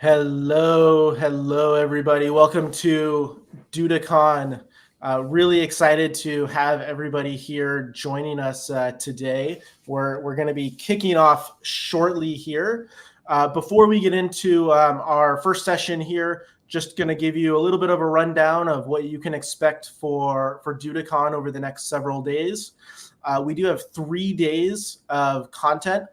Hello, everybody. Welcome to DudaCon. Really excited to have everybody here joining us today. We're going to be kicking off shortly here. Before we get into our first session here, just going to give you a little bit of a rundown of what you can expect for DudaCon over the next several days. We do have 3 days of content.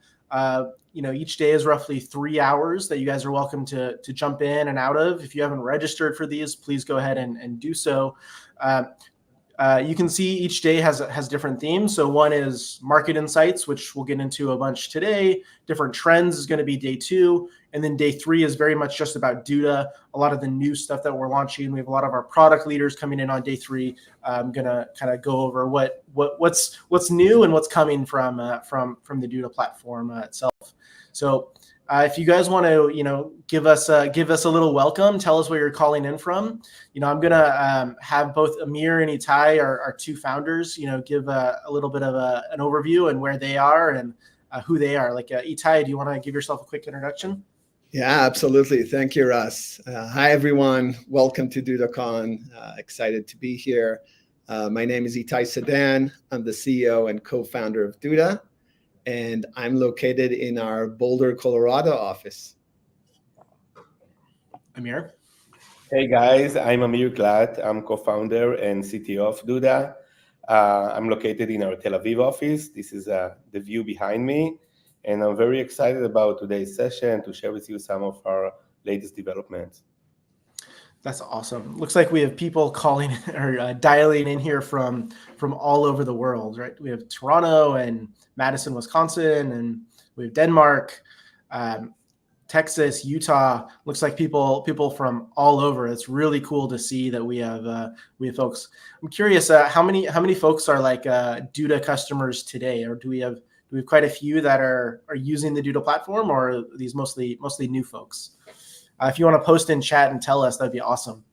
Each day is roughly 3 hours that you guys are welcome to jump in and out of. If you haven't registered for these, please go ahead and do so. You can see each day has different themes. So one is market insights, which we'll get into a bunch today. Different trends is going to be day 2. And then day 3 is very much just about Duda, a lot of the new stuff that we're launching. We have a lot of our product leaders coming in on day 3. I'm going to kind of go over what's new and what's coming from the Duda platform itself. So if you guys want to, give us a little welcome, tell us where you're calling in from. I'm going to have both Amir and Itai, our 2 founders, give a little bit of an overview and where they are and who they are. Like Itai, do you want to give yourself a quick introduction? Yeah, absolutely. Thank you, Russ. Hi, everyone. Welcome to DudaCon. Excited to be here. My name is Itai Sedan. I'm the CEO and co-founder of Duda, and I'm located in our Boulder, Colorado office. Amir? Hey, guys. I'm Amir Glat. I'm co-founder and CTO of Duda. I'm located in our Tel Aviv office. This is the view behind me. And I'm very excited about today's session to share with you some of our latest developments. That's awesome. Looks like we have people calling or dialing in here from all over the world, right? We have Toronto and Madison, Wisconsin, and we have Denmark, Texas, Utah. Looks like people from all over. It's really cool to see that we have folks. I'm curious, how many folks are like Duda customers today, or do we have quite a few that are using the Duda platform, or are these mostly new folks? If you want to post in chat and tell us, that'd be awesome.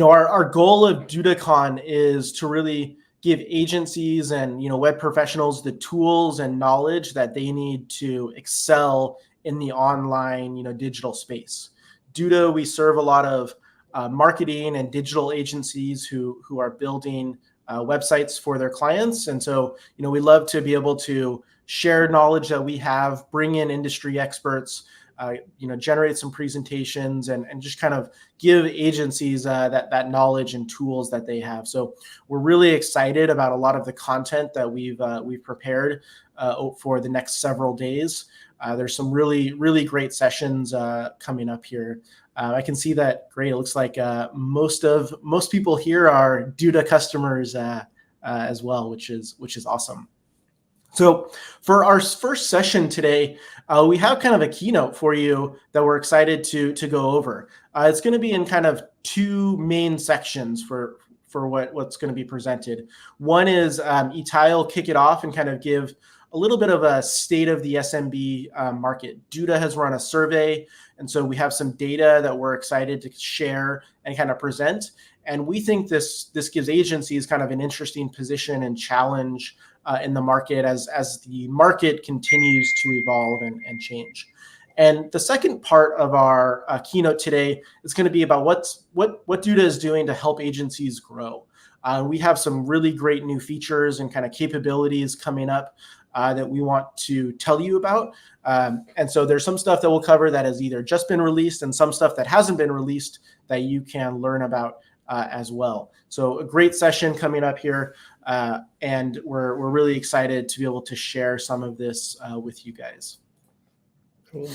Our goal of DudaCon is to really give agencies and web professionals the tools and knowledge that they need to excel in the online digital space. Duda, we serve a lot of marketing and digital agencies who are building websites for their clients. And so, we love to be able to share knowledge that we have, bring in industry experts, generate some presentations and just kind of give agencies that knowledge and tools that they have. So we're really excited about a lot of the content that we've prepared for the next several days. There's some really, really great sessions coming up here. I can see that. Great. It looks like most people here are Duda customers as well, which is awesome. So for our first session today, we have kind of a keynote for you that we're excited to go over. It's going to be in kind of 2 main sections for what's going to be presented. One is Itai will kick it off and kind of give a little bit of a state of the SMB market. Duda has run a survey, and so we have some data that we're excited to share and kind of present. And we think this gives agencies kind of an interesting position and challenge in the market as the market continues to evolve and change. And the second part of our keynote today is going to be about what Duda is doing to help agencies grow. We have some really great new features and kind of capabilities coming up that we want to tell you about. And so there's some stuff that we'll cover that has either just been released and some stuff that hasn't been released that you can learn about as well. So a great session coming up here. And we're really excited to be able to share some of this with you guys. Cool.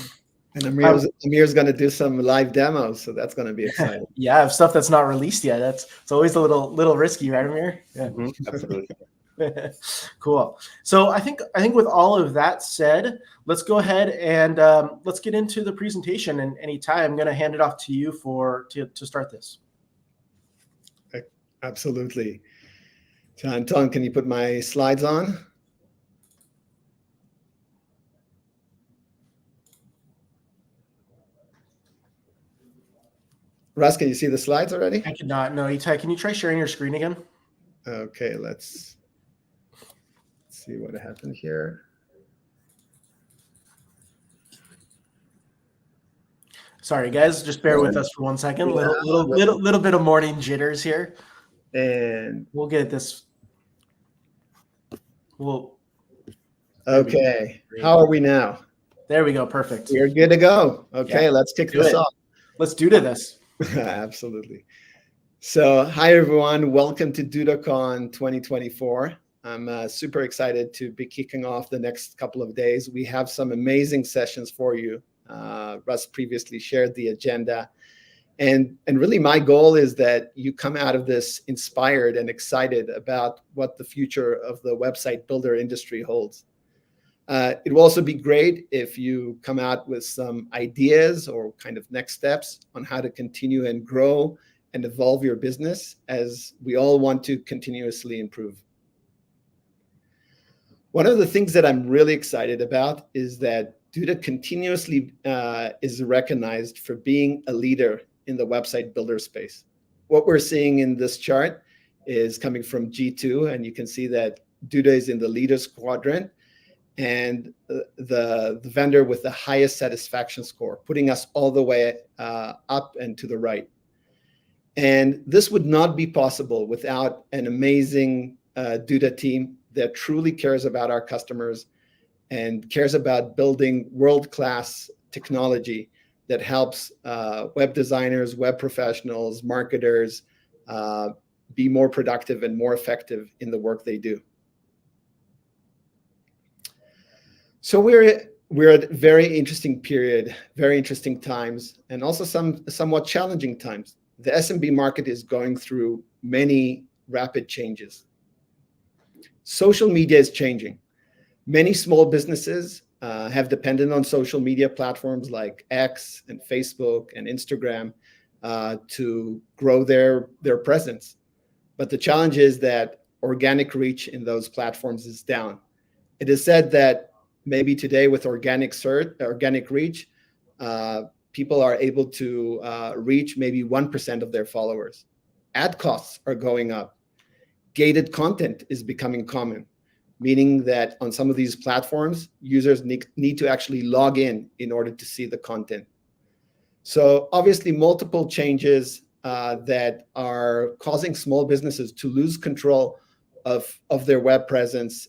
And Amir's going to do some live demos, so that's going to be exciting. Yeah, stuff that's not released yet. It's always a little risky, right, Amir? Yeah. Absolutely. Cool. So I think with all of that said, let's go ahead and let's get into the presentation. And Itai, I'm going to hand it off to you to start this. Absolutely. So Anton, can you put my slides on? Russ, can you see the slides already? I cannot. No, Itai, can you try sharing your screen again? Okay, let's see what happened here. Sorry, guys, just bear with us for 1 second. Little bit of morning jitters here. And we'll get this. Okay. How are we now? There we go. Perfect. We're good to go. Okay, yeah. Let's kick this off. Let's do this. Absolutely. So, hi everyone. Welcome to DudaCon 2024. I'm super excited to be kicking off the next couple of days. We have some amazing sessions for you. Russ previously shared the agenda. And really my goal is that you come out of this inspired and excited about what the future of the website builder industry holds. It will also be great if you come out with some ideas or kind of next steps on how to continue and grow and evolve your business, as we all want to continuously improve. One of the things that I'm really excited about is that Duda continuously is recognized for being a leader in the website builder space. What we're seeing in this chart is coming from G2, and you can see that Duda is in the leaders quadrant and the vendor with the highest satisfaction score, putting us all the way up and to the right. And this would not be possible without an amazing Duda team that truly cares about our customers and cares about building world-class technology that helps web designers, web professionals, marketers be more productive and more effective in the work they do. So we're at a very interesting period, very interesting times, and also somewhat challenging times. The SMB market is going through many rapid changes. Social media is changing. Many small businesses have depended on social media platforms like X and Facebook and Instagram to grow their presence. But the challenge is that organic reach in those platforms is down. It is said that maybe today with organic reach, people are able to reach maybe 1% of their followers. Ad costs are going up. Gated content is becoming common, meaning that on some of these platforms, users need to actually log in order to see the content. So obviously multiple changes that are causing small businesses to lose control of their web presence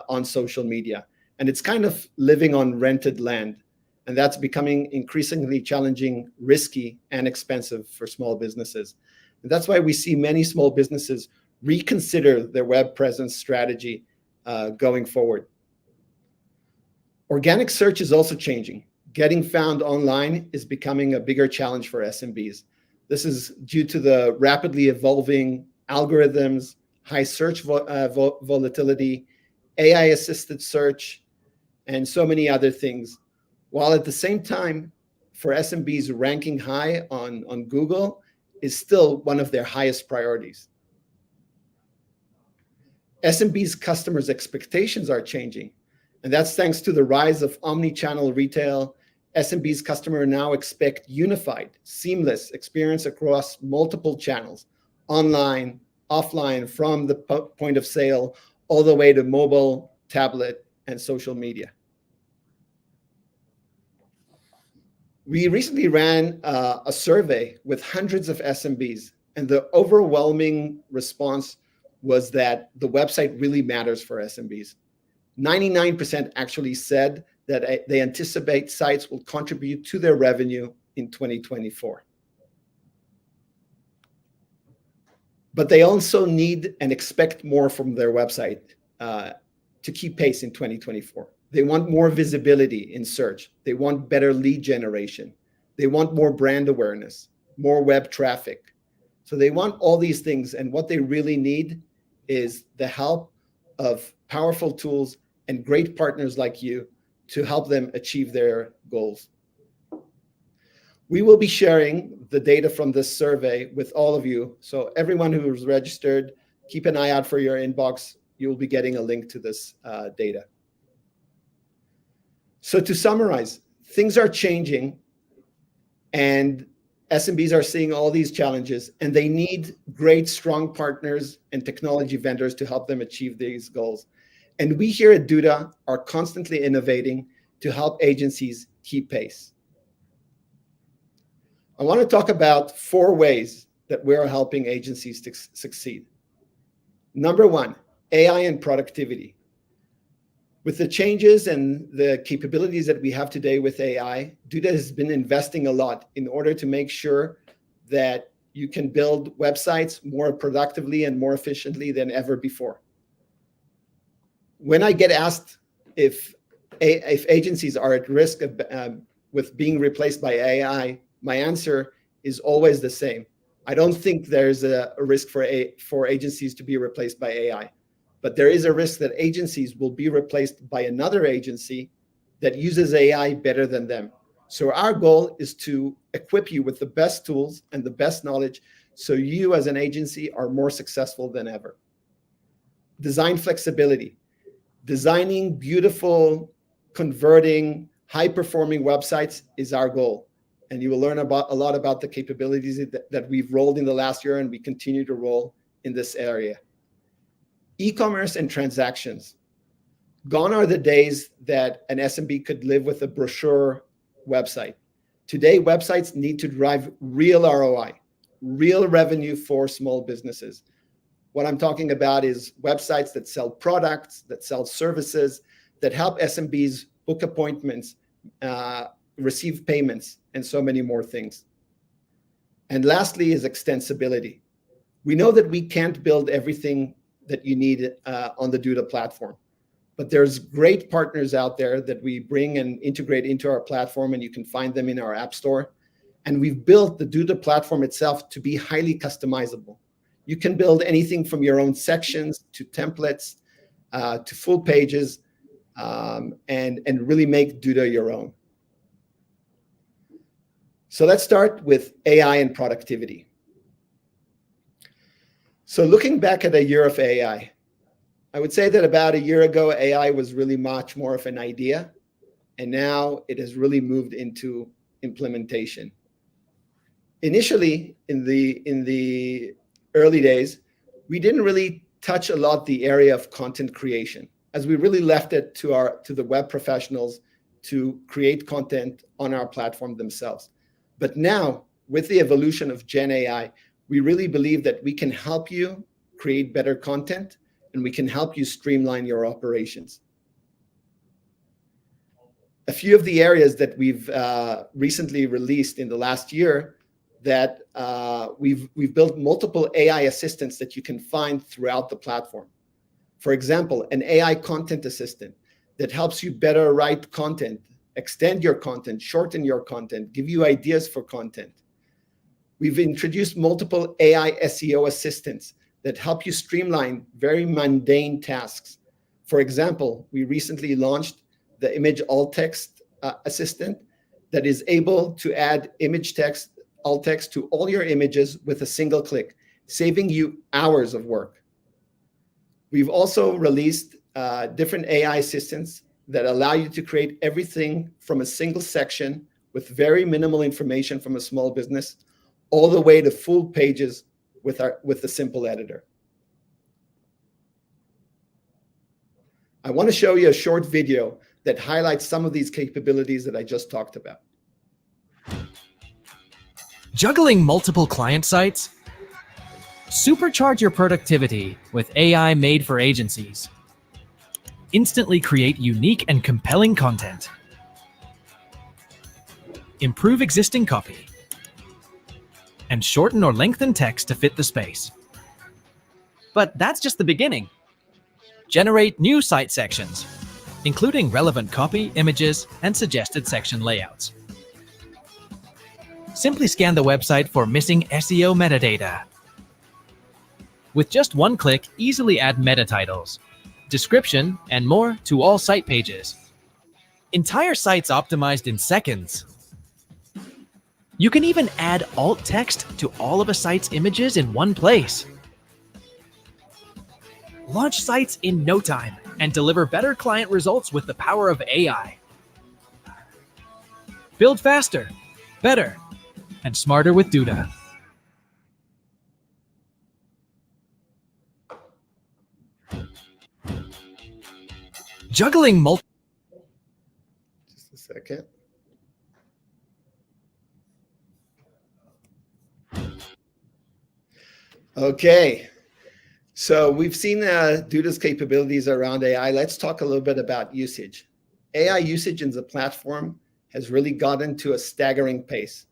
on social media. And it's kind of living on rented land. And that's becoming increasingly challenging, risky, and expensive for small businesses. And that's why we see many small businesses reconsider their web presence strategy going forward. Organic search is also changing. Getting found online is becoming a bigger challenge for SMBs. This is due to the rapidly evolving algorithms, high search volatility, AI-assisted search, and so many other things. While at the same time, for SMBs, ranking high on Google is still one of their highest priorities. SMB's customers' expectations are changing, and that's thanks to the rise of omni-channel retail. SMB's customers now expect unified, seamless experience across multiple channels, online, offline, from the point of sale, all the way to mobile, tablet, and social media. We recently ran a survey with hundreds of SMBs, and the overwhelming response was that the website really matters for SMBs. 99% actually said that they anticipate sites will contribute to their revenue in 2024. But they also need and expect more from their website to keep pace in 2024. They want more visibility in search. They want better lead generation. They want more brand awareness, more web traffic. So they want all these things, and what they really need is the help of powerful tools and great partners like you to help them achieve their goals. We will be sharing the data from this survey with all of you. So everyone who is registered, keep an eye out for your inbox. You'll be getting a link to this data. So to summarize, things are changing, and SMBs are seeing all these challenges, and they need great, strong partners and technology vendors to help them achieve these goals. And we here at Duda are constantly innovating to help agencies keep pace. I want to talk about 4 ways that we're helping agencies to succeed. Number 1, AI and productivity. With the changes and the capabilities that we have today with AI, Duda has been investing a lot in order to make sure that you can build websites more productively and more efficiently than ever before. When I get asked if agencies are at risk of with being replaced by AI, my answer is always the same. I don't think there's a risk for agencies to be replaced by AI. But there is a risk that agencies will be replaced by another agency that uses AI better than them. So our goal is to equip you with the best tools and the best knowledge so you as an agency are more successful than ever. Design flexibility. Designing beautiful, converting, high-performing websites is our goal. And you will learn a lot about the capabilities that we've rolled in the last year and we continue to roll in this area. E-commerce and transactions. Gone are the days that an SMB could live with a brochure website. Today, websites need to drive real ROI, real revenue for small businesses. What I'm talking about is websites that sell products, that sell services, that help SMBs book appointments, receive payments, and so many more things. And lastly is extensibility. We know that we can't build everything that you need on the Duda platform. But there's great partners out there that we bring and integrate into our platform, and you can find them in our app store. And we've built the Duda platform itself to be highly customizable. You can build anything from your own sections to templates to full pages and really make Duda your own. So let's start with AI and productivity. So looking back at a year of AI, I would say that about a year ago, AI was really much more of an idea, and now it has really moved into implementation. Initially, in the early days, we didn't really touch a lot the area of content creation, as we really left it to the web professionals to create content on our platform themselves. But now, with the evolution of Gen AI, we really believe that we can help you create better content and we can help you streamline your operations. A few of the areas that we've recently released in the last year that we've built multiple AI assistants that you can find throughout the platform. For example, an AI content assistant that helps you better write content, extend your content, shorten your content, give you ideas for content. We've introduced multiple AI SEO assistants that help you streamline very mundane tasks. For example, we recently launched the image alt text assistant that is able to add image text, alt text to all your images with a single click, saving you hours of work. We've also released different AI assistants that allow you to create everything from a single section with very minimal information from a small business, all the way to full pages with the simple editor. I want to show you a short video that highlights some of these capabilities that I just talked about. Juggling multiple client sites? Supercharge your productivity with AI made for agencies. Instantly create unique and compelling content. Improve existing copy. And shorten or lengthen text to fit the space. But that's just the beginning. Generate new site sections, including relevant copy, images, and suggested section layouts. Simply scan the website for missing SEO metadata. With just one click, easily add meta titles, description, and more to all site pages. Entire sites optimized in seconds. You can even add alt text to all of a site's images in one place. Launch sites in no time and deliver better client results with the power of AI. Build faster, better, and smarter with Duda. Juggling multiple. Just a second. Okay. So we've seen Duda's capabilities around AI. Let's talk a little bit about usage. AI usage in the platform has really gotten to a staggering pace.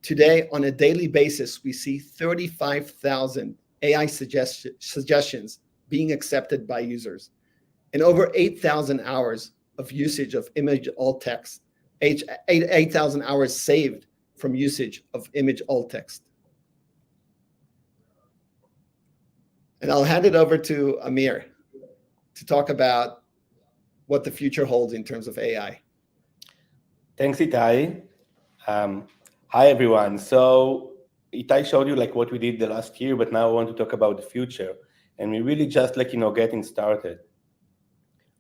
Today, on a daily basis, we see 35,000 AI suggestions being accepted by users, and over 8,000 hours of usage of image alt text, 8,000 hours saved from usage of image alt text. And I'll hand it over to Amir to talk about what the future holds in terms of AI. Thanks, Itai. Hi, everyone. So Itai showed you like what we did the last year, but now I want to talk about the future. And we really just like, getting started.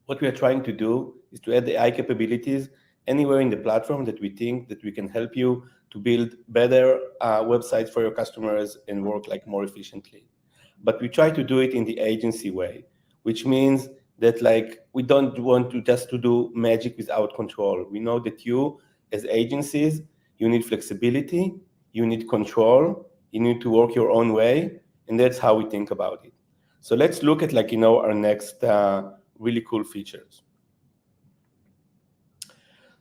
What we are trying to do is to add AI capabilities anywhere in the platform that we think that we can help you to build better websites for your customers and work like more efficiently. But we try to do it in the agency way, which means that like we don't want to just to do magic without control. We know that you as agencies, you need flexibility, you need control, you need to work your own way, and that's how we think about it. So let's look at like our next really cool features.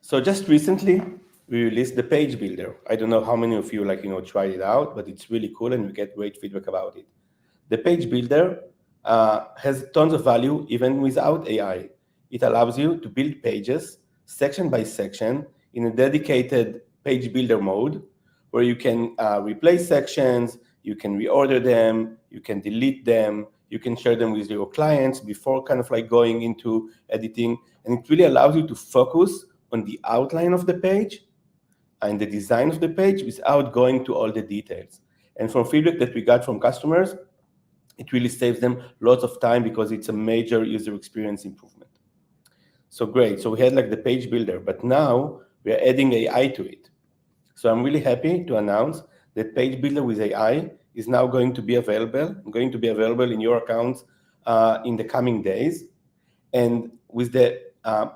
So just recently we released the page builder. I don't know how many of you like tried it out, but it's really cool and we get great feedback about it. The page builder has tons of value even without AI. It allows you to build pages section by section in a dedicated page builder mode where you can replace sections, you can reorder them, you can delete them, you can share them with your clients before kind of like going into editing. And it really allows you to focus on the outline of the page and the design of the page without going to all the details. And from feedback that we got from customers, it really saves them lots of time because it's a major user experience improvement. So great. So we had like the page builder, but now we are adding AI to it. So I'm really happy to announce that page builder with AI is now going to be available in your accounts in the coming days. And with the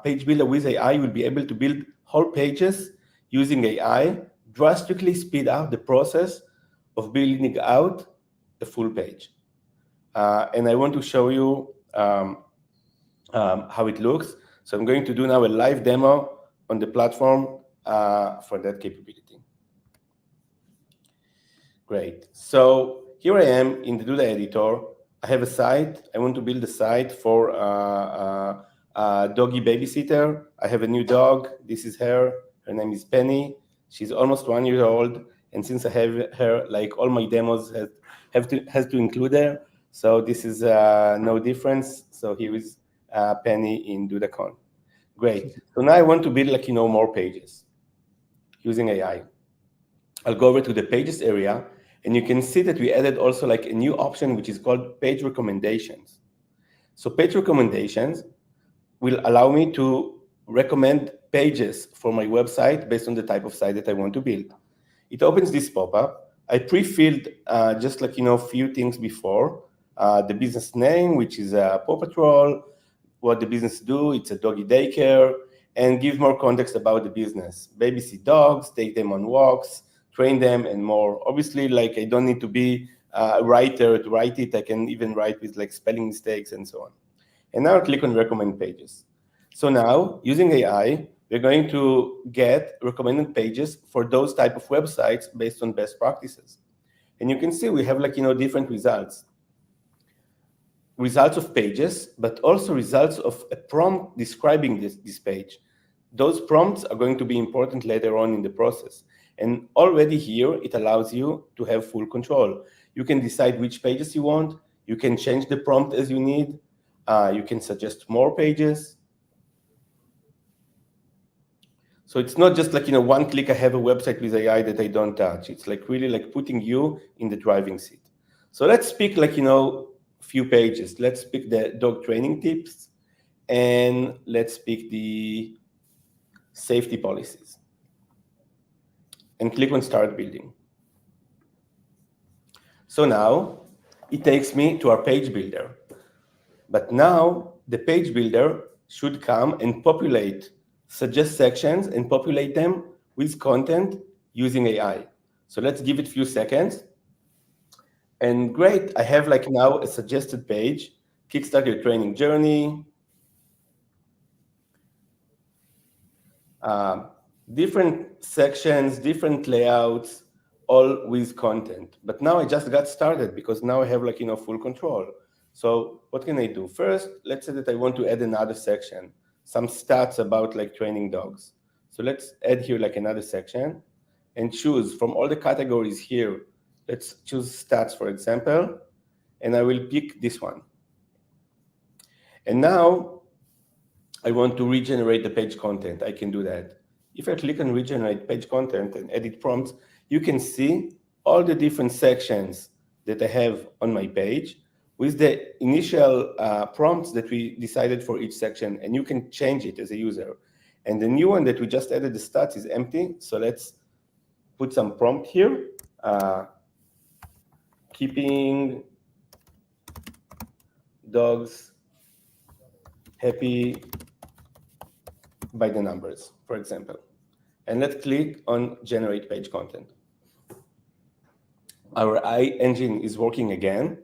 page builder with AI, you'll be able to build whole pages using AI, drastically speed up the process of building out a full page. And I want to show you how it looks. So I'm going to do now a live demo on the platform for that capability. Great. So here I am in the Duda editor. I have a site. I want to build a site for doggy babysitter. I have a new dog. This is her. Her name is Penny. She's almost 1 year old. And since I have her, like all my demos has to include her. So this is no difference. So here is Penny in DudaCon. Great. So now I want to build like more pages using AI. I'll go over to the pages area, and you can see that we added also like a new option which is called page recommendations. So page recommendations will allow me to recommend pages for my website based on the type of site that I want to build. It opens this pop-up. I pre-filled just like few things before. The business name, which is Paw Patrol, what the business do, it's a doggy daycare, and give more context about the business. Babysit dogs, take them on walks, train them, and more. Obviously, like I don't need to be a writer to write it. I can even write with like spelling mistakes and so on. And now I click on recommend pages. So now, using AI, we're going to get recommended pages for those type of websites based on best practices. And you can see we have like different results. Results of pages, but also results of a prompt describing this page. Those prompts are going to be important later on in the process. And already here, it allows you to have full control. You can decide which pages you want. You can change the prompt as you need. You can suggest more pages. So it's not just like, one click, I have a website with AI that I don't touch. It's like really like putting you in the driving seat. So let's pick like, few pages. Let's pick the dog training tips, and let's pick the safety policies. And click on start building. So now it takes me to our page builder. But now the page builder should come and suggest sections and populate them with content using AI. So let's give it a few seconds. And great, I have like now a suggested page, kickstart your training journey. Different sections, different layouts, all with content. But now I just got started because now I have like, full control. So what can I do? First, let's say that I want to add another section, some stats about like training dogs. So let's add here like another section and choose from all the categories here. Let's choose stats, for example, and I will pick this one. And now I want to regenerate the page content. I can do that. If I click on regenerate page content and edit prompts, you can see all the different sections that I have on my page with the initial prompts that we decided for each section, and you can change it as a user. And the new one that we just added, the stats, is empty. So let's put some prompt here. Keeping dogs happy by the numbers, for example. And let's click on generate page content. Our AI engine is working again.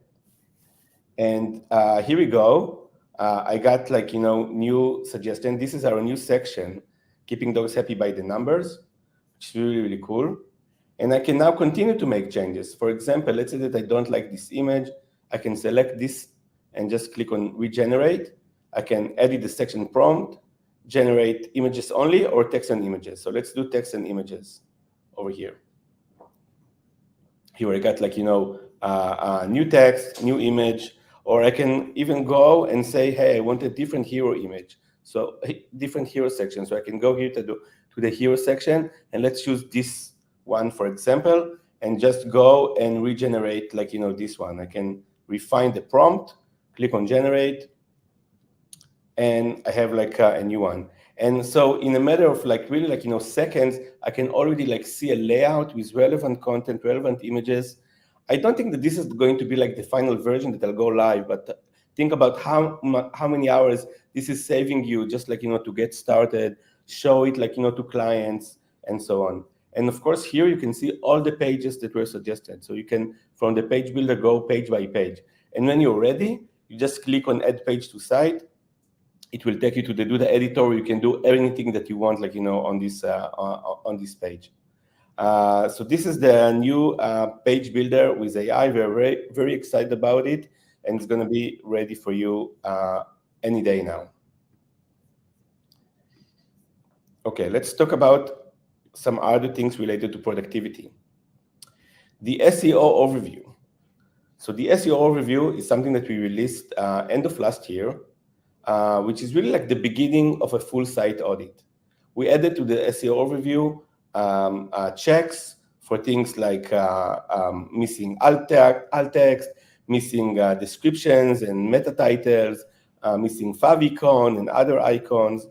And here we go. I got like, new suggestion. This is our new section, keeping dogs happy by the numbers, which is really, really cool. And I can now continue to make changes. For example, let's say that I don't like this image. I can select this and just click on regenerate. I can edit the section prompt, generate images only or text and images. So let's do text and images over here. Here I got like, new text, new image, or I can even go and say, hey, I want a different hero image. So different hero section. So I can go here to the hero section, and let's choose this one, for example, and just go and regenerate like, this one. I can refine the prompt, click on generate, and I have like a new one. And so in a matter of like really like, seconds, I can already like see a layout with relevant content, relevant images. I don't think that this is going to be like the final version that I'll go live, but think about how many hours this is saving you just like, to get started, show it like, to clients and so on. And of course, here you can see all the pages that were suggested. So you can, from the page builder, go page by page. And when you're ready, you just click on add page to site. It will take you to the Duda editor. You can do anything that you want, like, on this page. So this is the new page builder with AI. We're very, very excited about it, and it's going to be ready for you any day now. Okay, let's talk about some other things related to productivity. The SEO overview. So the SEO overview is something that we released end of last year, which is really like the beginning of a full site audit. We added to the SEO overview checks for things like missing alt text, missing descriptions and meta titles, missing favicon and other icons,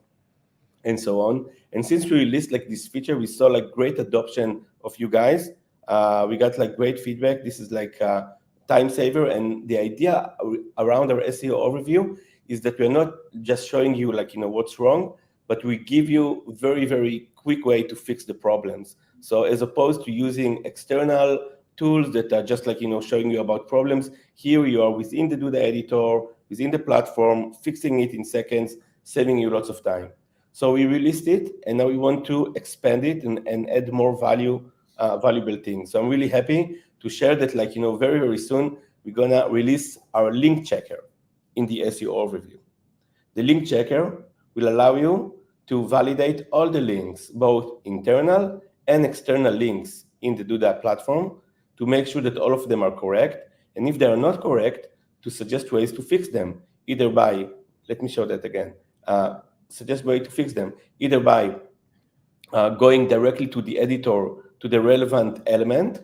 and so on. And since we released like this feature, we saw like great adoption of you guys. We got like great feedback. This is like time saver. And the idea around our SEO overview is that we're not just showing you like, what's wrong, but we give you very, very quick way to fix the problems. So as opposed to using external tools that are just like, showing you about problems, here you are within the Duda editor, within the platform, fixing it in seconds, saving you lots of time. So we released it, and now we want to expand it and add more valuable things. So I'm really happy to share that, like, very, very soon, we're gonna release our link checker in the SEO overview. The link checker will allow you to validate all the links, both internal and external links in the Duda platform, to make sure that all of them are correct. And if they are not correct, to suggest ways to fix them, either by, let me show that again, suggest way to fix them, either by going directly to the editor, to the relevant element,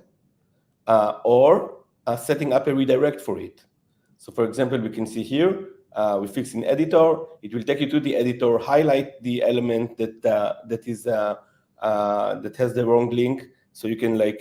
or setting up a redirect for it. So for example, we can see here, we fix in editor, it will take you to the editor, highlight the element that has the wrong link, so you can like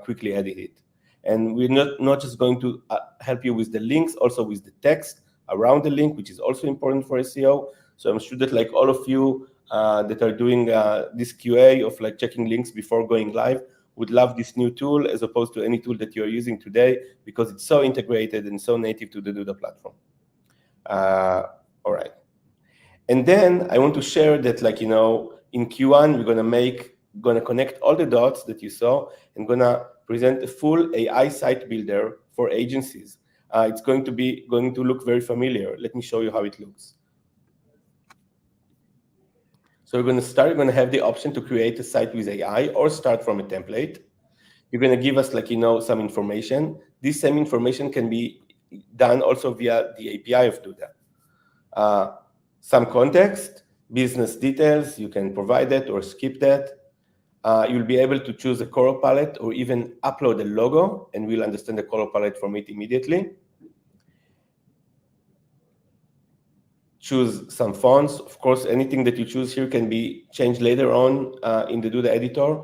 quickly edit it. And we're not just going to help you with the links, also with the text around the link, which is also important for SEO. So I'm sure that like all of you that are doing this QA of like checking links before going live would love this new tool as opposed to any tool that you're using today, because it's so integrated and so native to the Duda platform. All right. And then I want to share that, like, in Q1, we're gonna connect all the dots that you saw and gonna present a full AI site builder for agencies. It's going to look very familiar. Let me show you how it looks. So we're going to have the option to create a site with AI or start from a template. You're going to give us, like, some information. This same information can be done also via the API of Duda. Some context, business details, you can provide that or skip that. You'll be able to choose a color palette or even upload a logo, and we'll understand the color palette from it immediately. Choose some fonts. Of course, anything that you choose here can be changed later on in the Duda editor.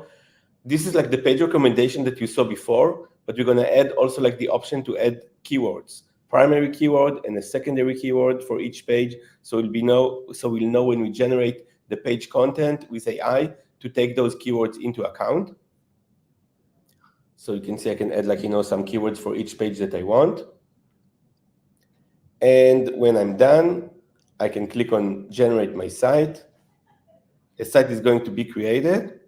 This is like the page recommendation that you saw before, but we're going to add also like the option to add keywords, primary keyword and a secondary keyword for each page. So we'll know when we generate the page content with AI to take those keywords into account. So you can see I can add, like, some keywords for each page that I want. And when I'm done, I can click on generate my site. A site is going to be created.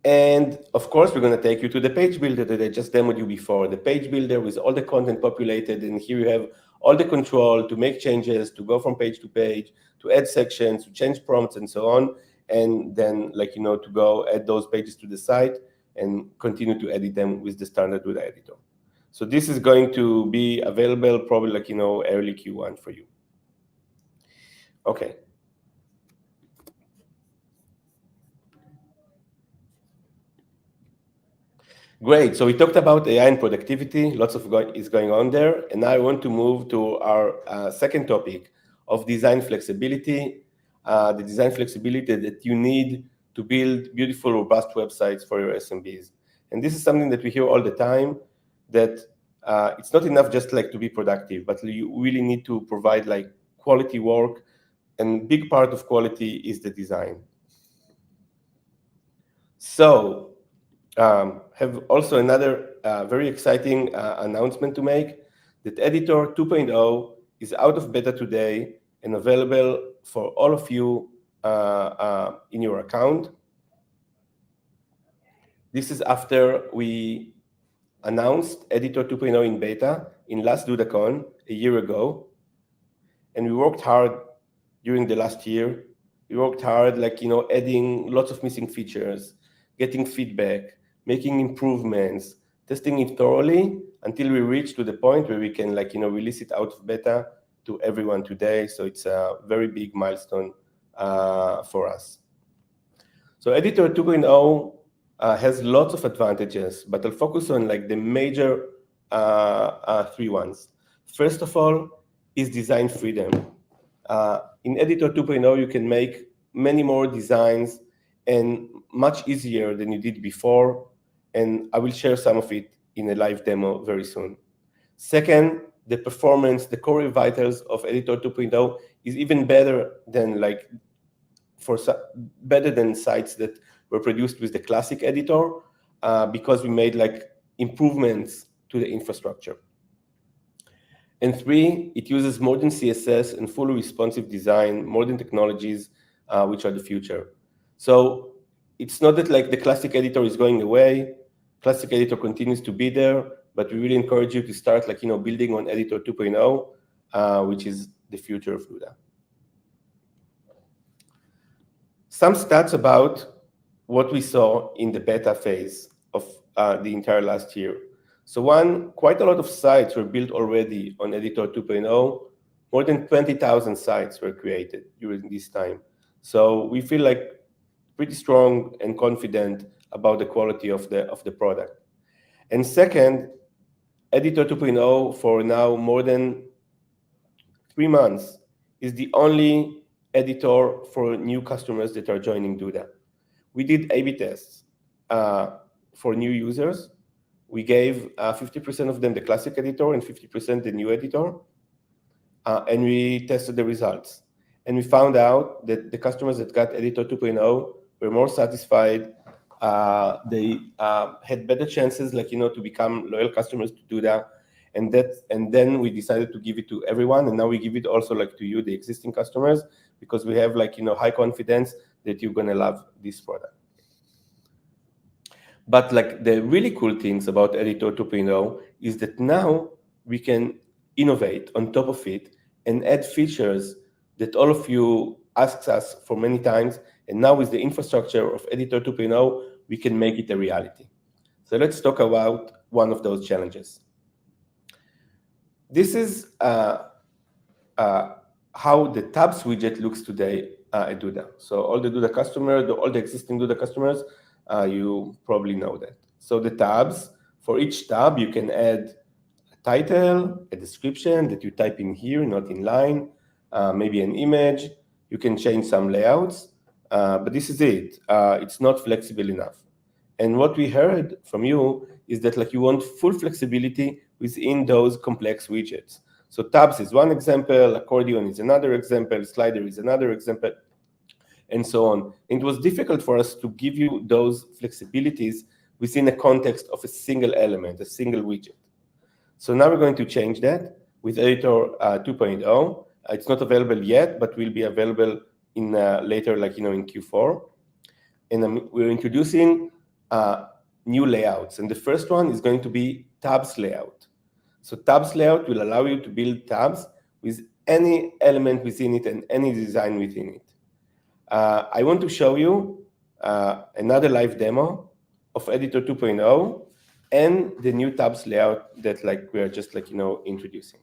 And of course, we're going to take you to the page builder that I just demoed you before. The page builder with all the content populated. And here you have all the control to make changes, to go from page to page, to add sections, to change prompts, and so on. And then, like, to go add those pages to the site and continue to edit them with the standard Duda editor. So this is going to be available probably, like, early Q1 for you. Okay. Great. So we talked about AI and productivity. Lots of is going on there. And now I want to move to our second topic of design flexibility. The design flexibility that you need to build beautiful, robust websites for your SMBs. And this is something that we hear all the time, that it's not enough just like to be productive, but you really need to provide like quality work. And big part of quality is the design. So have also another very exciting announcement to make, that Editor 2.0 is out of beta today and available for all of you in your account. This is after we announced Editor 2.0 in beta in last DudaCon a year ago. And we worked hard during the last year. We worked hard, like, adding lots of missing features, getting feedback, making improvements, testing it thoroughly until we reach to the point where we can, like, release it out of beta to everyone today. So it's a very big milestone for us. So Editor 2.0 has lots of advantages, but I'll focus on like the major three ones. First of all is design freedom. In Editor 2.0, you can make many more designs and much easier than you did before. And I will share some of it in a live demo very soon. Second, the performance, the core vitals of Editor 2.0 is even better than better than sites that were produced with the classic editor because we made like improvements to the infrastructure. And three, it uses modern CSS and fully responsive design, modern technologies, which are the future. So it's not that like the classic editor is going away. Classic editor continues to be there, but we really encourage you to start like, building on Editor 2.0, which is the future of Duda. Some stats about what we saw in the beta phase of the entire last year. So quite a lot of sites were built already on Editor 2.0. More than 20,000 sites were created during this time. So we feel like pretty strong and confident about the quality of the product. And second, Editor 2.0 for now more than 3 months is the only editor for new customers that are joining Duda. We did A/B tests for new users. We gave 50% of them the classic editor and 50% the new editor. And we tested the results. And we found out that the customers that got Editor 2.0 were more satisfied, they had better chances, like, to become loyal customers to Duda. And then we decided to give it to everyone, and now we give it also like to you, the existing customers, because we have like high confidence that you're gonna love this product. But like the really cool things about Editor 2.0 is that now we can innovate on top of it and add features that all of you asked us for many times. And now with the infrastructure of Editor 2.0, we can make it a reality. So let's talk about one of those challenges. This is how the tabs widget looks today at Duda. So all the Duda customers, all the existing Duda customers, you probably know that. So the tabs, for each tab, you can add a title, a description that you type in here, not in line, maybe an image. You can change some layouts, but this is it. It's not flexible enough. And what we heard from you is that like you want full flexibility within those complex widgets. So tabs is one example, accordion is another example, slider is another example, and so on. It was difficult for us to give you those flexibilities within the context of a single element, a single widget. So now we're going to change that with Editor 2.0. It's not available yet, but will be available in later, like in Q4. And we're introducing new layouts. And the first one is going to be tabs layout. So tabs layout will allow you to build tabs with any element within it and any design within it. I want to show you another live demo of Editor 2.0 and the new tabs layout that like we are just like introducing.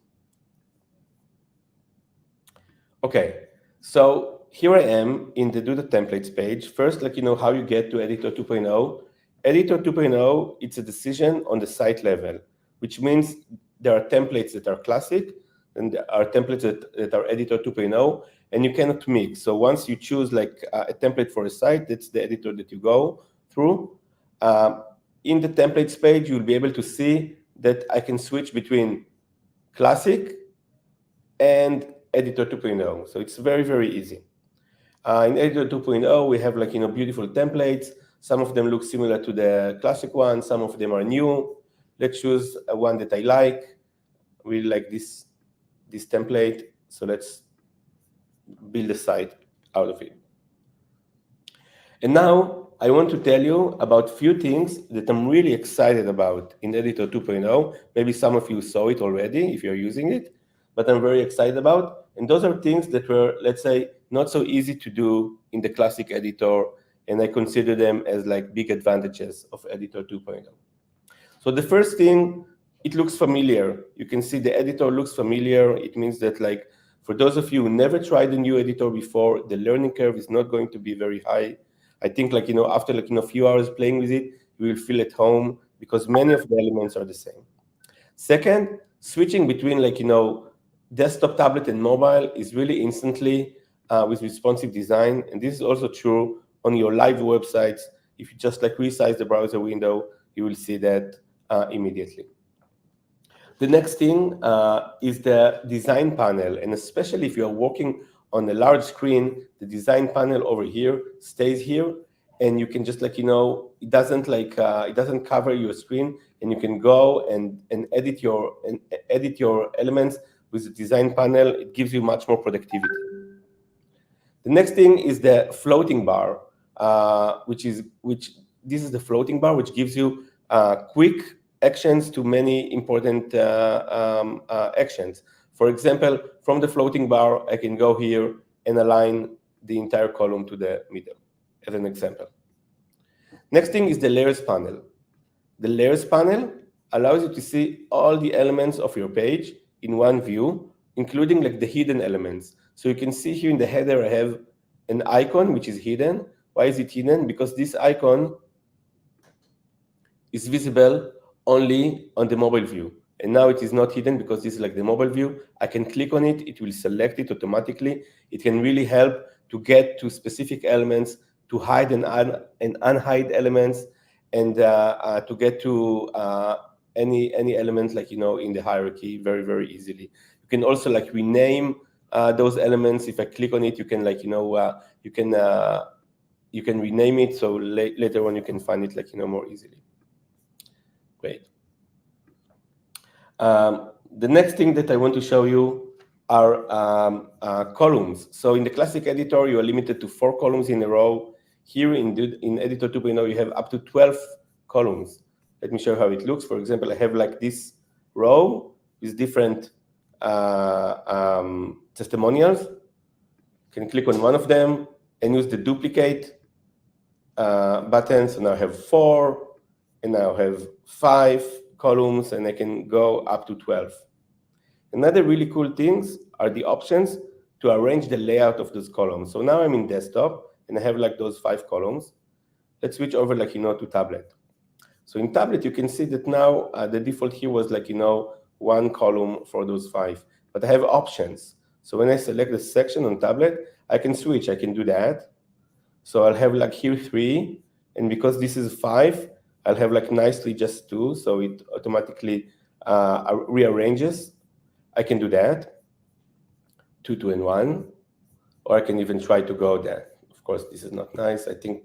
Okay, so here I am in the Duda templates page. First, like how you get to Editor 2.0. Editor 2.0, it's a decision on the site level, which means there are templates that are classic and there are templates that are Editor 2.0, and you cannot mix. So once you choose like a template for a site, that's the editor that you go through. In the templates page, you'll be able to see that I can switch between classic and Editor 2.0. So it's very, very easy. In Editor 2.0, we have like beautiful templates. Some of them look similar to the classic one. Some of them are new. Let's choose one that I like. We like this template. So let's build a site out of it. And now I want to tell you about a few things that I'm really excited about in Editor 2.0. Maybe some of you saw it already if you're using it, but I'm very excited about. And those are things that were, let's say, not so easy to do in the classic editor, and I consider them as like big advantages of Editor 2.0. So the first thing, it looks familiar. You can see the editor looks familiar. It means that like for those of you who never tried a new editor before, the learning curve is not going to be very high. I think like after like a few hours playing with it, you will feel at home because many of the elements are the same. Second, switching between like desktop, tablet, and mobile is really instantly with responsive design, and this is also true on your live websites. If you just like resize the browser window, you will see that immediately. The next thing is the design panel, and especially if you are working on a large screen, the design panel over here stays here, and you can just like it doesn't cover your screen, and you can go and edit your elements with the design panel. It gives you much more productivity. The next thing is the floating bar, which this is the floating bar, which gives you quick actions to many important actions. For example, from the floating bar, I can go here and align the entire column to the middle, as an example. Next thing is the layers panel. The layers panel allows you to see all the elements of your page in one view, including like the hidden elements. So you can see here in the header, I have an icon which is hidden. Why is it hidden? Because this icon is visible only on the mobile view. And now it is not hidden because this is like the mobile view. I can click on it, it will select it automatically. It can really help to get to specific elements, to hide and unhide elements, and to get to any element like in the hierarchy very, very easily. You can also like rename those elements. If I click on it, you can like you can rename it, so later on you can find it like, more easily. Great. The next thing that I want to show you are columns. So in the classic editor, you are limited to 4 columns in a row. Here in Editor 2.0, you have up to 12 columns. Let me show you how it looks. For example, I have like this row with different testimonials. You can click on one of them and use the duplicate button. So now I have 4, and now I have 5 columns, and I can go up to 12. Another really cool things are the options to arrange the layout of those columns. So now I'm in desktop, and I have like those 5 columns. Let's switch over like, to tablet. So in tablet, you can see that now the default here was like, 1 column for those 5. But I have options. So when I select the section on tablet, I can switch. I can do that. So I'll have like here 3. And because this is 5, I'll have like nicely just 2. So it automatically rearranges. I can do that. 2, 2, and 1. Or I can even try to go there. Of course, this is not nice. I think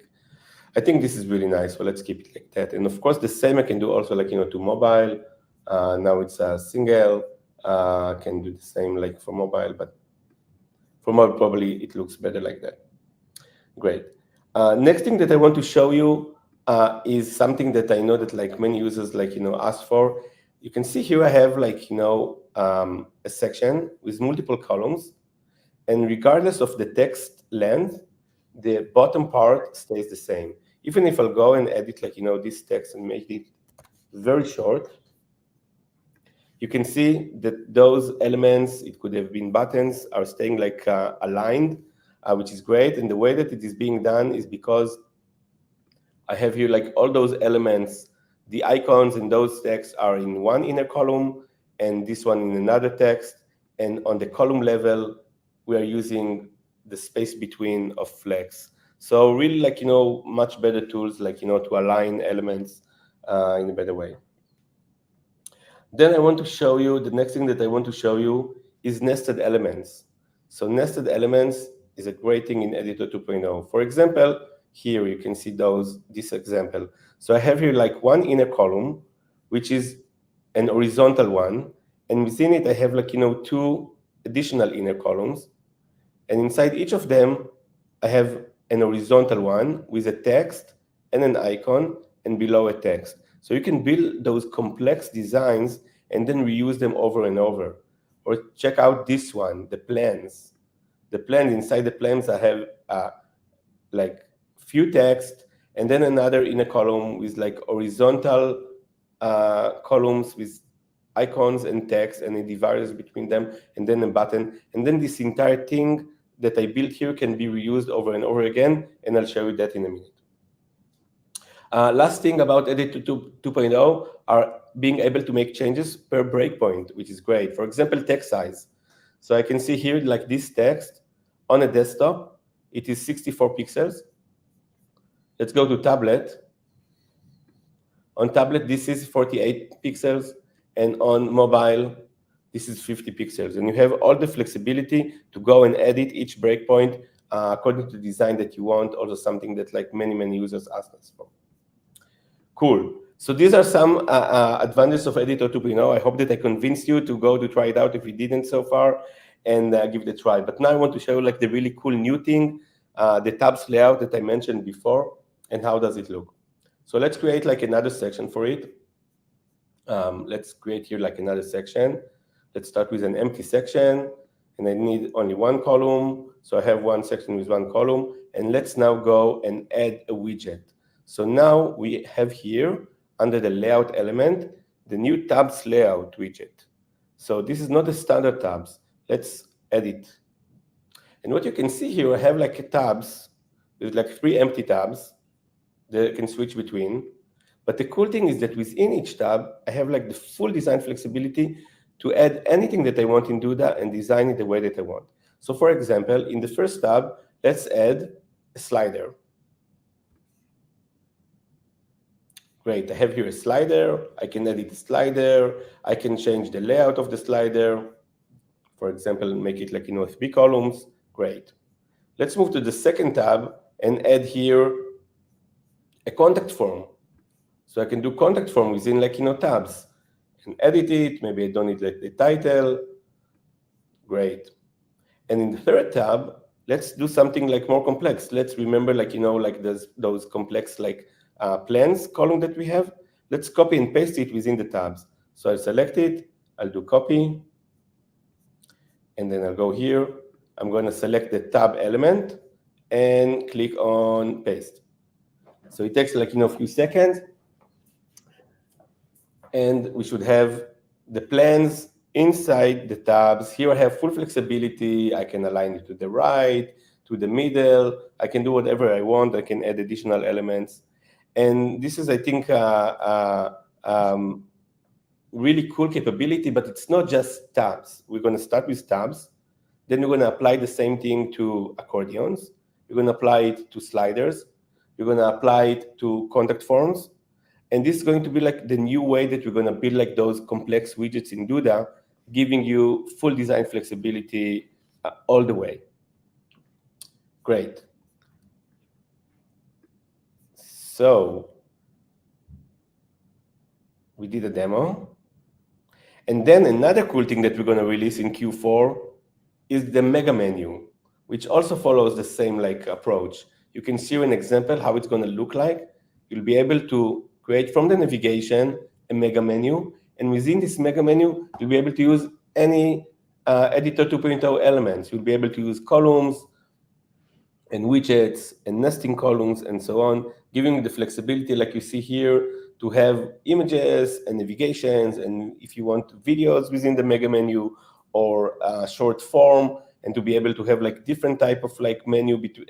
this is really nice. So let's keep it like that. And of course, the same I can do also like, to mobile. Now it's a single. I can do the same like for mobile, but for mobile probably it looks better like that. Great. Next thing that I want to show you is something that I know that like many users like, ask for. You can see here I have like, a section with multiple columns. And regardless of the text length, the bottom part stays the same. Even if I'll go and edit like, this text and make it very short, you can see that those elements, it could have been buttons, are staying like aligned, which is great. And the way that it is being done is because I have here like all those elements, the icons and those texts are in one inner column and this one in another text. And on the column level, we are using the space between of flex. So really like, much better tools like, to align elements in a better way. Then I want to show you, the next thing that I want to show you is nested elements. So nested elements is a great thing in Editor 2.0. For example, here you can see this example. So I have here like one inner column, which is an horizontal one. And within it, I have like, 2 additional inner columns. And inside each of them, I have an horizontal one with a text and an icon and below a text. So you can build those complex designs and then reuse them over and over. Or check out this one, the plans. The plans, inside the plans, I have like few text and then another inner column with like horizontal columns with icons and text and the dividers between them, and then a button. And then this entire thing that I built here can be reused over and over again, and I'll show you that in a minute. Last thing about Editor 2.0 are being able to make changes per breakpoint, which is great. For example, text size. So I can see here like this text on a desktop, it is 64 pixels. Let's go to tablet. On tablet, this is 48 pixels. And on mobile, this is 50 pixels. And you have all the flexibility to go and edit each breakpoint according to the design that you want, also something that like many users ask us for. Cool. So these are some advantages of Editor 2.0. I hope that I convinced you to go to try it out if you didn't so far, and give it a try. But now I want to show you like the really cool new thing, the tabs layout that I mentioned before, and how does it look. So let's create like another section for it. Let's create here like another section. Let's start with an empty section, and I need only one column. So I have one section with one column, and let's now go and add a widget. So now we have here, under the layout element, the new tabs layout widget. So this is not a standard tabs. Let's edit. And what you can see here, I have like a tabs, there's like 3 empty tabs that I can switch between. But the cool thing is that within each tab, I have like the full design flexibility to add anything that I want in Duda and design it the way that I want. So for example, in the first tab, let's add a slider. Great, I have here a slider. I can edit the slider. I can change the layout of the slider. For example, make it like, 3 columns. Great. Let's move to the second tab and add here a contact form. So I can do contact form within like, tabs and edit it. Maybe I don't need like the title. Great. And in the third tab, let's do something like more complex. Let's remember like, like those complex like plans column that we have. Let's copy and paste it within the tabs. So I'll select it, I'll do copy, and then I'll go here. I'm going to select the tab element and click on paste. So it takes like, a few seconds. And we should have the plans inside the tabs. Here I have full flexibility. I can align it to the right, to the middle. I can do whatever I want. I can add additional elements. And this is, I think, really cool capability, but it's not just tabs. We're going to start with tabs. Then we're going to apply the same thing to accordions. We're going to apply it to sliders. We're going to apply it to contact forms. And this is going to be like the new way that we're going to build like those complex widgets in Duda, giving you full design flexibility all the way. Great. So we did a demo. And then another cool thing that we're going to release in Q4 is the mega menu, which also follows the same like approach. You can see an example how it's going to look like. You'll be able to create from the navigation a mega menu, and within this mega menu, you'll be able to use any Editor 2.0 elements. You'll be able to use columns and widgets and nesting columns and so on, giving you the flexibility like you see here to have images and navigations, and if you want videos within the mega menu or short form, and to be able to have like different type of like menu between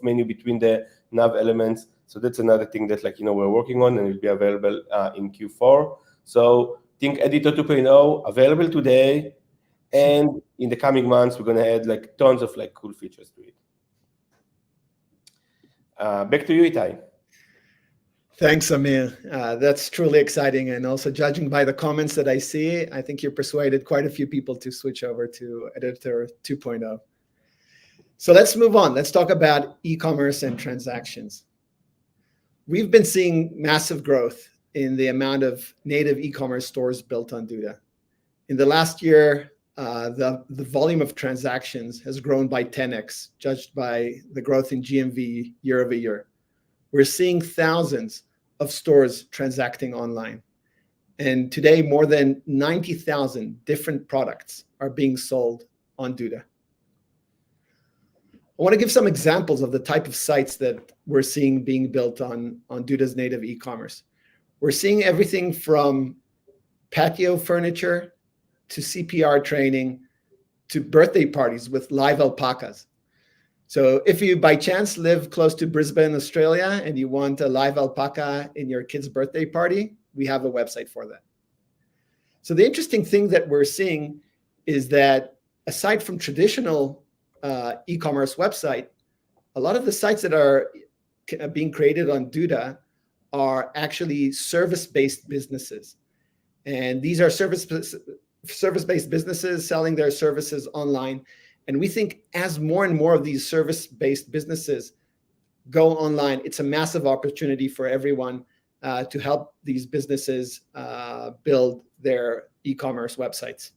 menu between the nav elements. So that's another thing that like we're working on, and will be available in Q4. So think Editor 2.0 available today, and in the coming months we're gonna add like tons of like cool features to it. Back to you, Itai. Thanks, Amir. That's truly exciting. And also judging by the comments that I see, I think you persuaded quite a few people to switch over to Editor 2.0. So let's move on. Let's talk about e-commerce and transactions. We've been seeing massive growth in the amount of native e-commerce stores built on Duda. In the last year, the volume of transactions has grown by 10x, judged by the growth in GMV year over year. We're seeing thousands of stores transacting online. And today, more than 90,000 different products are being sold on Duda. I want to give some examples of the type of sites that we're seeing being built on Duda's native e-commerce. We're seeing everything from patio furniture to CPR training to birthday parties with live alpacas. So if you by chance live close to Brisbane, Australia, and you want a live alpaca in your kid's birthday party, we have a website for that. So the interesting thing that we're seeing is that aside from traditional e-commerce website, a lot of the sites that are being created on Duda are actually service-based businesses. And these are service-based businesses selling their services online. And we think as more and more of these service-based businesses go online, it's a massive opportunity for everyone to help these businesses build their e-commerce websites.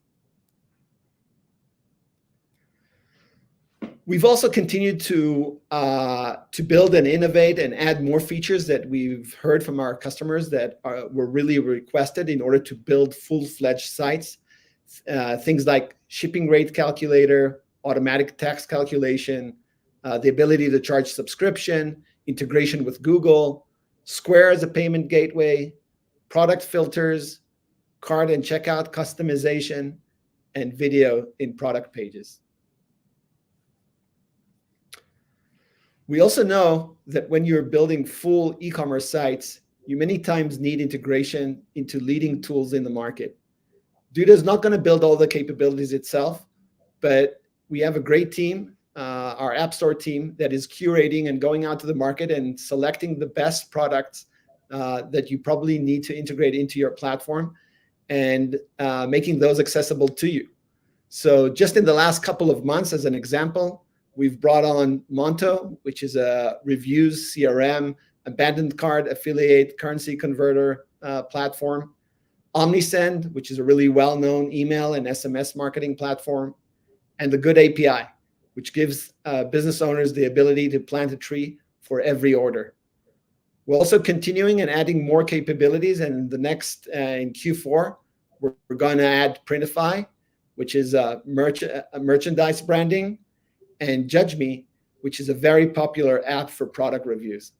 We've also continued to build and innovate and add more features that we've heard from our customers that were really requested in order to build full-fledged sites. Things like shipping rate calculator, automatic tax calculation, the ability to charge subscription, integration with Google, Square as a payment gateway, product filters, cart and checkout customization, and video in product pages. We also know that when you're building full e-commerce sites, you many times need integration into leading tools in the market. Duda is not going to build all the capabilities itself, but we have a great team, our App Store team, that is curating and going out to the market and selecting the best products that you probably need to integrate into your platform and making those accessible to you. So just in the last couple of months, as an example, we've brought on Monto, which is a reviews CRM, abandoned cart affiliate, currency converter platform. OmniSend, which is a really well-known email and SMS marketing platform. And the Good API, which gives business owners the ability to plant a tree for every order. We're also continuing and adding more capabilities. And in the next, in Q4, we're going to add Printify, which is merchandise branding, and Judge Me, which is a very popular app for product reviews.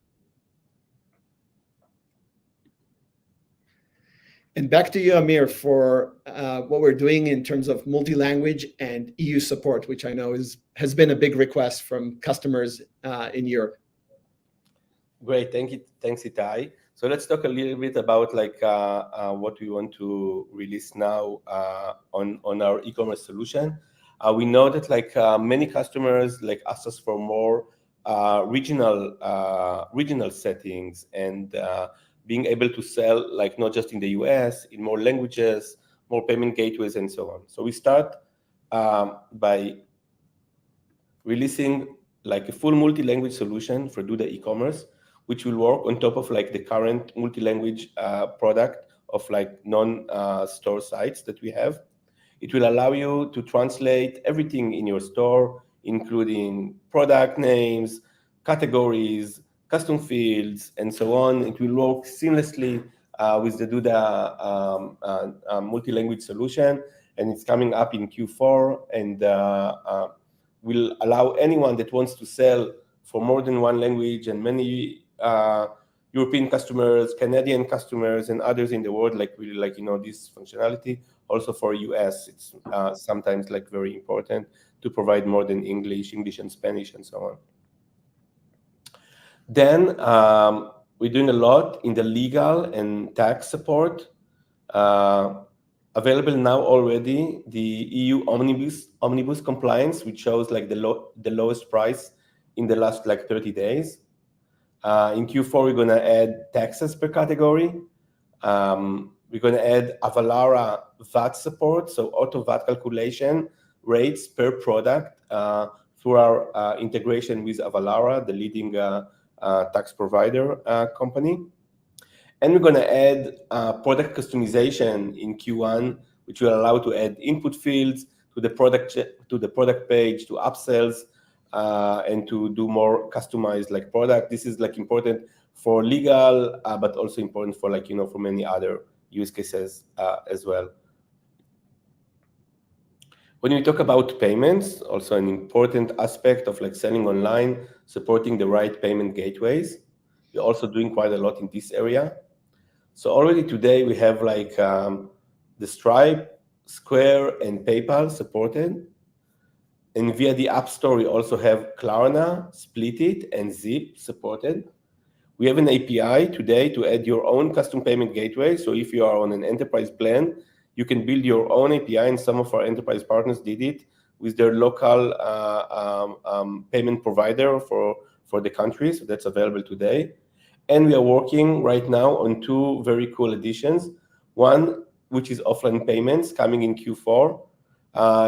And back to you, Amir, for what we're doing in terms of multi-language and EU support, which I know has been a big request from customers in Europe. Great, thanks, Itai. So let's talk a little bit about like what we want to release now on our e-commerce solution. We know that like many customers like ask us for more regional settings and being able to sell like not just in the US, in more languages, more payment gateways, and so on. So we start by releasing like a full multi-language solution for Duda e-commerce, which will work on top of like the current multi-language product of like non-store sites that we have. It will allow you to translate everything in your store, including product names, categories, custom fields, and so on. It will work seamlessly with the Duda multi-language solution, and it's coming up in Q4, and will allow anyone that wants to sell for more than one language, and many European customers, Canadian customers, and others in the world like really like this functionality. Also for US, it's sometimes like very important to provide more than English and Spanish, and so on. Then we're doing a lot in the legal and tax support. Available now already, the EU omnibus compliance, which shows like the lowest price in the last like 30 days. In Q4, we're going to add taxes per category. We're going to add Avalara VAT support, so auto VAT calculation rates per product through our integration with Avalara, the leading tax provider company. And we're going to add product customization in Q1, which will allow to add input fields to the product page, to upsells, and to do more customized like product. This is like important for legal, but also important for like for many other use cases as well. When we talk about payments, also an important aspect of like selling online, supporting the right payment gateways. We're also doing quite a lot in this area. So already today we have like the Stripe, Square, and PayPal supported. And via the App Store, we also have Klarna, Splitit, and Zip supported. We have an API today to add your own custom payment gateway. So if you are on an enterprise plan, you can build your own API, and some of our enterprise partners did it with their local payment provider for the country. So that's available today. And we are working right now on two very cool additions. One, which is offline payments coming in Q4.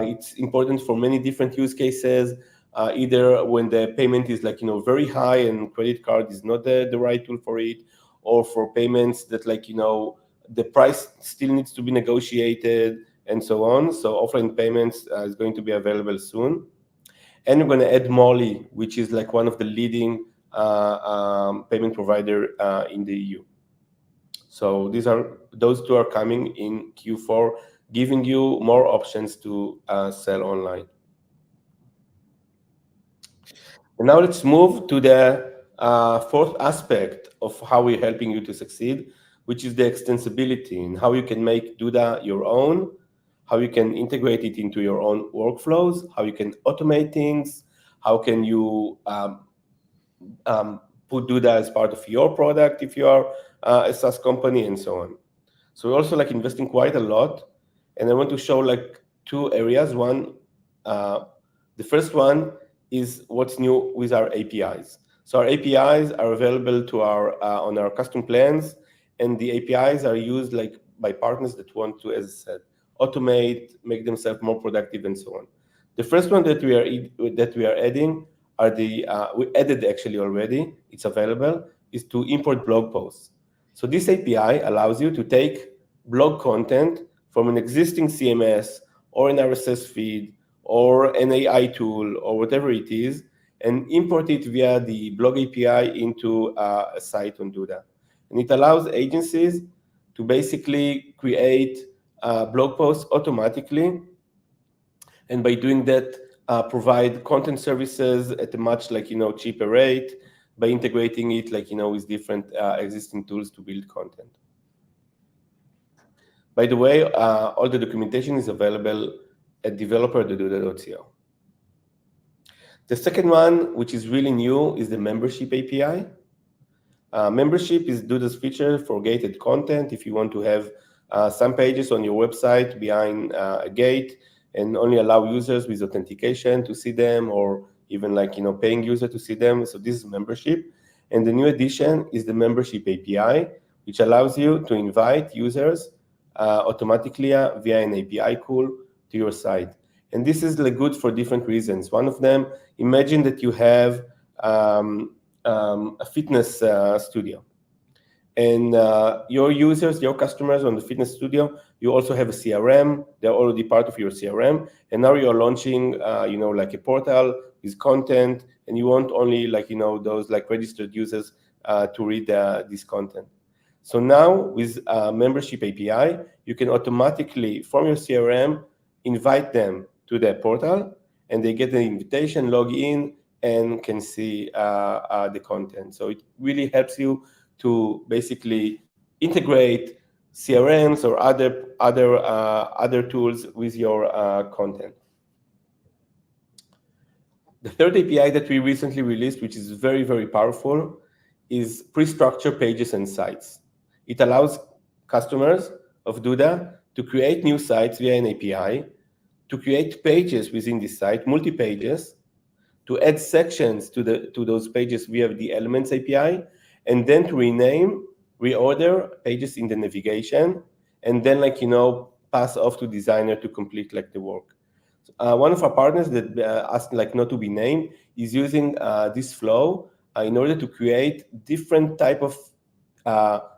It's important for many different use cases, either when the payment is like, very high and credit card is not the right tool for it, or for payments that like, the price still needs to be negotiated and so on. So offline payments is going to be available soon. And we're going to add Molly, which is like one of the leading payment provider in the EU. So those two are coming in Q4, giving you more options to sell online. And now let's move to the fourth aspect of how we're helping you to succeed, which is the extensibility and how you can make Duda your own, how you can integrate it into your own workflows, how you can automate things, how can you put Duda as part of your product if you are a SaaS company, and so on. So we're also like investing quite a lot. And I want to show like two areas. One, the first one is what's new with our APIs. So our APIs are available to our on our custom plans, and the APIs are used like by partners that want to, as I said, automate, make themselves more productive, and so on. The first one that we are adding are we added actually already. It's available. Is to import blog posts. So this API allows you to take blog content from an existing CMS or an RSS feed or an AI tool or whatever it is, and import it via the blog API into a site on Duda. And it allows agencies to basically create blog posts automatically, and by doing that, provide content services at a much cheaper rate by integrating it with different existing tools to build content. By the way, all the documentation is available at developer.duda.co. The second one, which is really new, is the membership API. Membership is Duda's feature for gated content. If you want to have some pages on your website behind a gate and only allow users with authentication to see them, or even paying user to see them. So this is membership. And the new addition is the membership API, which allows you to invite users automatically via an API call to your site. And this is good for different reasons. One of them, imagine that you have a fitness studio. And your users, your customers on the fitness studio, you also have a CRM. They're already part of your CRM. And now you're launching, a portal with content, and you want only those registered users to read this content. So now with membership API, you can automatically from your CRM invite them to the portal, and they get an invitation, log in, and can see the content. So it really helps you to basically integrate CRMs or other tools with your content. The third API that we recently released, which is very, very powerful, is pre-structured pages and sites. It allows customers of Duda to create new sites via an API, to create pages within this site, multi-pages, to add sections to those pages via the Elements API, and then to rename, reorder pages in the navigation, and then pass off to designer to complete the work. One of our partners that asked not to be named is using this flow in order to create different type of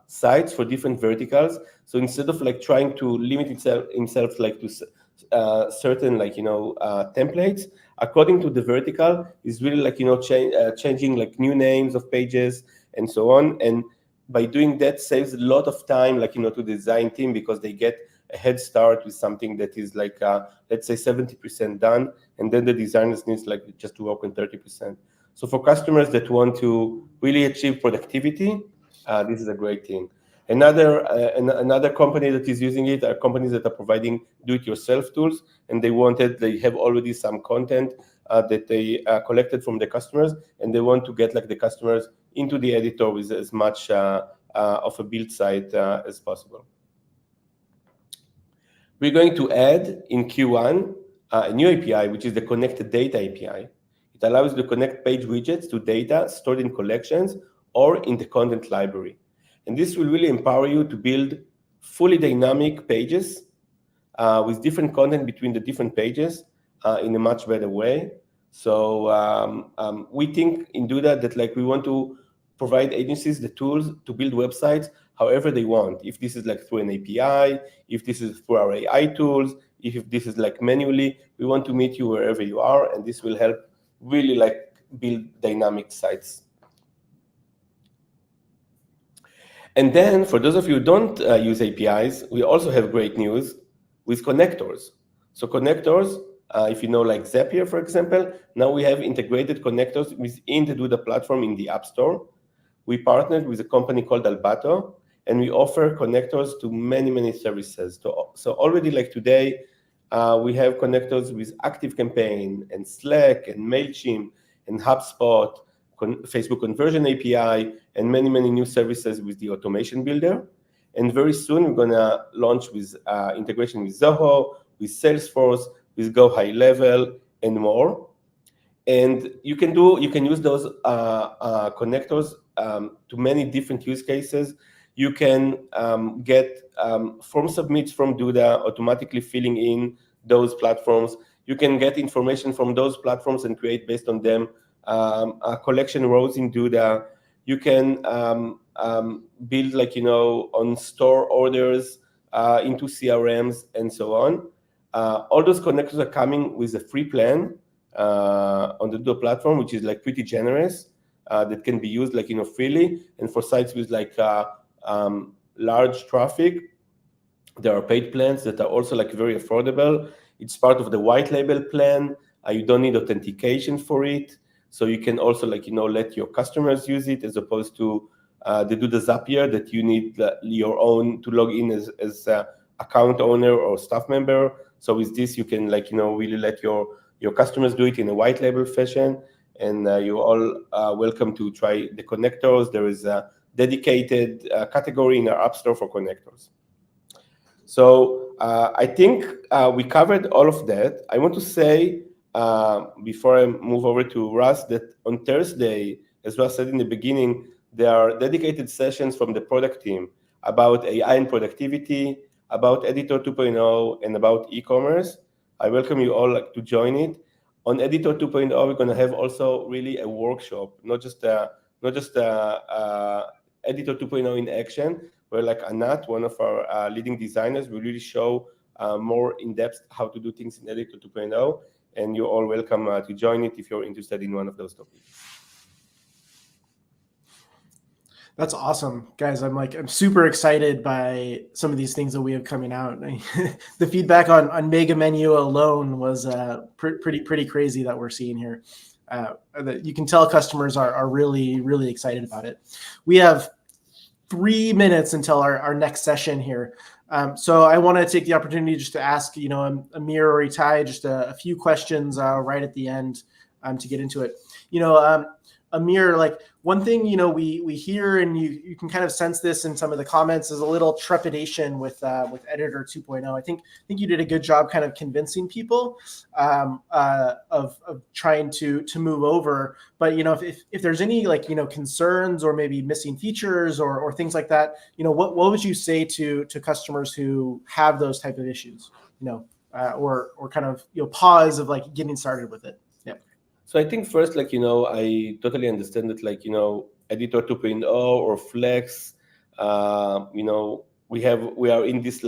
sites for different verticals. So instead of trying to limit himself to certain templates, according to the vertical, is really changing new names of pages and so on. And by doing that, saves a lot of time to the design team, because they get a head start with something that is let's say 70% done, and then the designers needs just to work on 30%. So for customers that want to really achieve productivity, this is a great thing. Another company that is using it are companies that are providing do-it-yourself tools, and they have already some content that they collected from the customers, and they want to get the customers into the editor with as much of a build site as possible. We're going to add in Q1 a new API, which is the Connected Data API. It allows you to connect page widgets to data stored in collections or in the content library. And this will really empower you to build fully dynamic pages with different content between the different pages in a much better way. So we think in Duda that we want to provide agencies the tools to build websites however they want. If this is through an API, if this is through our AI tools, if this is manually, we want to meet you wherever you are, and this will help really build dynamic sites. And then for those of you who don't use APIs, we also have great news with connectors. So connectors, if you know Zapier, for example, now we have integrated connectors within the Duda platform in the App Store. We partnered with a company called Albato, and we offer connectors to many, many services. So already today, we have connectors with ActiveCampaign and Slack and MailChimp and HubSpot, Facebook Conversion API, and many, many new services with the Automation Builder. And very soon, we're going to launch with integration with Zoho, with Salesforce, with Go High Level, and more. And you can use those connectors to many different use cases. You can get form submits from Duda, automatically filling in those platforms. You can get information from those platforms and create based on them collection rows in Duda. You can build on store orders into CRMs and so on. All those connectors are coming with a free plan on the Duda platform, which is pretty generous, that can be used freely. And for sites with large traffic, there are paid plans that are also very affordable. It's part of the white label plan. You don't need authentication for it, so you can also let your customers use it, as opposed to the Duda Zapier that you need your own to log in as account owner or staff member. So with this, you can really let your customers do it in a white label fashion. And you're all welcome to try the connectors. There is a dedicated category in our App Store for connectors. So I think we covered all of that. I want to say, before I move over to Russ, that on Thursday, as Russ said in the beginning, there are dedicated sessions from the product team about AI and productivity, about Editor 2.0, and about e-commerce. I welcome you all to join it. On Editor 2.0, we're going to have also really a workshop, not just Editor 2.0 in action, where Anat, one of our leading designers, will really show more in depth how to do things in Editor 2.0. And you're all welcome to join it if you're interested in one of those topics. That's awesome, guys. I'm super excited by some of these things that we have coming out. The feedback on Mega Menu alone was pretty crazy that we're seeing here. That you can tell customers are really excited about it. We have 3 minutes until our next session here. So I want to take the opportunity just to ask, Amir or Itai, just a few questions right at the end to get into it. Amir, one thing, we hear, and you can kind of sense this in some of the comments, is a little trepidation with Editor 2.0. I think you did a good job kind of convincing people of trying to move over. But if there's any concerns or maybe missing features or things like that, what would you say to customers who have those type of issues, or kind of pause of getting started with it? Yeah. So I think first, I totally understand that, Editor 2.0 or Flex, we are in this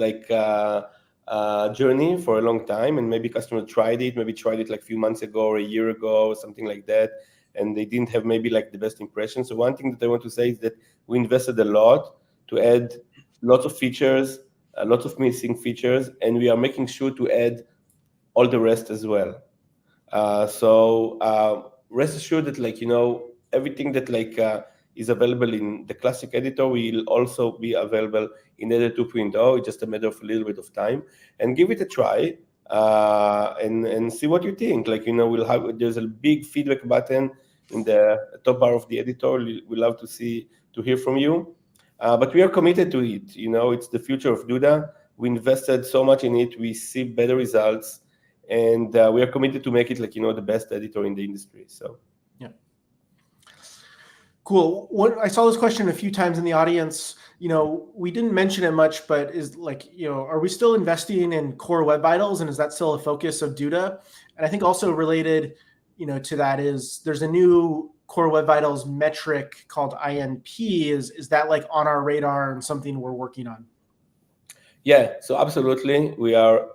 journey for a long time, and maybe customers tried it a few months ago or a year ago or something like that, and they didn't have maybe the best impression. So one thing that I want to say is that we invested a lot to add lots of features, lots of missing features, and we are making sure to add all the rest as well. So rest assured that everything that is available in the classic editor will also be available in Editor 2.0. It's just a matter of a little bit of time, and give it a try and see what you think. There's a big feedback button in the top bar of the editor. We love to hear from you, but we are committed to it. It's the future of Duda. We invested so much in it. We see better results. And we are committed to make it the best editor in the industry. So, yeah, cool. I saw this question a few times in the audience. We didn't mention it much, but is are we still investing in core web vitals, and is that still a focus of Duda? And I think also related, to that is there's a new core web vitals metric called INP. Is that on our radar and something we're working on? Yeah. So absolutely, we are.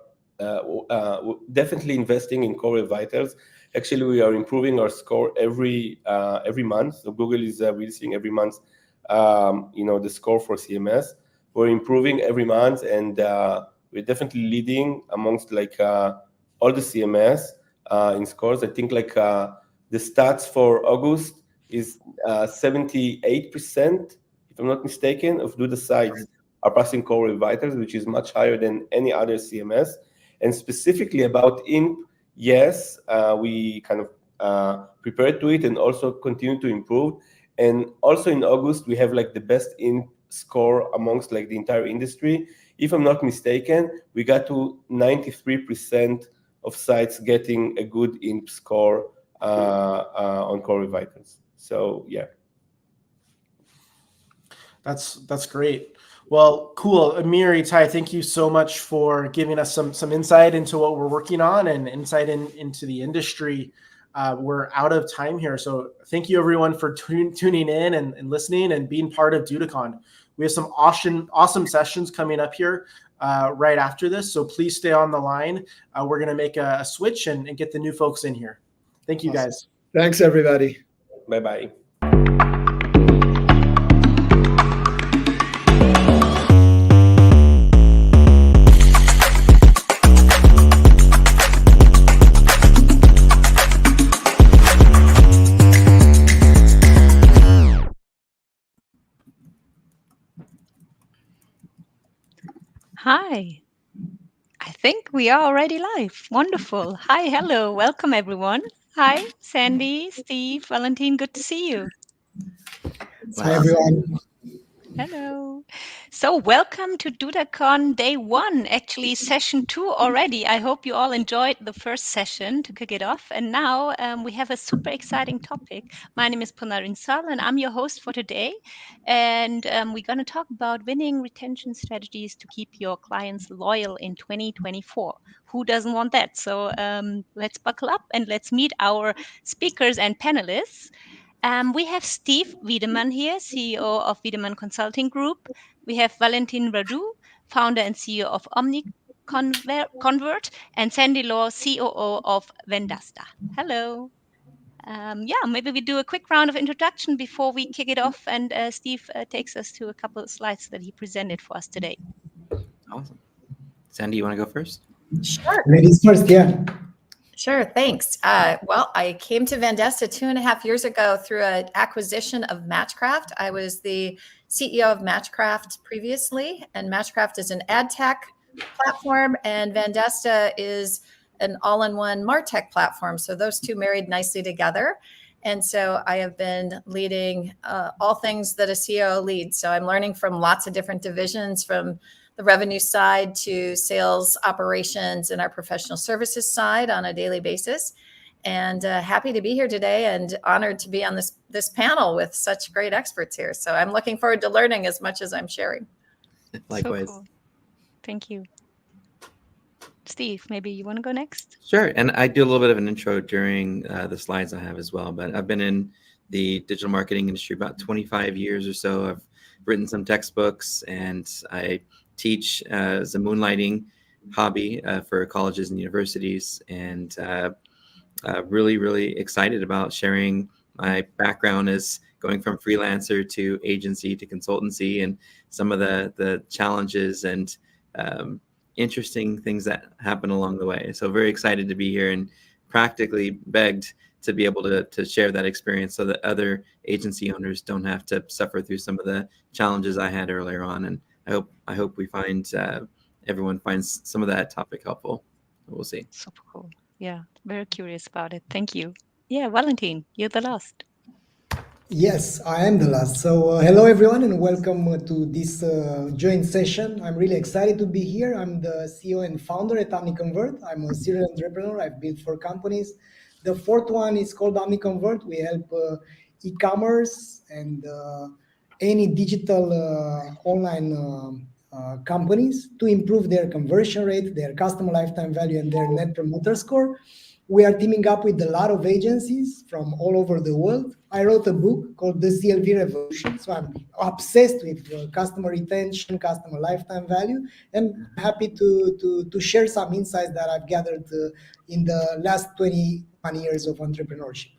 Definitely investing in core web vitals. Actually, we are improving our score every month. So Google is releasing every month, the score for CMS. We're improving every month, and we're definitely leading amongst all the CMS in scores. I think the stats for August is 78%, if I'm not mistaken, of Duda sites are passing core web vitals, which is much higher than any other CMS. And specifically about INP, yes, we kind of prepared to it and also continue to improve. And also in August, we have the best INP score amongst the entire industry. If I'm not mistaken, we got to 93% of sites getting a good INP score on core web vitals. So yeah. That's great. Well, cool. Amir, Itai, thank you so much for giving us some insight into what we're working on and insight into the industry. We're out of time here. So thank you everyone for tuning in and listening and being part of DudaCon. We have some awesome sessions coming up here right after this. So please stay on the line. We're going to make a switch and get the new folks in here. Thank you, guys. Thanks, everybody. Bye-bye. Hi. I think we are already live. Wonderful. Hi, hello. Welcome, everyone. Hi, Sandy, Steve, Valentine. Good to see you. Hi, everyone. Hello. So welcome to DudaCon Day 1, actually session 2 already. I hope you all enjoyed the first session to kick it off. And now we have a super exciting topic. My name is Punarin Sal and I'm your host for today. And we're going to talk about winning retention strategies to keep your clients loyal in 2024. Who doesn't want that? So let's buckle up and let's meet our speakers and panelists. We have Steve Wiedemann here, CEO of Wiedemann Consulting Group. We have Valentin Radu, founder and CEO of OmniConvert, and Sandy Law, COO of Vendasta. Hello. Maybe we do a quick round of introduction before we kick it off, and Steve takes us to a couple of slides that he presented for us today. Awesome. Sandy, you want to go first? Sure. Ladies first, yeah. Sure, thanks. Well, I came to Vendasta 2.5 years ago through an acquisition of Matchcraft. I was the CEO of Matchcraft previously, and Matchcraft is an ad tech platform, and Vendasta is an all-in-one MarTech platform. So those two married nicely together. And so I have been leading all things that a CEO leads. So I'm learning from lots of different divisions, from the revenue side to sales operations and our professional services side on a daily basis. And happy to be here today and honored to be on this panel with such great experts here. So I'm looking forward to learning as much as I'm sharing. Likewise. So cool. Thank you. Steve, maybe you want to go next? Sure. And I do a little bit of an intro during the slides I have as well. But I've been in the digital marketing industry about 25 years or so. I've written some textbooks and I teach as a moonlighting hobby for colleges and universities, and really, really excited about sharing my background as going from freelancer to agency to consultancy and some of the challenges and interesting things that happen along the way. So very excited to be here and practically begged to be able to share that experience so that other agency owners don't have to suffer through some of the challenges I had earlier on. And I hope we find everyone finds some of that topic helpful. We'll see. Super cool. Yeah, very curious about it. Thank you. Yeah, Valentin, you're the last. Yes, I am the last. So hello, everyone, and welcome to this joint session. I'm really excited to be here. I'm the CEO and founder at OmniConvert. I'm a serial entrepreneur. I've built 4 companies. The fourth one is called OmniConvert. We help e-commerce and any digital online companies to improve their conversion rate, their customer lifetime value, and their net promoter score. We are teaming up with a lot of agencies from all over the world. I wrote a book called The CLV Revolution. So I'm obsessed with customer retention, customer lifetime value, and happy to share some insights that I've gathered in the last 21 years of entrepreneurship.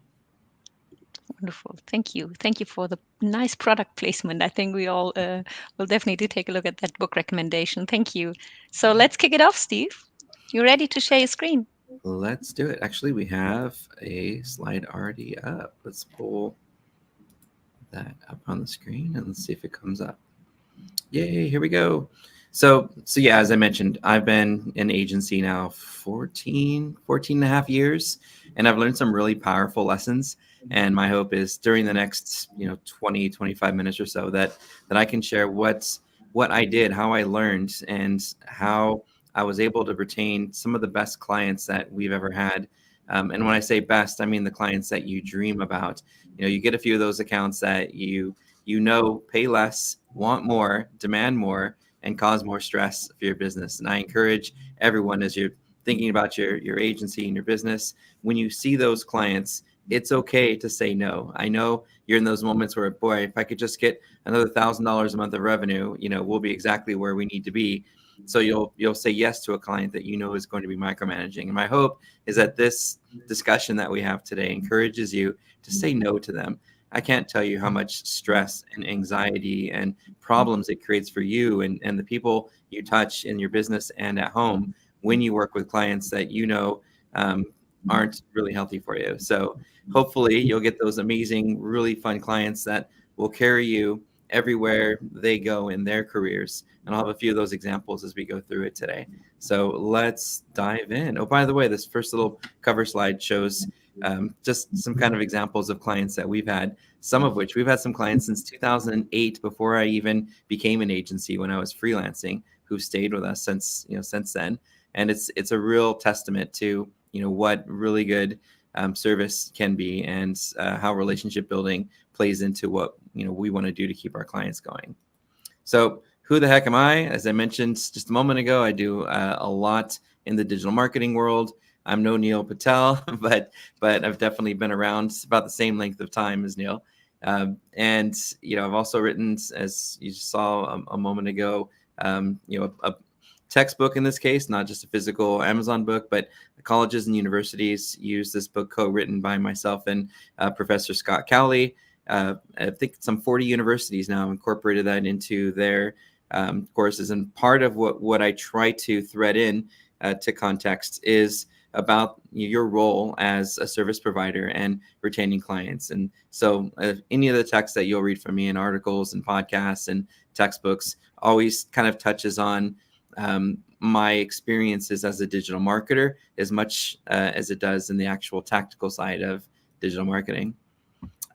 Wonderful. Thank you. Thank you for the nice product placement. I think we all will definitely take a look at that book recommendation. Thank you. So let's kick it off, Steve. You ready to share your screen? Let's do it. Actually, we have a slide already up. Let's pull that up on the screen and let's see if it comes up. Yay, here we go. So yeah, as I mentioned, I've been in agency now 14 and a half years, and I've learned some really powerful lessons. And my hope is during the next 20, 25 minutes or so that I can share what I did, how I learned, and how I was able to retain some of the best clients that we've ever had. And when I say best, I mean the clients that you dream about. You get a few of those accounts that you pay less, want more, demand more, and cause more stress for your business. And I encourage everyone, as you're thinking about your agency and your business, when you see those clients, it's okay to say no. I know you're in those moments where, boy, if I could just get another $1,000 a month of revenue, we'll be exactly where we need to be. So you'll say yes to a client that is going to be micromanaging. And my hope is that this discussion that we have today encourages you to say no to them. I can't tell you how much stress and anxiety and problems it creates for you and the people you touch in your business and at home when you work with clients that aren't really healthy for you. So hopefully you'll get those amazing, really fun clients that will carry you everywhere they go in their careers. And I'll have a few of those examples as we go through it today. So let's dive in. Oh, by the way, this first little cover slide shows just some kind of examples of clients that we've had, some of which we've had some clients since 2008, before I even became an agency, when I was freelancing, who stayed with us since then. And it's a real testament to what really good service can be, and how relationship building plays into what we want to do to keep our clients going. So who the heck am I? As I mentioned just a moment ago, I do a lot in the digital marketing world. I'm no Neil Patel, but I've definitely been around about the same length of time as Neil. And I've also written, as you saw a moment ago, a textbook in this case, not just a physical Amazon book, but colleges and universities use this book co-written by myself and Professor Scott Cowley. I think some 40 universities now have incorporated that into their courses. And part of what I try to thread in to context is about your role as a service provider and retaining clients. And so any of the text that you'll read from me in articles and podcasts and textbooks always kind of touches on my experiences as a digital marketer as much as it does in the actual tactical side of digital marketing.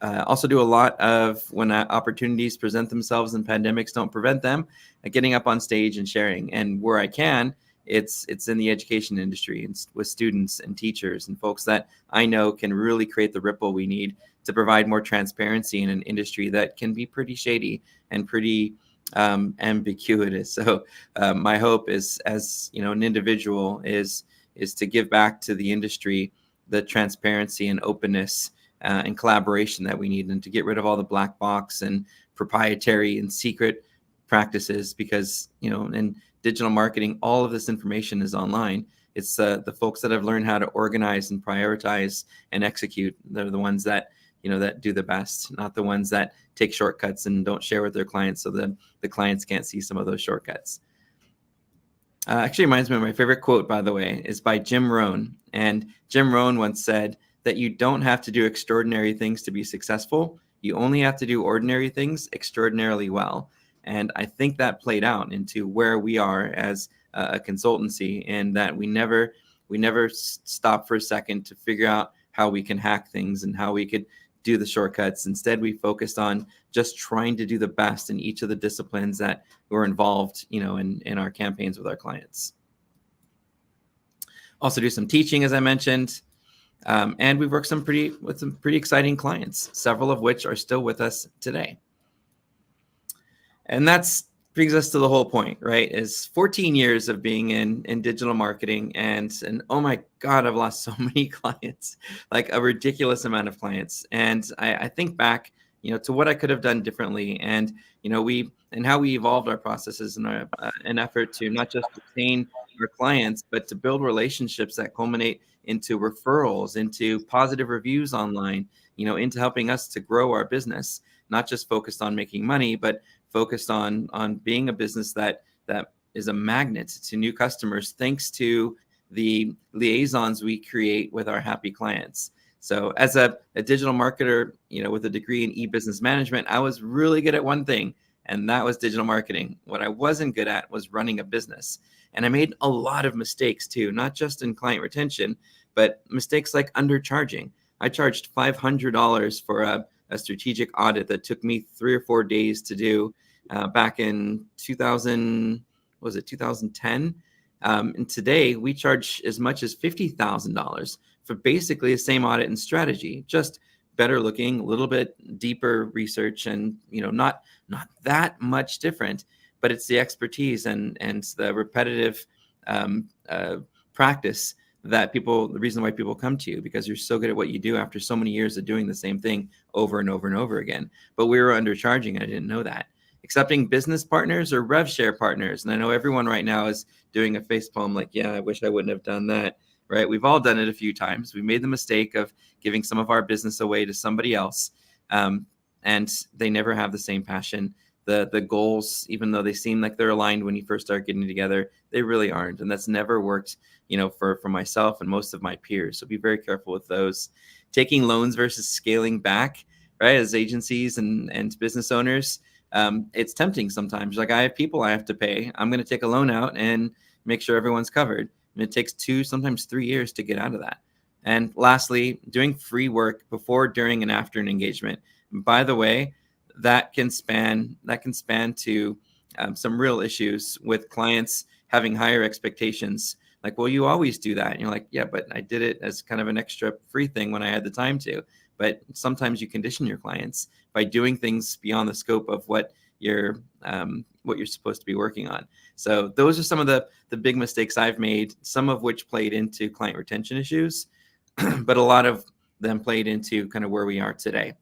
Also do a lot of, when opportunities present themselves and pandemics don't prevent them, getting up on stage and sharing. And where I can, it's in the education industry and with students and teachers and folks that I know can really create the ripple we need to provide more transparency in an industry that can be pretty shady and pretty ambiguous. So my hope is, as an individual, is to give back to the industry the transparency and openness and collaboration that we need, and to get rid of all the black box and proprietary and secret practices, because in digital marketing, all of this information is online. It's the folks that have learned how to organize and prioritize and execute. They're the ones that that do the best, not the ones that take shortcuts and don't share with their clients, so that the clients can't see some of those shortcuts. Actually reminds me of my favorite quote, by the way, is by Jim Rohn. And Jim Rohn once said that you don't have to do extraordinary things to be successful. You only have to do ordinary things extraordinarily well. And I think that played out into where we are as a consultancy, and that we never stop for a second to figure out how we can hack things and how we could do the shortcuts. Instead, we focused on just trying to do the best in each of the disciplines that were involved, in our campaigns with our clients. Also do some teaching, as I mentioned. And we've worked with some pretty exciting clients, several of which are still with us today. And that's brings us to the whole point, right? Is 14 years of being in digital marketing, and oh my God, I've lost so many clients, like a ridiculous amount of clients. And I think back, to what I could have done differently, and how we evolved our processes in an effort to not just retain our clients, but to build relationships that culminate into referrals, into positive reviews online, into helping us to grow our business, not just focused on making money, but focused on being a business that is a magnet to new customers, thanks to the liaisons we create with our happy clients. So as a digital marketer, with a degree in e-business management, I was really good at one thing, and that was digital marketing. What I wasn't good at was running a business. And I made a lot of mistakes too, not just in client retention, but mistakes like undercharging. I charged $500 for a strategic audit that took me 3 or 4 days to do back in 2010. And today we charge as much as $50,000 for basically the same audit and strategy, just better looking, a little bit deeper research, and not that much different, but it's the expertise and the repetitive practice the reason why people come to you, because you're so good at what you do after so many years of doing the same thing over and over and over again. But we were undercharging. I didn't know that. Accepting business partners or rev share partners. And I know everyone right now is doing a facepalm like, yeah, I wish I wouldn't have done that, right? We've all done it a few times. We made the mistake of giving some of our business away to somebody else. And they never have the same passion. The goals, even though they seem like they're aligned when you first start getting together, they really aren't. And that's never worked, for myself and most of my peers. So be very careful with those. Taking loans versus scaling back, right? As agencies and business owners, it's tempting sometimes. Like, I have people I have to pay. I'm going to take a loan out and make sure everyone's covered. And it takes 2, sometimes 3 years to get out of that. And lastly, doing free work before, during, and after an engagement. And by the way, that can span to some real issues with clients having higher expectations. Like, well, you always do that. And you're like, yeah, but I did it as kind of an extra free thing when I had the time to. But sometimes you condition your clients by doing things beyond the scope of what you're supposed to be working on. So those are some of the big mistakes I've made, some of which played into client retention issues, but a lot of them played into kind of where we are today.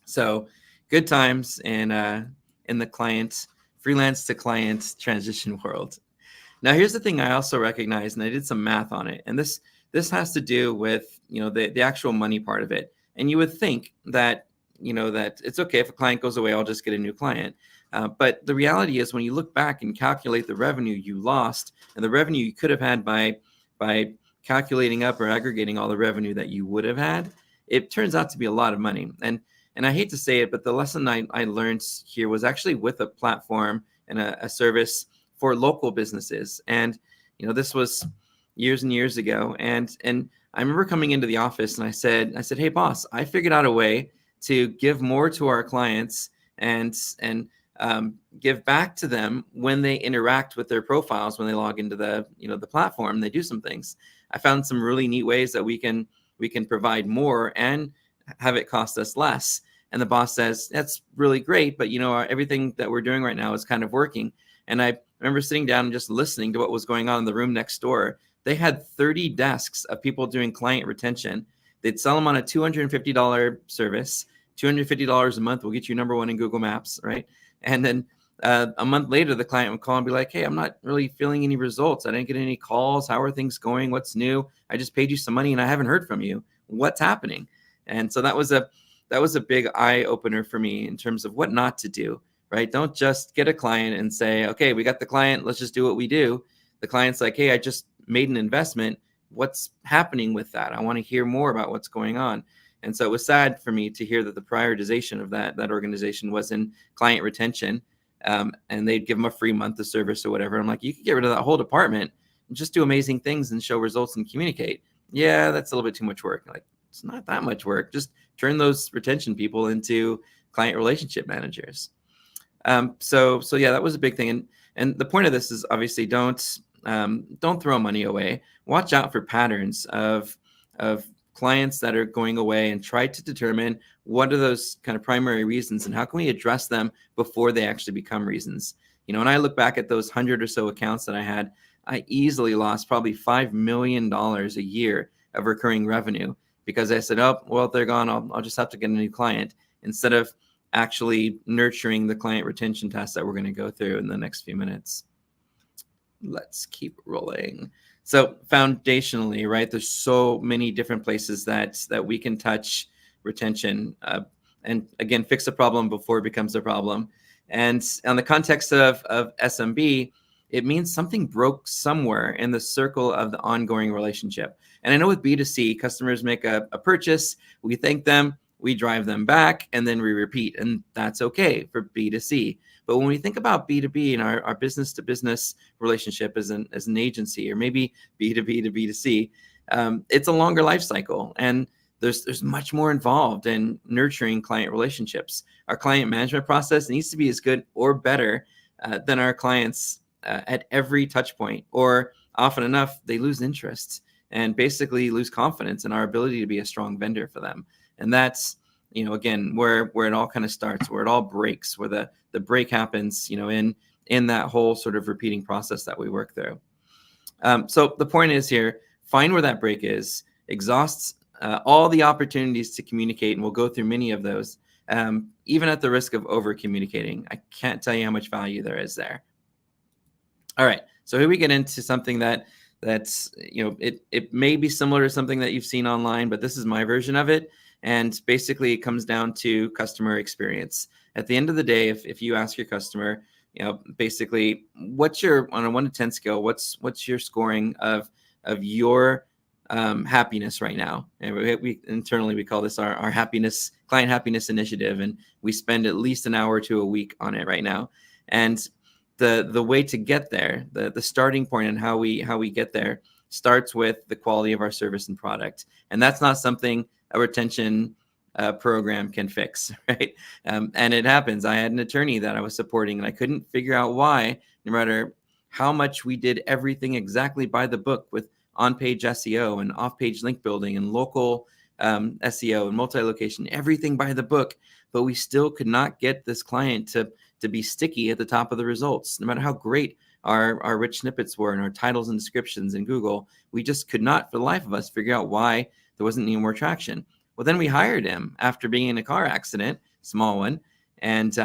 So good times in the freelance to client transition world. Now, here's the thing I also recognize, and I did some math on it, and this has to do with the actual money part of it. And you would think that that it's okay if a client goes away, I'll just get a new client. But the reality is, when you look back and calculate the revenue you lost and the revenue you could have had by calculating up or aggregating all the revenue that you would have had, it turns out to be a lot of money. And I hate to say it, but the lesson I learned here was actually with a platform and a service for local businesses. And this was years and years ago. And I remember coming into the office and I said, hey, boss, I figured out a way to give more to our clients and give back to them when they interact with their profiles, when they log into the platform, they do some things. I found some really neat ways that we can provide more and have it cost us less. And the boss says, that's really great, but everything that we're doing right now is kind of working. And I remember sitting down and just listening to what was going on in the room next door. They had 30 desks of people doing client retention. They'd sell them on a $250 service. $250 a month will get you number one in Google Maps, right? And then a month later, the client would call and be like, hey, I'm not really feeling any results. I didn't get any calls. How are things going? What's new? I just paid you some money and I haven't heard from you. What's happening? And so that was a big eye opener for me in terms of what not to do, right? Don't just get a client and say, okay, we got the client, let's just do what we do. The client's like, hey, I just made an investment. What's happening with that? I want to hear more about what's going on. And so it was sad for me to hear that the prioritization of that organization was in client retention. And they'd give them a free month of service or whatever. I'm like, you could get rid of that whole department and just do amazing things and show results and communicate. Yeah, that's a little bit too much work. Like, it's not that much work. Just turn those retention people into client relationship managers. So yeah, that was a big thing. And the point of this is obviously don't throw money away. Watch out for patterns of clients that are going away and try to determine what are those kind of primary reasons and how can we address them before they actually become reasons. When I look back at those 100 or so accounts that I had, I easily lost probably $5 million a year of recurring revenue because I said, oh, well, if they're gone, I'll just have to get a new client, instead of actually nurturing the client retention tasks that we're going to go through in the next few minutes. Let's keep rolling. So foundationally, right, there's so many different places that we can touch retention and again, fix a problem before it becomes a problem. And on the context of SMB, it means something broke somewhere in the circle of the ongoing relationship. And I know with B2C, customers make a purchase, we thank them, we drive them back, and then we repeat. And that's okay for B2C. But when we think about B2B and our business-to-business relationship as an agency, or maybe B2B to B2C, it's a longer life cycle. And there's much more involved in nurturing client relationships. Our client management process needs to be as good or better than our clients at every touch point, or often enough, they lose interest and basically lose confidence in our ability to be a strong vendor for them. And that's, again, where it all kind of starts, where it all breaks, where the break happens, in that whole sort of repeating process that we work through. So the point is here, find where that break is, exhaust all the opportunities to communicate, and we'll go through many of those, even at the risk of over communicating. I can't tell you how much value there is there. All right, so here we get into something that's it may be similar to something that you've seen online, but this is my version of it. And basically, it comes down to customer experience. At the end of the day, if you ask your customer, basically, what's your, on a 1 to 10 scale, what's your scoring of your happiness right now? And we internally, we call this our client happiness initiative, and we spend at least an hour to a week on it right now. And the way to get there, the starting point and how we get there starts with the quality of our service and product. And that's not something a retention program can fix, right? And it happens. I had an attorney that I was supporting, and I couldn't figure out why, no matter how much we did everything exactly by the book with on-page SEO and off-page link building and local SEO and multi-location, everything by the book, but we still could not get this client to be sticky at the top of the results. No matter how great our rich snippets were and our titles and descriptions in Google, we just could not, for the life of us, figure out why there wasn't any more traction. Well, then we hired him after being in a car accident, small one, and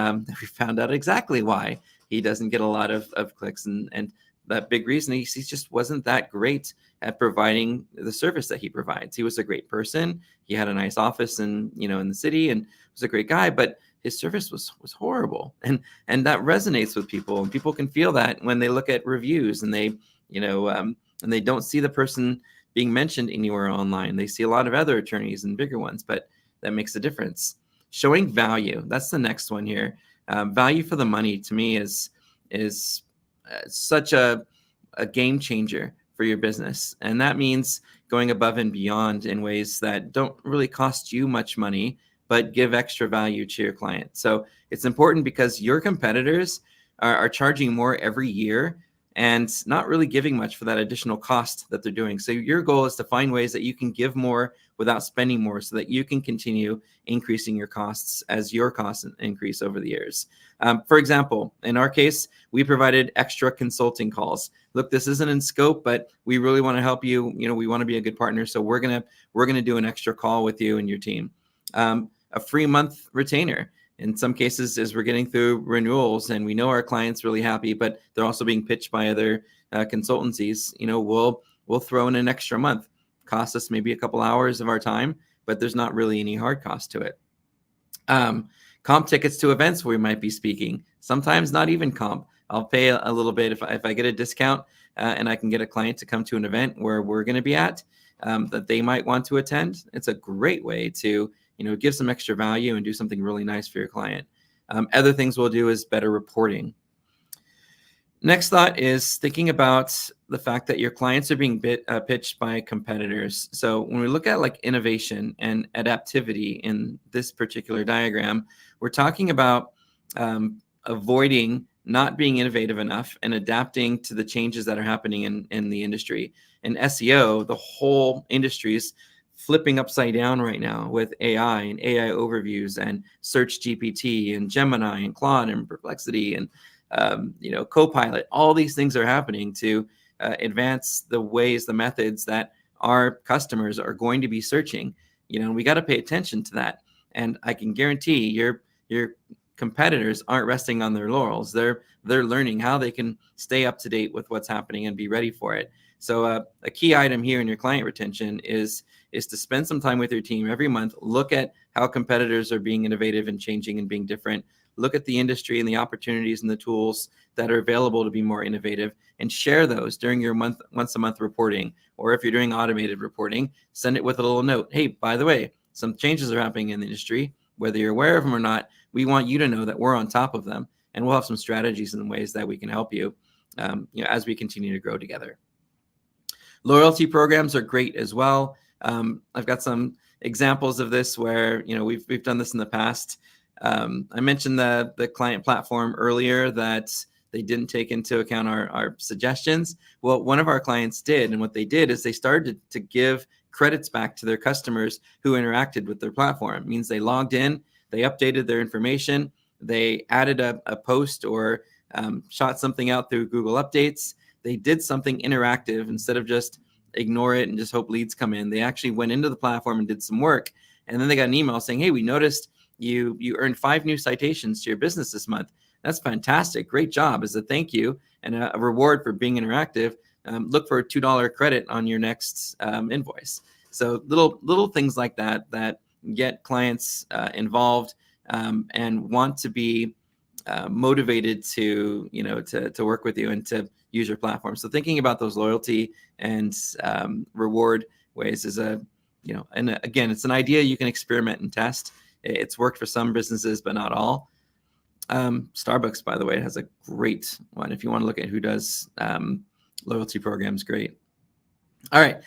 we found out exactly why he doesn't get a lot of clicks, and that big reason he just wasn't that great at providing the service that he provides. He was a great person. He had a nice office in the city and was a great guy, but his service was horrible. And that resonates with people, and people can feel that when they look at reviews and they, and they don't see the person being mentioned anywhere online. They see a lot of other attorneys and bigger ones, but that makes a difference. Showing value, that's the next one here. Value for the money, to me, is such a game changer for your business. And that means going above and beyond in ways that don't really cost you much money, but give extra value to your client. So it's important because your competitors are charging more every year and not really giving much for that additional cost that they're doing. So your goal is to find ways that you can give more without spending more, so that you can continue increasing your costs as your costs increase over the years. For example, in our case, we provided extra consulting calls. Look, this isn't in scope, but we really want to help you. We want to be a good partner, so we're gonna do an extra call with you and your team. A free month retainer. In some cases, as we're getting through renewals and we know our client's really happy, but they're also being pitched by other consultancies, we'll throw in an extra month. Cost us maybe a couple hours of our time, but there's not really any hard cost to it. Comp tickets to events where we might be speaking. Sometimes not even comp. I'll pay a little bit if I get a discount and I can get a client to come to an event where we're going to be at that they might want to attend. It's a great way to give some extra value and do something really nice for your client. Other things we'll do is better reporting. Next thought is thinking about the fact that your clients are being pitched by competitors. So when we look at like innovation and adaptivity in this particular diagram, we're talking about avoiding not being innovative enough and adapting to the changes that are happening in the industry. In SEO, the whole industry is flipping upside down right now with AI and AI overviews and Search GPT and Gemini and Claude and Perplexity and Copilot. All these things are happening to advance the ways, the methods that our customers are going to be searching. We got to pay attention to that. And I can guarantee your competitors aren't resting on their laurels. They're learning how they can stay up to date with what's happening and be ready for it. So a key item here in your client retention is to spend some time with your team every month. Look at how competitors are being innovative and changing and being different. Look at the industry and the opportunities and the tools that are available to be more innovative, and share those during your once a month reporting. Or if you're doing automated reporting, send it with a little note. Hey, by the way, some changes are happening in the industry. Whether you're aware of them or not, we want you to know that we're on top of them, and we'll have some strategies and ways that we can help you, as we continue to grow together. Loyalty programs are great as well. I've got some examples of this where we've done this in the past. I mentioned the client platform earlier that they didn't take into account our suggestions. Well, one of our clients did, and what they did is they started to give credits back to their customers who interacted with their platform. It means they logged in, they updated their information, they added a post or shot something out through Google Updates. They did something interactive instead of just ignore it and just hope leads come in. They actually went into the platform and did some work. And then they got an email saying, hey, we noticed you earned 5 new citations to your business this month. That's fantastic. Great job. As a thank you and a reward for being interactive, look for a $2 credit on your next invoice. So little things like that get clients involved and want to be motivated to work with you and to use your platform. So thinking about those loyalty and reward ways is and again, it's an idea you can experiment and test. It's worked for some businesses, but not all. Starbucks, by the way, has a great one. If you want to look at who does loyalty programs, great. All right,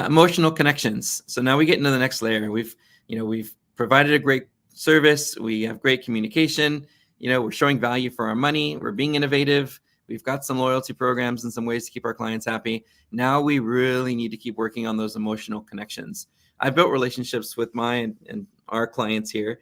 emotional connections. So now we get into the next layer. We've provided a great service. We have great communication. We're showing value for our money. We're being innovative. We've got some loyalty programs and some ways to keep our clients happy. Now we really need to keep working on those emotional connections. I've built relationships with my and our clients here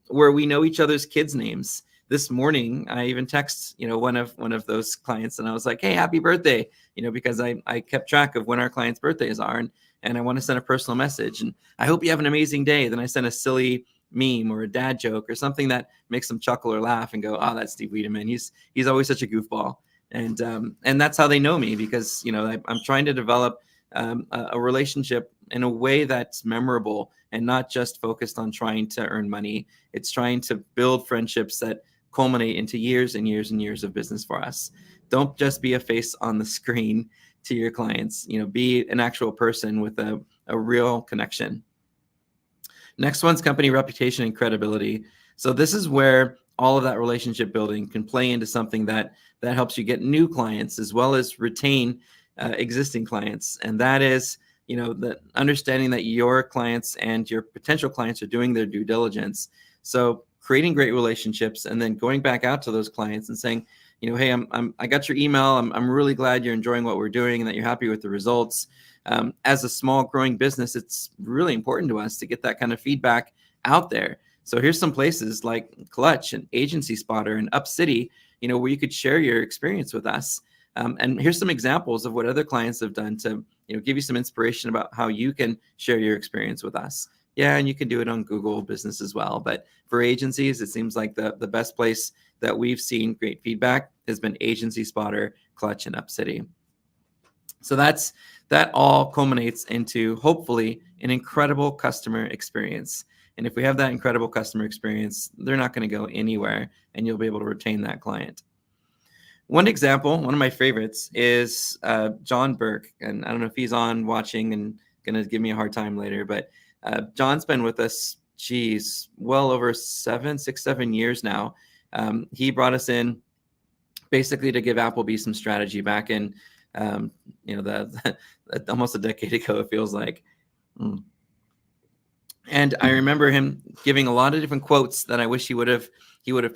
where we know each other's kids' names. This morning, I even text, one of those clients, and I was like, "Hey, happy birthday!" Because I kept track of when our clients' birthdays are, and I want to send a personal message. And I hope you have an amazing day. Then I send a silly meme or a dad joke or something that makes them chuckle or laugh and go, "Oh, that's Steve Wiedemann. He's always such a goofball." And that's how they know me, because I'm trying to develop a relationship in a way that's memorable and not just focused on trying to earn money. It's trying to build friendships that culminate into years and years and years of business for us. Don't just be a face on the screen to your clients. Be an actual person with a real connection. Next one's company reputation and credibility. So this is where all of that relationship building can play into something that helps you get new clients as well as retain existing clients. And that is, the understanding that your clients and your potential clients are doing their due diligence. So creating great relationships and then going back out to those clients and saying, hey, I got your email. I'm really glad you're enjoying what we're doing and that you're happy with the results. As a small growing business, it's really important to us to get that kind of feedback out there. So here's some places like Clutch and Agency Spotter and UpCity, where you could share your experience with us. And here's some examples of what other clients have done to, give you some inspiration about how you can share your experience with us. Yeah, and you can do it on Google Business as well. But for agencies, it seems like the best place that we've seen great feedback has been Agency Spotter, Clutch, and UpCity. So that all culminates into hopefully an incredible customer experience. And if we have that incredible customer experience, they're not going to go anywhere, and you'll be able to retain that client. One example, one of my favorites, is John Burke. And I don't know if he's on watching and going to give me a hard time later, but John's been with us, well over 7 years now. He brought us in basically to give Applebee some strategy back in, almost a decade ago, it feels like. And I remember him giving a lot of different quotes that I wish he would have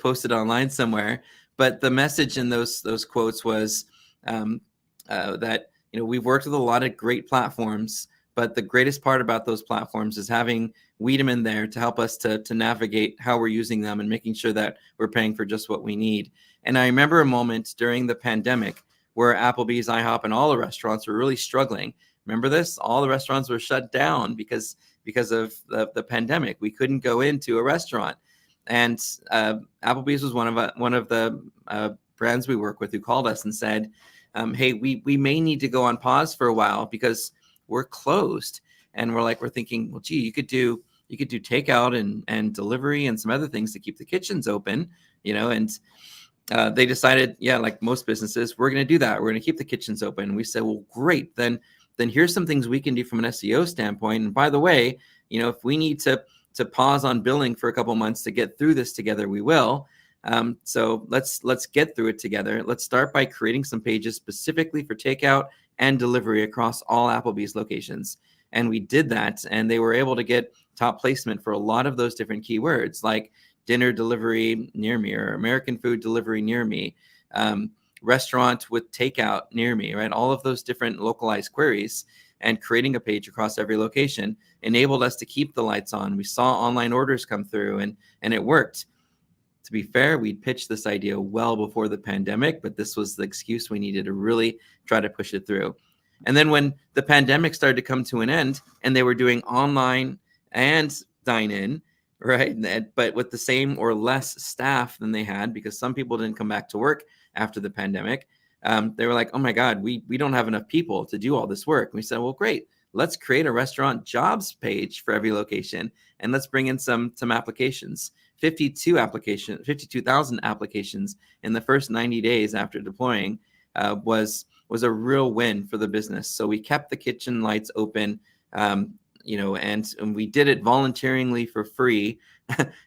posted online somewhere. But the message in those quotes was that we've worked with a lot of great platforms, but the greatest part about those platforms is having Wiedemann there to help us to navigate how we're using them and making sure that we're paying for just what we need. And I remember a moment during the pandemic where Applebee's, IHOP, and all the restaurants were really struggling. Remember this? All the restaurants were shut down because of the pandemic. We couldn't go into a restaurant. And Applebee's was one of the brands we work with who called us and said, hey, we may need to go on pause for a while because we're closed. And we're thinking, well, gee, you could do takeout and delivery and some other things to keep the kitchens open, and they decided, yeah, like most businesses, we're going to do that. We're going to keep the kitchens open. And we said, well, great. Then here's some things we can do from an SEO standpoint. And by the way, if we need to pause on billing for a couple months to get through this together, we will. So let's get through it together. Let's start by creating some pages specifically for takeout and delivery across all Applebee's locations. And we did that, and they were able to get top placement for a lot of those different keywords, like dinner delivery near me, or American food delivery near me, restaurant with takeout near me, right? All of those different localized queries. and creating a page across every location enabled us to keep the lights on. We saw online orders come through, and it worked. To be fair, we'd pitched this idea well before the pandemic, but this was the excuse we needed to really try to push it through. And then when the pandemic started to come to an end and they were doing online and dine-in, right, but with the same or less staff than they had, because some people didn't come back to work after the pandemic, they were like, oh my God, we don't have enough people to do all this work. And we said, well, great, let's create a restaurant jobs page for every location, and let's bring in some applications. 52,000 applications in the first 90 days after deploying was a real win for the business. So we kept the kitchen lights open, and we did it voluntarily for free,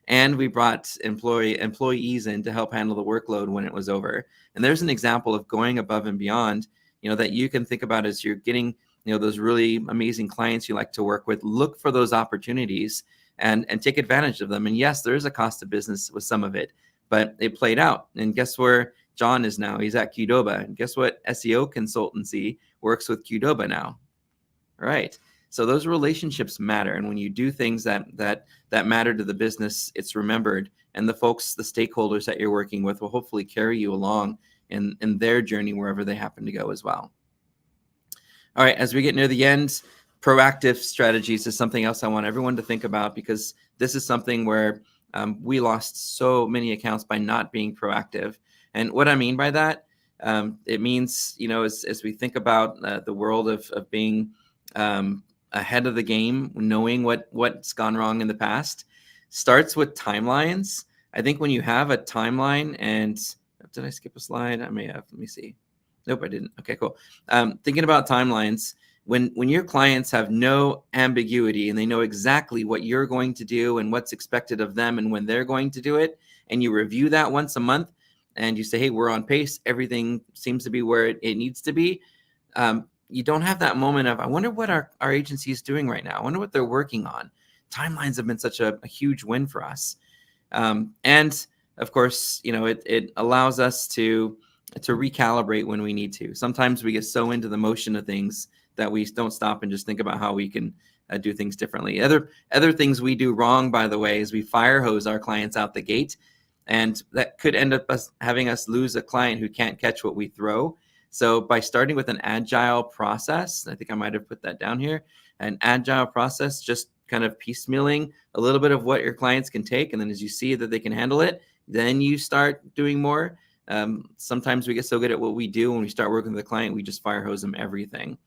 and we brought employees in to help handle the workload when it was over. And there's an example of going above and beyond, that you can think about as you're getting, those really amazing clients you like to work with. Look for those opportunities and take advantage of them. And yes, there is a cost of business with some of it, but it played out. And guess where John is now? He's at Qdoba. And guess what? SEO consultancy works with Qdoba now. All right. So those relationships matter. And when you do things that matter to the business, it's remembered. And the stakeholders that you're working with will hopefully carry you along in their journey wherever they happen to go as well. All right. As we get near the end, proactive strategies is something else I want everyone to think about, because this is something where we lost so many accounts by not being proactive. And what I mean by that, it means, as we think about the world of being ahead of the game, knowing what's gone wrong in the past, starts with timelines. I think when you have a timeline, and did I skip a slide? I may have. Let me see. Nope, I didn't. Okay, cool. Thinking about timelines, when your clients have no ambiguity and they know exactly what you're going to do and what's expected of them and when they're going to do it, and you review that once a month and you say, hey, we're on pace, everything seems to be where it needs to be, you don't have that moment of, I wonder what our agency is doing right now. I wonder what they're working on. Timelines have been such a huge win for us. And of course, it allows us to recalibrate when we need to. Sometimes we get so into the motion of things that we don't stop and just think about how we can do things differently. Other things we do wrong, by the way, is we fire hose our clients out the gate, and that could end up having us lose a client who can't catch what we throw. So by starting with an agile process, I think I might have put that down here, an agile process, just kind of piecemealing a little bit of what your clients can take, and then as you see that they can handle it, then you start doing more. Sometimes we get so good at what we do when we start working with a client, we just fire hose them everything.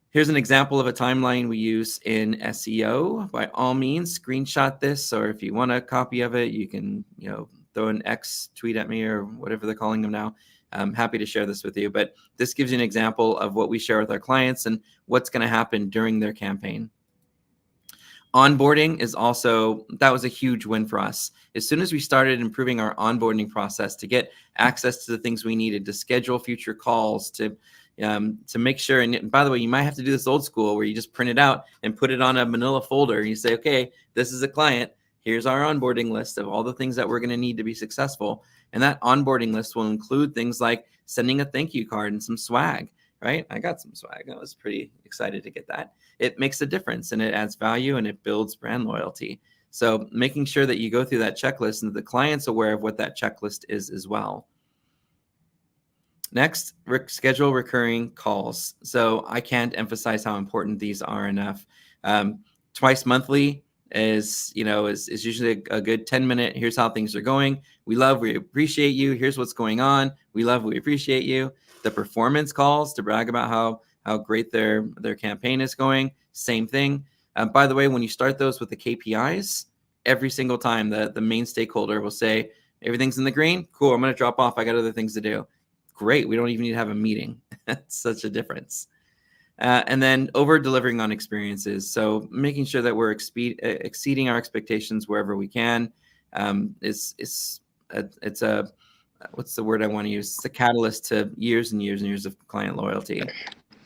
Here's an example of a timeline we use in SEO. By all means, screenshot this, or if you want a copy of it, you can, throw an X tweet at me or whatever they're calling them now. I'm happy to share this with you, but this gives you an example of what we share with our clients and what's going to happen during their campaign. Onboarding is also, that was a huge win for us. As soon as we started improving our onboarding process to get access to the things we needed, to schedule future calls, to make sure, and by the way, you might have to do this old school where you just print it out and put it on a manila folder and you say, okay, this is a client, here's our onboarding list of all the things that we're going to need to be successful. And that onboarding list will include things like sending a thank you card and some swag, right? I got some swag. I was pretty excited to get that. It makes a difference and it adds value and it builds brand loyalty. So making sure that you go through that checklist and the client's aware of what that checklist is as well. Next, schedule recurring calls. So I can't emphasize how important these are enough. Twice monthly is usually a good 10-minute, here's how things are going. We appreciate you. Here's what's going on. We appreciate you. The performance calls to brag about how great their campaign is going. Same thing. By the way, when you start those with the KPIs, every single time the main stakeholder will say, everything's in the green. Cool. I'm going to drop off. I got other things to do. Great. We don't even need to have a meeting. That's such a difference. And then over delivering on experiences. So making sure that we're exceeding our expectations wherever we can. It's a what's the word I want to use? It's a catalyst to years and years and years of client loyalty.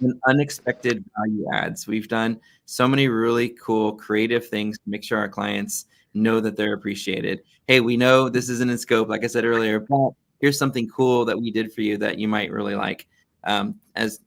And unexpected value adds. We've done so many really cool, creative things to make sure our clients know that they're appreciated. Hey, we know this isn't in scope, like I said earlier, but here's something cool that we did for you that you might really like. And then over delivering on experiences. So making sure that we're exceeding our expectations wherever we can. It's a catalyst to years and years of client loyalty. And unexpected value adds. We've done so many really cool, creative things to make sure our clients know that they're appreciated. Hey, we know this isn't in scope, like I said earlier, but here's something cool that we did for you that you might really like. and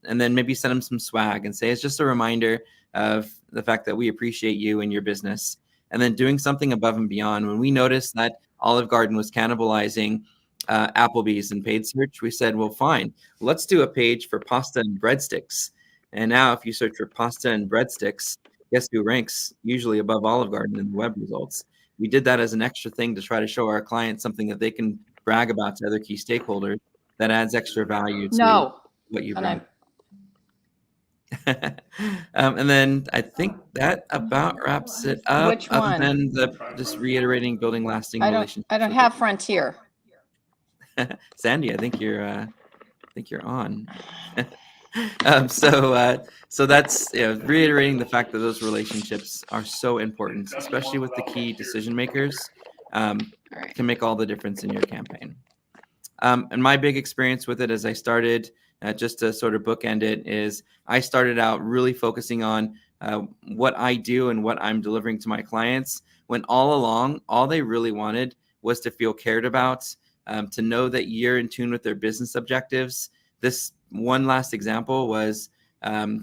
then maybe send them some swag and say, it's just a reminder of the fact that we appreciate you and your business. And then doing something above and beyond. When we noticed that Olive Garden was cannibalizing Applebee's in paid search, we said, well, fine, let's do a page for pasta and breadsticks. And now if you search for pasta and breadsticks, guess who ranks usually above Olive Garden in the web results? We did that as an extra thing to try to show our clients something that they can brag about to other key stakeholders that adds extra value to what you bring. And then I think that about wraps it up. Which one? Other than just reiterating building lasting relationships. I don't have Frontier. Sandy, I think you're on. So that's reiterating the fact that those relationships are so important, especially with the key decision makers, can make all the difference in your campaign. And my big experience with it as I started, just to sort of bookend it, is I started out really focusing on what I do and what I'm delivering to my clients, when all along, all they really wanted was to feel cared about, to know that you're in tune with their business objectives. This one last example was, I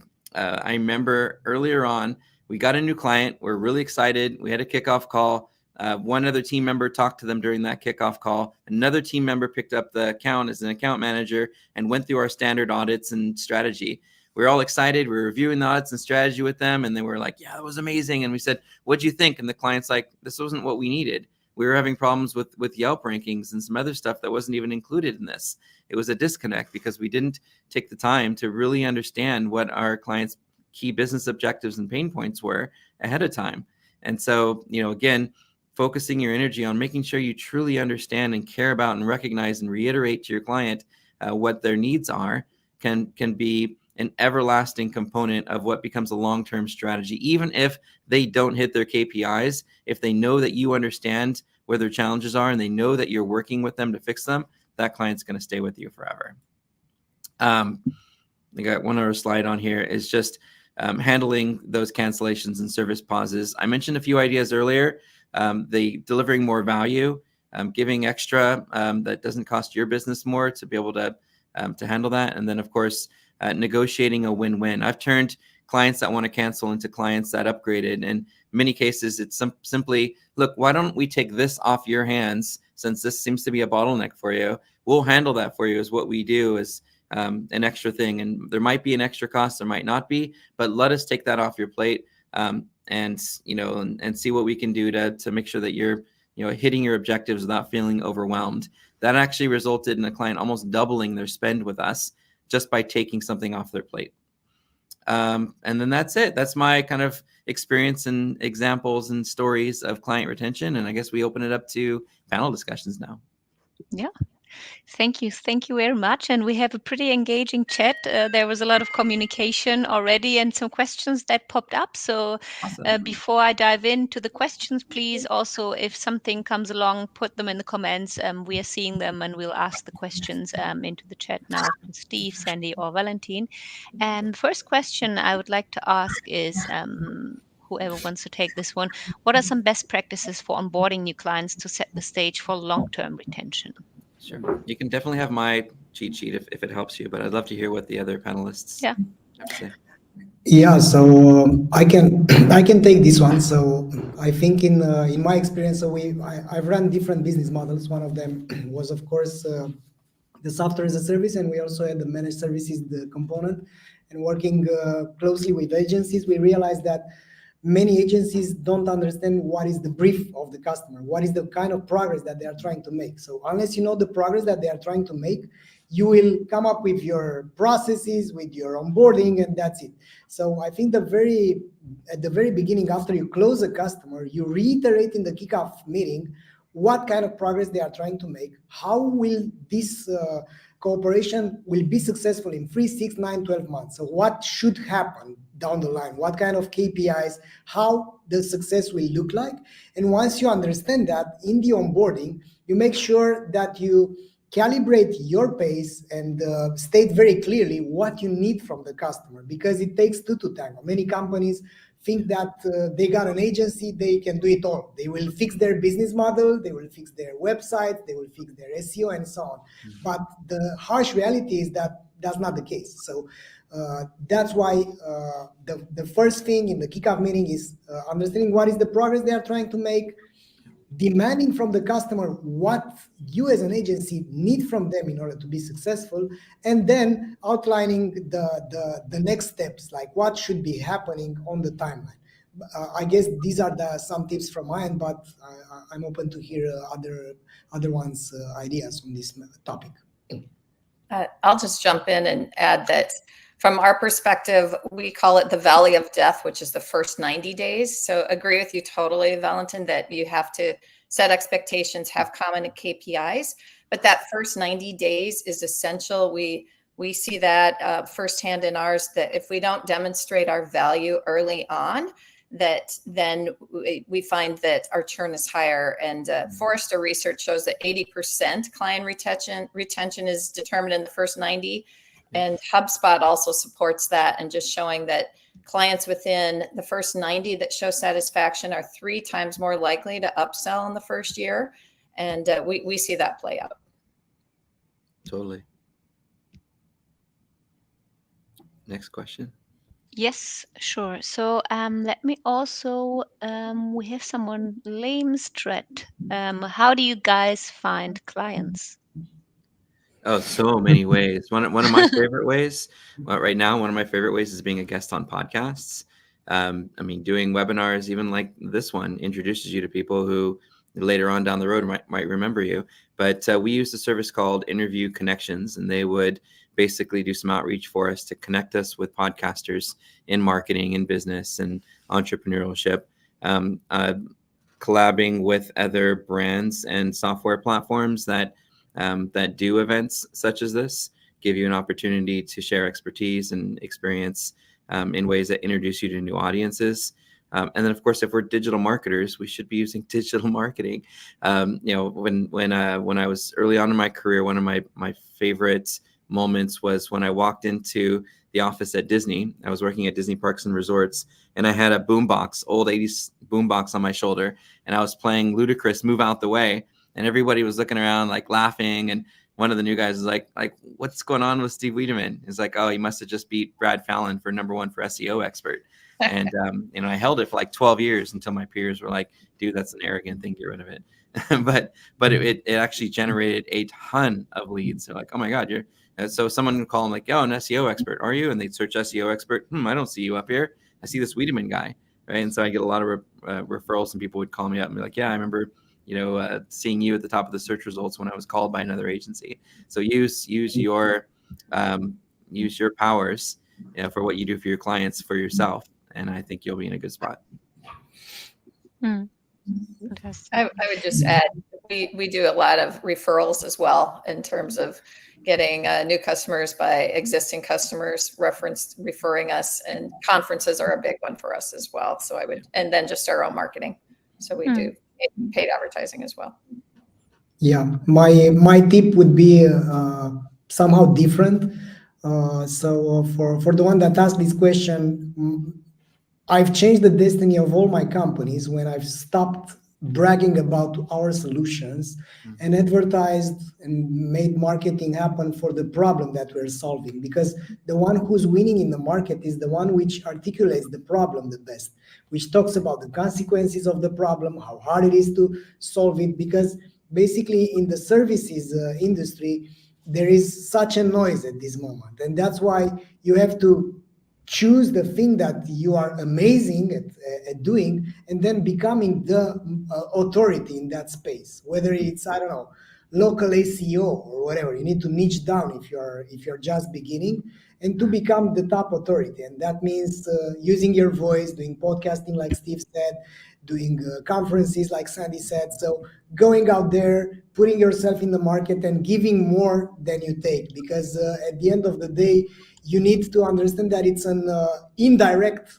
remember earlier on, we got a new client. We're really excited. We had a kickoff call. One other team member talked to them during that kickoff call. Another team member picked up the account as an account manager and went through our standard audits and strategy. We were all excited. We were reviewing the audits and strategy with them, and they were like, yeah, that was amazing. And we said, what'd you think? And the client's like, this wasn't what we needed. We were having problems with Yelp rankings and some other stuff that wasn't even included in this. It was a disconnect because we didn't take the time to really understand what our clients' key business objectives and pain points were ahead of time. And so, again, focusing your energy on making sure you truly understand and care about and recognize and reiterate to your client what their needs are can be an everlasting component of what becomes a long-term strategy. Even if they don't hit their KPIs, if they know that you understand where their challenges are and they know that you're working with them to fix them, that client's going to stay with you forever. I got one other slide on here, is just handling those cancellations and service pauses. I mentioned a few ideas earlier. The delivering more value, giving extra that doesn't cost your business more to be able to handle that. And then, of course, negotiating a win-win. I've turned clients that want to cancel into clients that upgraded. And in many cases, it's simply, look, why don't we take this off your hands, since this seems to be a bottleneck for you? We'll handle that for you, is what we do, is an extra thing. And there might be an extra cost, there might not be, but let us take that off your plate. And see what we can do to make sure that you're hitting your objectives without feeling overwhelmed. That actually resulted in a client almost doubling their spend with us just by taking something off their plate. And then that's it. That's my kind of experience and examples and stories of client retention. And I guess we open it up to panel discussions now. Yeah. Thank you. Thank you very much. And we have a pretty engaging chat. There was a lot of communication already and some questions that popped up. So Awesome. before I dive into the questions, please also, if something comes along, put them in the comments. We are seeing them and we'll ask the questions into the chat now from Steve, Sandy, or Valentin. And the first question I would like to ask is, whoever wants to take this one, what are some best practices for onboarding new clients to set the stage for long-term retention? Sure. You can definitely have my cheat sheet if it helps you, but I'd love to hear what the other panelists have to say. Yeah, so I can take this one. So I think in my experience, so I've run different business models. One of them was, of course, the software as a service, and we also had the managed services, the component. And working closely with agencies, we realized that many agencies don't understand what is the brief of the customer, what is the kind of progress that they are trying to make. So unless you know the progress that they are trying to make, you will come up with your processes, with your onboarding, and that's it. So I think at the very beginning, after you close a customer, you reiterate in the kickoff meeting what kind of progress they are trying to make, how will this cooperation will be successful in 3, 6, 9, 12 months. So what should happen down the line, what kind of KPIs, how the success will look like. And once you understand that, in the onboarding, you make sure that you calibrate your pace and state very clearly what you need from the customer, because it takes two to tango. Many companies think that they got an agency, they can do it all. They will fix their business model, they will fix their website, they will fix their SEO and so on. But the harsh reality is that that's not the case. So that's why the first thing in the kickoff meeting is understanding what is the progress they are trying to make, demanding from the customer what you as an agency need from them in order to be successful, and then outlining the next steps, like what should be happening on the timeline. I guess these are some tips from my end, but I'm open to hear other ones' ideas on this topic. I'll just jump in and add that from our perspective, we call it the valley of death, which is the first 90 days. So agree with you totally, Valentin, that you have to set expectations, have common KPIs, but that first 90 days is essential. We see that firsthand in ours, that if we don't demonstrate our value early on, that then we find that our churn is higher. And Forrester research shows that 80% client retention is determined in the first 90. And HubSpot also supports that, and just showing that clients within the first 90 that show satisfaction are 3 times more likely to upsell in the first year. And we see that play out. Totally. Next question. Yes, sure. So let me also, we have someone, Lamestret. How do you guys find clients? Oh, so many ways. One of my favorite ways right now, one of my favorite ways is being a guest on podcasts. I mean, doing webinars, even like this one, introduces you to people who later on down the road might remember you. But we used a service called Interview Connections, and they would basically do some outreach for us to connect us with podcasters in marketing and business and entrepreneurship, collabing with other brands and software platforms that do events such as this, give you an opportunity to share expertise and experience in ways that introduce you to new audiences. And then, of course, if we're digital marketers, we should be using digital marketing. When I was early on in my career, one of my favorite moments was when I walked into the office at Disney. I was working at Disney Parks and Resorts, and I had a boombox, old 80s boombox on my shoulder, and I was playing Ludacris "Move Out the Way," and everybody was looking around like laughing. And one of the new guys was like, what's going on with Steve Wiedemann? He's like, oh, he must have just beat Brad Fallon for #1 for SEO expert. And I held it for like 12 years until my peers were like, dude, that's an arrogant thing, get rid of it. but it actually generated a ton of leads. They're like, oh my God, so someone would call them like, yo, an SEO expert, are you? And they'd search SEO expert. I don't see you up here. I see this Wiedemann guy, right? And so I get a lot of referrals, and people would call me up and be like, yeah, I remember seeing you at the top of the search results when I was called by another agency. So use your powers for what you do for your clients, for yourself, and I think you'll be in a good spot. I would just add, we do a lot of referrals as well, in terms of getting new customers by existing customers referring us, and conferences are a big one for us as well. So and then just our own marketing. So we do paid advertising as well. Yeah, my tip would be somehow different. So for the one that asked this question, I've changed the destiny of all my companies when I've stopped bragging about our solutions and advertised and made marketing happen for the problem that we're solving, because the one who's winning in the market is the one which articulates the problem the best, which talks about the consequences of the problem, how hard it is to solve it. Because basically in the services industry, there is such a noise at this moment, and that's why you have to choose the thing that you are amazing at doing, and then becoming the authority in that space. Whether it's, I don't know, local SEO or whatever, you need to niche down if you're just beginning, and to become the top authority. And that means using your voice, doing podcasting like Steve said, doing conferences like Sandy said. So going out there, putting yourself in the market and giving more than you take, because at the end of the day, you need to understand that it's an indirect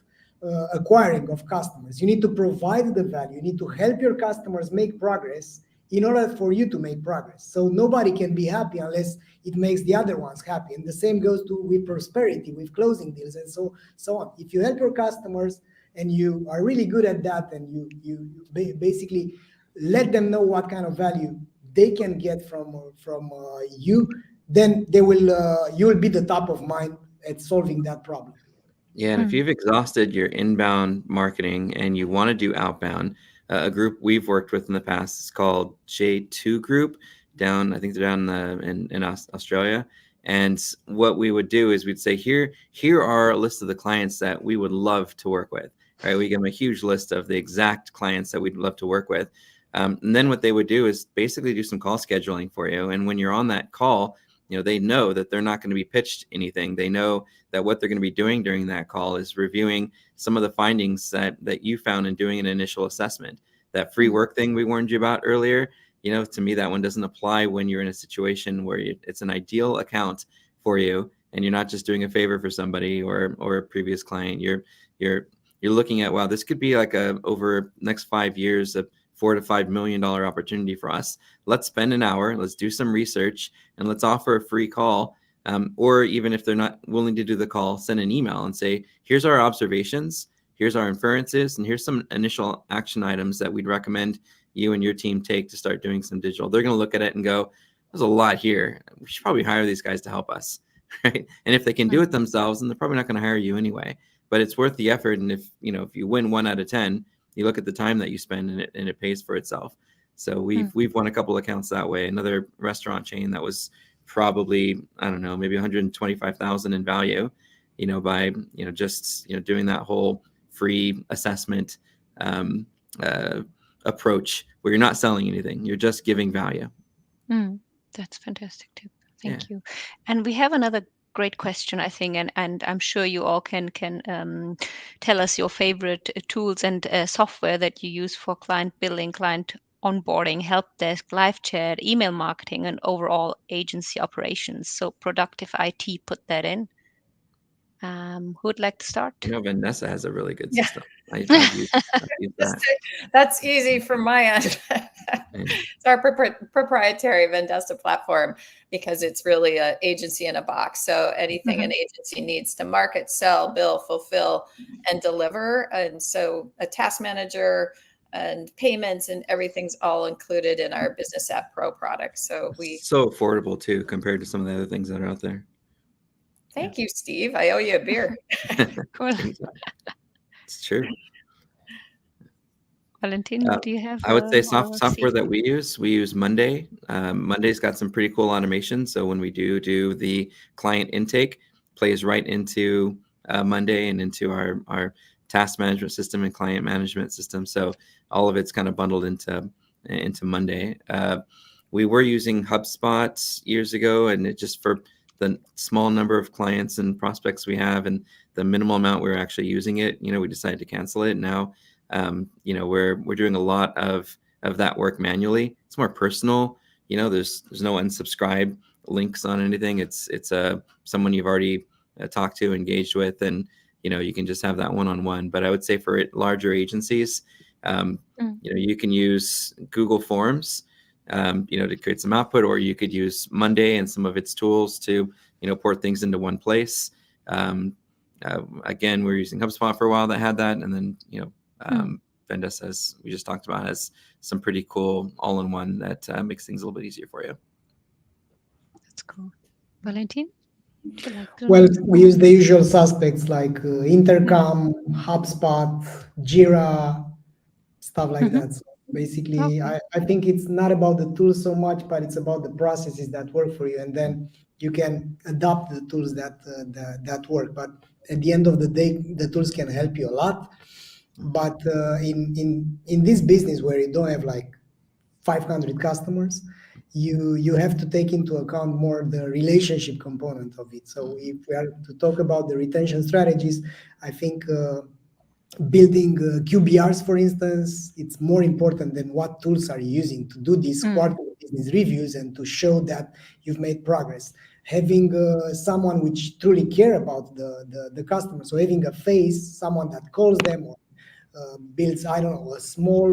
acquiring of customers. You need to provide the value. You need to help your customers make progress in order for you to make progress. So nobody can be happy unless it makes the other ones happy. And the same goes with prosperity, with closing deals, and so on. If you help your customers, and you are really good at that, and you basically let them know what kind of value they can get from you, then you will be the top of mind at solving that problem. Yeah, and if you've exhausted your inbound marketing and you want to do outbound, a group we've worked with in the past is called J2 Group. I think they're down in Australia. And what we would do is we'd say, here are a list of the clients that we would love to work with. Right? We give them a huge list of the exact clients that we'd love to work with. And then what they would do is basically do some call scheduling for you. And when you're on that call, they know that they're not going to be pitched anything. They know that what they're going to be doing during that call is reviewing some of the findings that you found in doing an initial assessment. That free work thing we warned you about earlier, to me, that one doesn't apply when you're in a situation where it's an ideal account for you and you're not just doing a favor for somebody or a previous client. You're looking at, wow, this could be like over next 5 years, a $4 to $5 million opportunity for us. Let's spend an hour, let's do some research, and let's offer a free call. Or even if they're not willing to do the call, send an email and say, here's our observations, here's our inferences, and here's some initial action items that we'd recommend you and your team take to start doing some digital. They're going to look at it and go, there's a lot here. We should probably hire these guys to help us, right? And if they can do it themselves, then they're probably not going to hire you anyway. But it's worth the effort. And if you win 1 out of 10, you look at the time that you spend and it pays for itself. So we've won a couple accounts that way. Another restaurant chain that was probably, I don't know, maybe 125,000 in value, by just doing that whole free assessment approach where you're not selling anything, you're just giving value. That's fantastic too. Thank you. And we have another great question, I think, and I'm sure you all can tell us your favorite tools and software that you use for client billing, client onboarding, help desk, live chat, email marketing, and overall agency operations. So Productive IT put that in. Who would like to start? Vanessa has a really good system. I've used that. That's easy from my end. It's our proprietary Vendesta platform because it's really an agency in a box. So anything an agency needs to market, sell, bill, fulfill, and deliver. And so a task manager and payments and everything's all included in our Business App Pro product. So so affordable too compared to some of the other things that are out there. Thank you, Steve. I owe you a beer. Cool. It's true. Valentin, what do you have? I would say software that we use Monday. Monday's got some pretty cool automation. So when we do the client intake, plays right into Monday and into our task management system and client management system. So all of it's kind of bundled into Monday. We were using HubSpot years ago, and it just for the small number of clients and prospects we have and the minimal amount we're actually using it, we decided to cancel it. Now, we're doing a lot of that work manually. It's more personal. There's no unsubscribe links on anything. It's someone you've already talked to, engaged with, and you can just have that one-on-one. But I would say for larger agencies, you can use Google Forms, to create some output, or you could use Monday and some of its tools to, port things into one place. Again, we're using HubSpot for a while that had that. And then, Vendesta, as we just talked about, has some pretty cool all-in-one that makes things a little bit easier for you. That's cool. Valentin? Well, we use the usual suspects like Intercom, HubSpot, Jira, stuff like that. So basically, I think it's not about the tools so much, but it's about the processes that work for you, and then you can adopt the tools that work. But at the end of the day, the tools can help you a lot. But in this business where you don't have like 500 customers, you have to take into account more the relationship component of it. So if we are to talk about the retention strategies, I think building QBRs, for instance, it's more important than what tools are you using to do these quarterly business reviews and to show that you've made progress. Having someone which truly care about the customer, so having a face, someone that calls them or builds, I don't know, a small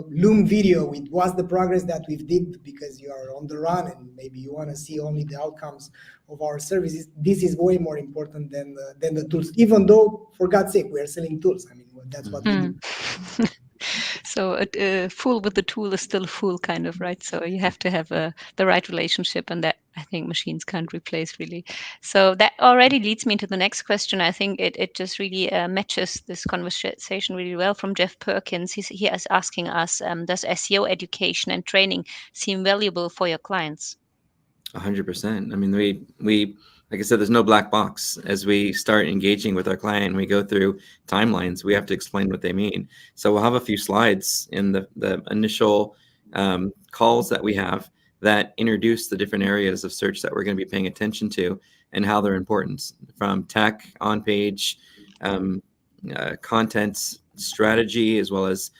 Loom video with what's the progress that we've did, because you are on the run and maybe you want to see only the outcomes of our services. This is way more important than the tools, even though, for God's sake, we are selling tools. I mean, that's what we do. So a fool with the tool is still a fool, kind of, right? So you have to have the right relationship, and that I think machines can't replace, really. So that already leads me to the next question. I think it just really matches this conversation really well. From Jeff Perkins, he is asking us, does SEO education and training seem valuable for your clients? 100%. I mean, we like I said, there's no black box. As we start engaging with our client, we go through timelines. We have to explain what they mean. So we'll have a few slides in the initial calls that we have that introduce the different areas of search that we're going to be paying attention to and how they're important, from tech, on-page, content strategy, as well as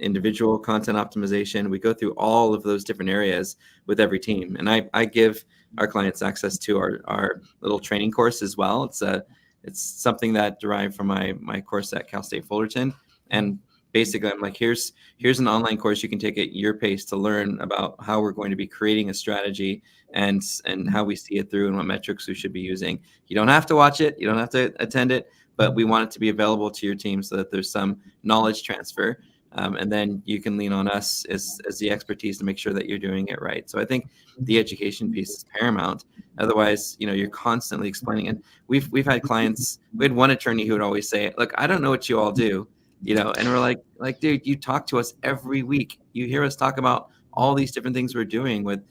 individual content optimization. We go through all of those different areas with every team. And I give our clients access to our little training course as well. It's something that derived from my course at Cal State Fullerton. And basically, I'm like, here's an online course you can take at your pace to learn about how we're going to be creating a strategy and how we see it through and what metrics we should be using. You don't have to watch it. You don't have to attend it, but we want it to be available to your team so that there's some knowledge transfer. And then you can lean on us as the expertise to make sure that you're doing it right. So I think the education piece is paramount. Otherwise, you're constantly explaining it. We've had clients, we had one attorney who would always say, look, I don't know what you all do, and we're like, dude, you talk to us every week. You hear us talk about all these different things we're doing with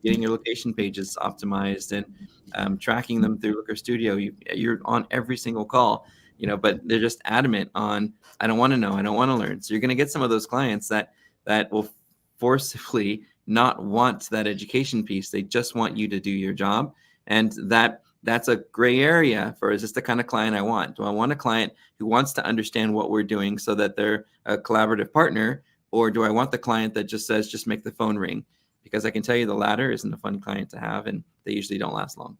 getting your location pages optimized and tracking them through Looker Studio. You're on every single call. But they're just adamant on, I don't want to know, I don't want to learn. So you're going to get some of those clients that will forcibly not want that education piece. They just want you to do your job. And that's a gray area for, is this the kind of client I want? Do I want a client who wants to understand what we're doing so that they're a collaborative partner? Or do I want the client that just says, just make the phone ring? Because I can tell you the latter isn't a fun client to have, and they usually don't last long.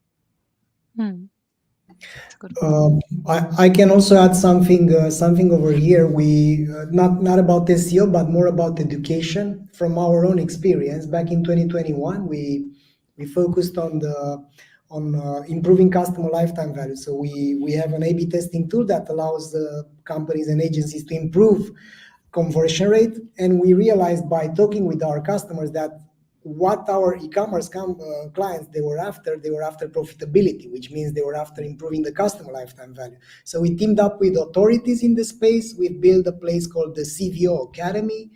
I can also add something over here. We not about SEO, but more about education. From our own experience, back in 2021, we focused on improving customer lifetime value. So we have an A/B testing tool that allows companies and agencies to improve conversion rate, and we realized by talking with our customers that what our e-commerce clients they were after profitability, which means they were after improving the customer lifetime value. So we teamed up with authorities in the space. We built a place called the CVO Academy.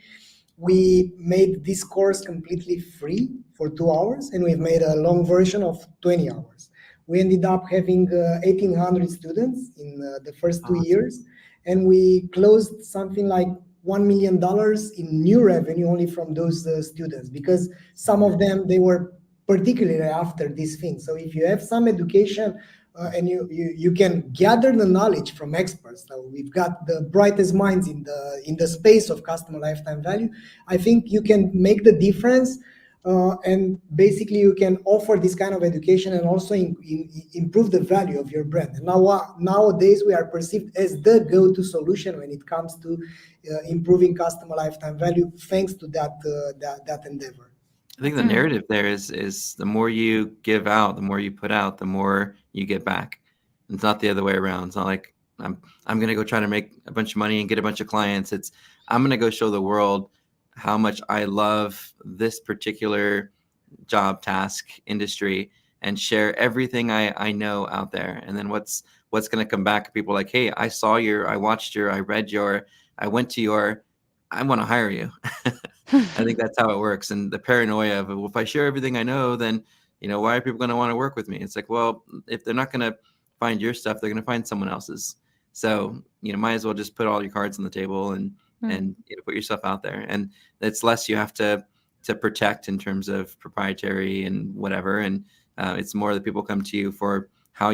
We made this course completely free for 2 hours, and we've made a long version of 20 hours. We ended up having 1,800 students in the first 2 years, and we closed something like $1 million in new revenue only from those students, because some of them, they were particularly after this thing. So if you have some education and you can gather the knowledge from experts, so we've got the brightest minds in the space of customer lifetime value, I think you can make the difference. And basically you can offer this kind of education and also improve the value of your brand. And nowadays we are perceived as the go-to solution when it comes to improving customer lifetime value, thanks to that endeavor. I think the narrative there is the more you give out, the more you put out, the more you get back. It's not the other way around. It's not like I'm going to go try to make a bunch of money and get a bunch of clients. It's I'm going to go show the world how much I love this particular job, task, industry, and share everything I know out there. And then what's going to come back? People like, hey, I saw I watched your, I read your, I went to your, I want to hire you. I think that's how it works. And the paranoia of, well, if I share everything I know, then, why are people going to want to work with me? It's like, well, if they're not going to find your stuff, they're going to find someone else's. So, might as well just put all your cards on the table and put yourself out there. And it's less you have to protect in terms of proprietary and whatever. And it's more that people come to you for how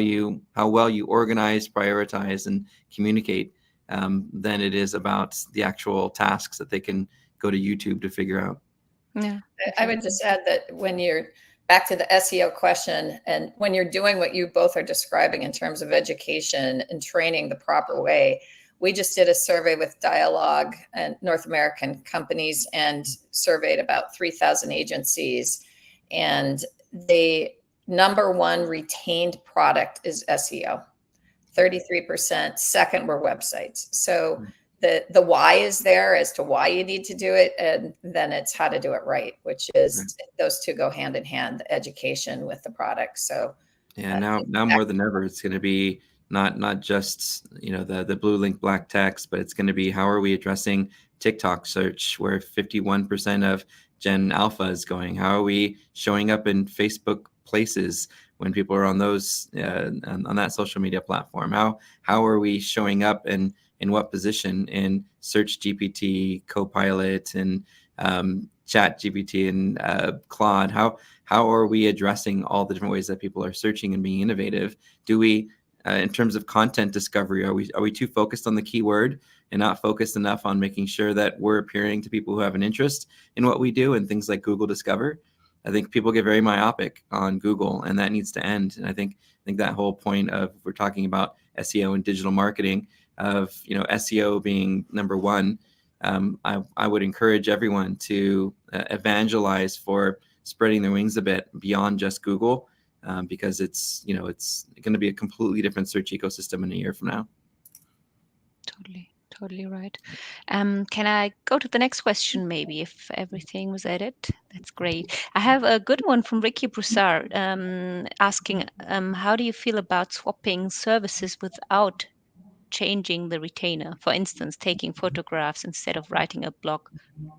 well you organize, prioritize, and communicate than it is about the actual tasks that they can go to YouTube to figure out. Yeah, I would just add that when you're back to the SEO question, and when you're doing what you both are describing in terms of education and training the proper way, we just did a survey with Dialogue and North American companies and surveyed about 3,000 agencies. And the number one retained product is SEO, 33%. Second were websites. So the why is there as to why you need to do it. And then it's how to do it right, which is those two go hand in hand, the education with the product. So yeah, now more than ever, it's going to be not just, you know, the blue link black text, but it's going to be how are we addressing TikTok search, where 51% of Gen Alpha is going? How are we showing up in Facebook places when people are on those on that social media platform? How are we showing up and in what position in Search GPT, Copilot, and Chat GPT and Claude? How are we addressing all the different ways that people are searching and being innovative? Do we, in terms of content discovery, are we too focused on the keyword and not focused enough on making sure that we're appearing to people who have an interest in what we do, and things like Google Discover? I think people get very myopic on Google, and that needs to end. And I think that whole point of, we're talking about SEO and digital marketing, of, you know, SEO being number one. I would encourage everyone to evangelize for spreading their wings a bit beyond just Google, because it's going to be a completely different search ecosystem in a year from now. Totally right. Can I go to the next question, maybe, if everything was added? That's great. I have a good one from Ricky Broussard, asking, how do you feel about swapping services without changing the retainer? For instance, taking photographs instead of writing a blog.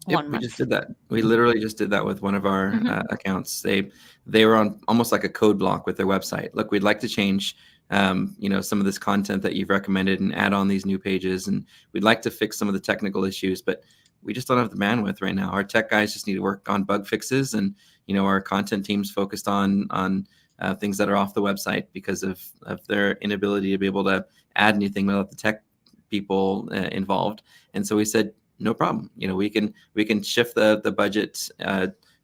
Yep, we just did that. We literally just did that with one of our accounts. They were on almost like a code block with their website. Look, we'd like to change some of this content that you've recommended and add on these new pages, and we'd like to fix some of the technical issues, but we just don't have the bandwidth right now. Our tech guys just need to work on bug fixes, and our content team's focused on things that are off the website because of their inability to be able to add anything without the tech people involved. And so we said, no problem. We can shift the budget,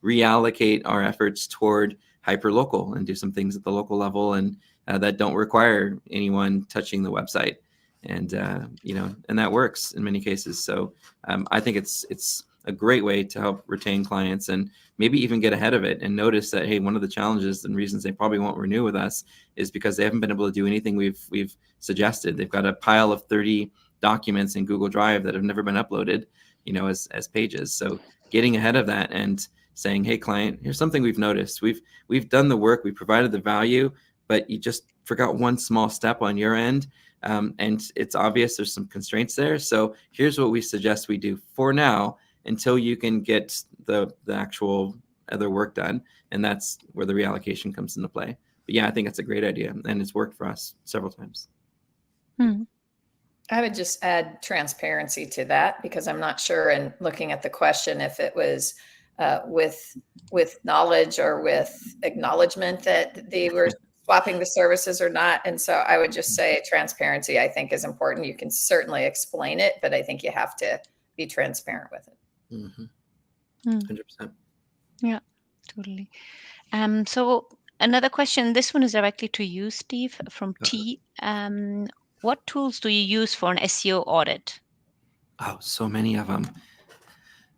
reallocate our efforts toward hyper-local and do some things at the local level, and that don't require anyone touching the website. And and that works in many cases. So I think it's a great way to help retain clients, and maybe even get ahead of it and notice that, hey, one of the challenges and reasons they probably won't renew with us is because they haven't been able to do anything we've suggested. They've got a pile of 30 documents in Google Drive that have never been uploaded, as pages. So getting ahead of that and saying, hey, client, here's something we've noticed. We've done the work, we provided the value, but you just forgot one small step on your end. And it's obvious there's some constraints there. So here's what we suggest we do for now until you can get the actual other work done. And that's where the reallocation comes into play. But yeah, I think that's a great idea, and it's worked for us several times. I would just add transparency to that, because I'm not sure, in looking at the question, if it was with knowledge or with acknowledgement that they were swapping the services or not. And so I would just say transparency, I think, is important. You can certainly explain it, but I think you have to be transparent with it. 100%. Yeah, totally. So another question, this one is directly to you, Steve, from T. What tools do you use for an SEO audit? Oh, so many of them.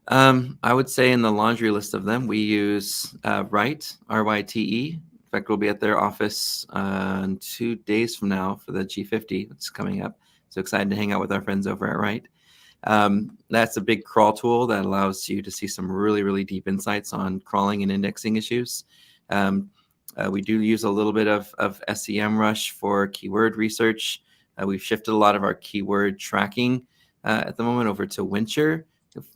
I would say in the laundry list of them, we use Ryte, RYTE. In fact, we'll be at their office in 2 days from now for the G50 that's coming up. So excited to hang out with our friends over at Ryte. That's a big crawl tool that allows you to see some really, really deep insights on crawling and indexing issues. We do use a little bit of SEMrush for keyword research. We've shifted a lot of our keyword tracking at the moment over to Wincher.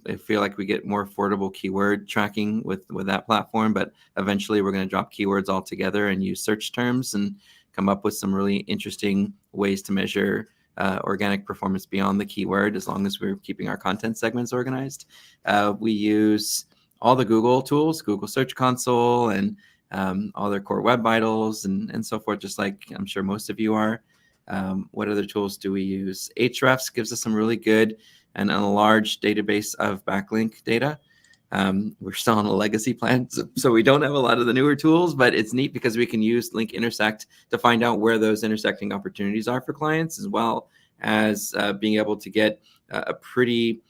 I feel like we get more affordable keyword tracking with that platform, but eventually we're going to drop keywords altogether and use search terms and come up with some really interesting ways to measure organic performance beyond the keyword, as long as we're keeping our content segments organized. We use all the Google tools, Google Search Console, and all their core web vitals and so forth, just like I'm sure most of you are. What other tools do we use? Ahrefs gives us some really good and a large database of backlink data. We're still on a legacy plan, so we don't have a lot of the newer tools, but it's neat because we can use Link Intersect to find out where those intersecting opportunities are for clients, as well as being able to get a pretty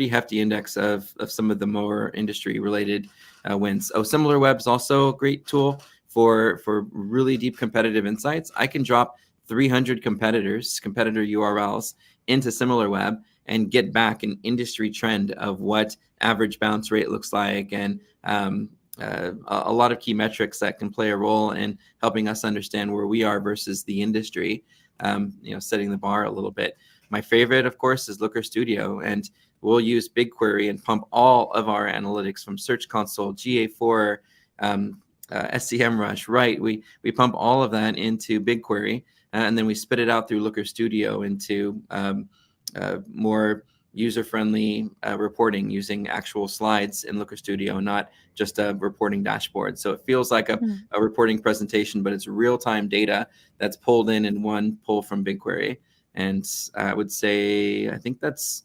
hefty index of some of the more industry related wins. SimilarWeb's also a great tool for really deep competitive insights. I can drop 300 competitor URLs into SimilarWeb and get back an industry trend of what average bounce rate looks like, and a lot of key metrics that can play a role in helping us understand where we are versus the industry, setting the bar a little bit. My favorite, of course, is Looker Studio, and we'll use BigQuery and pump all of our analytics from Search Console, GA4, SEMrush, right? We pump all of that into BigQuery, and then we spit it out through Looker Studio into more user-friendly reporting using actual slides in Looker Studio, not just a reporting dashboard. So it feels like a reporting presentation, but it's real-time data that's pulled in one pull from BigQuery. And I would say, I think that's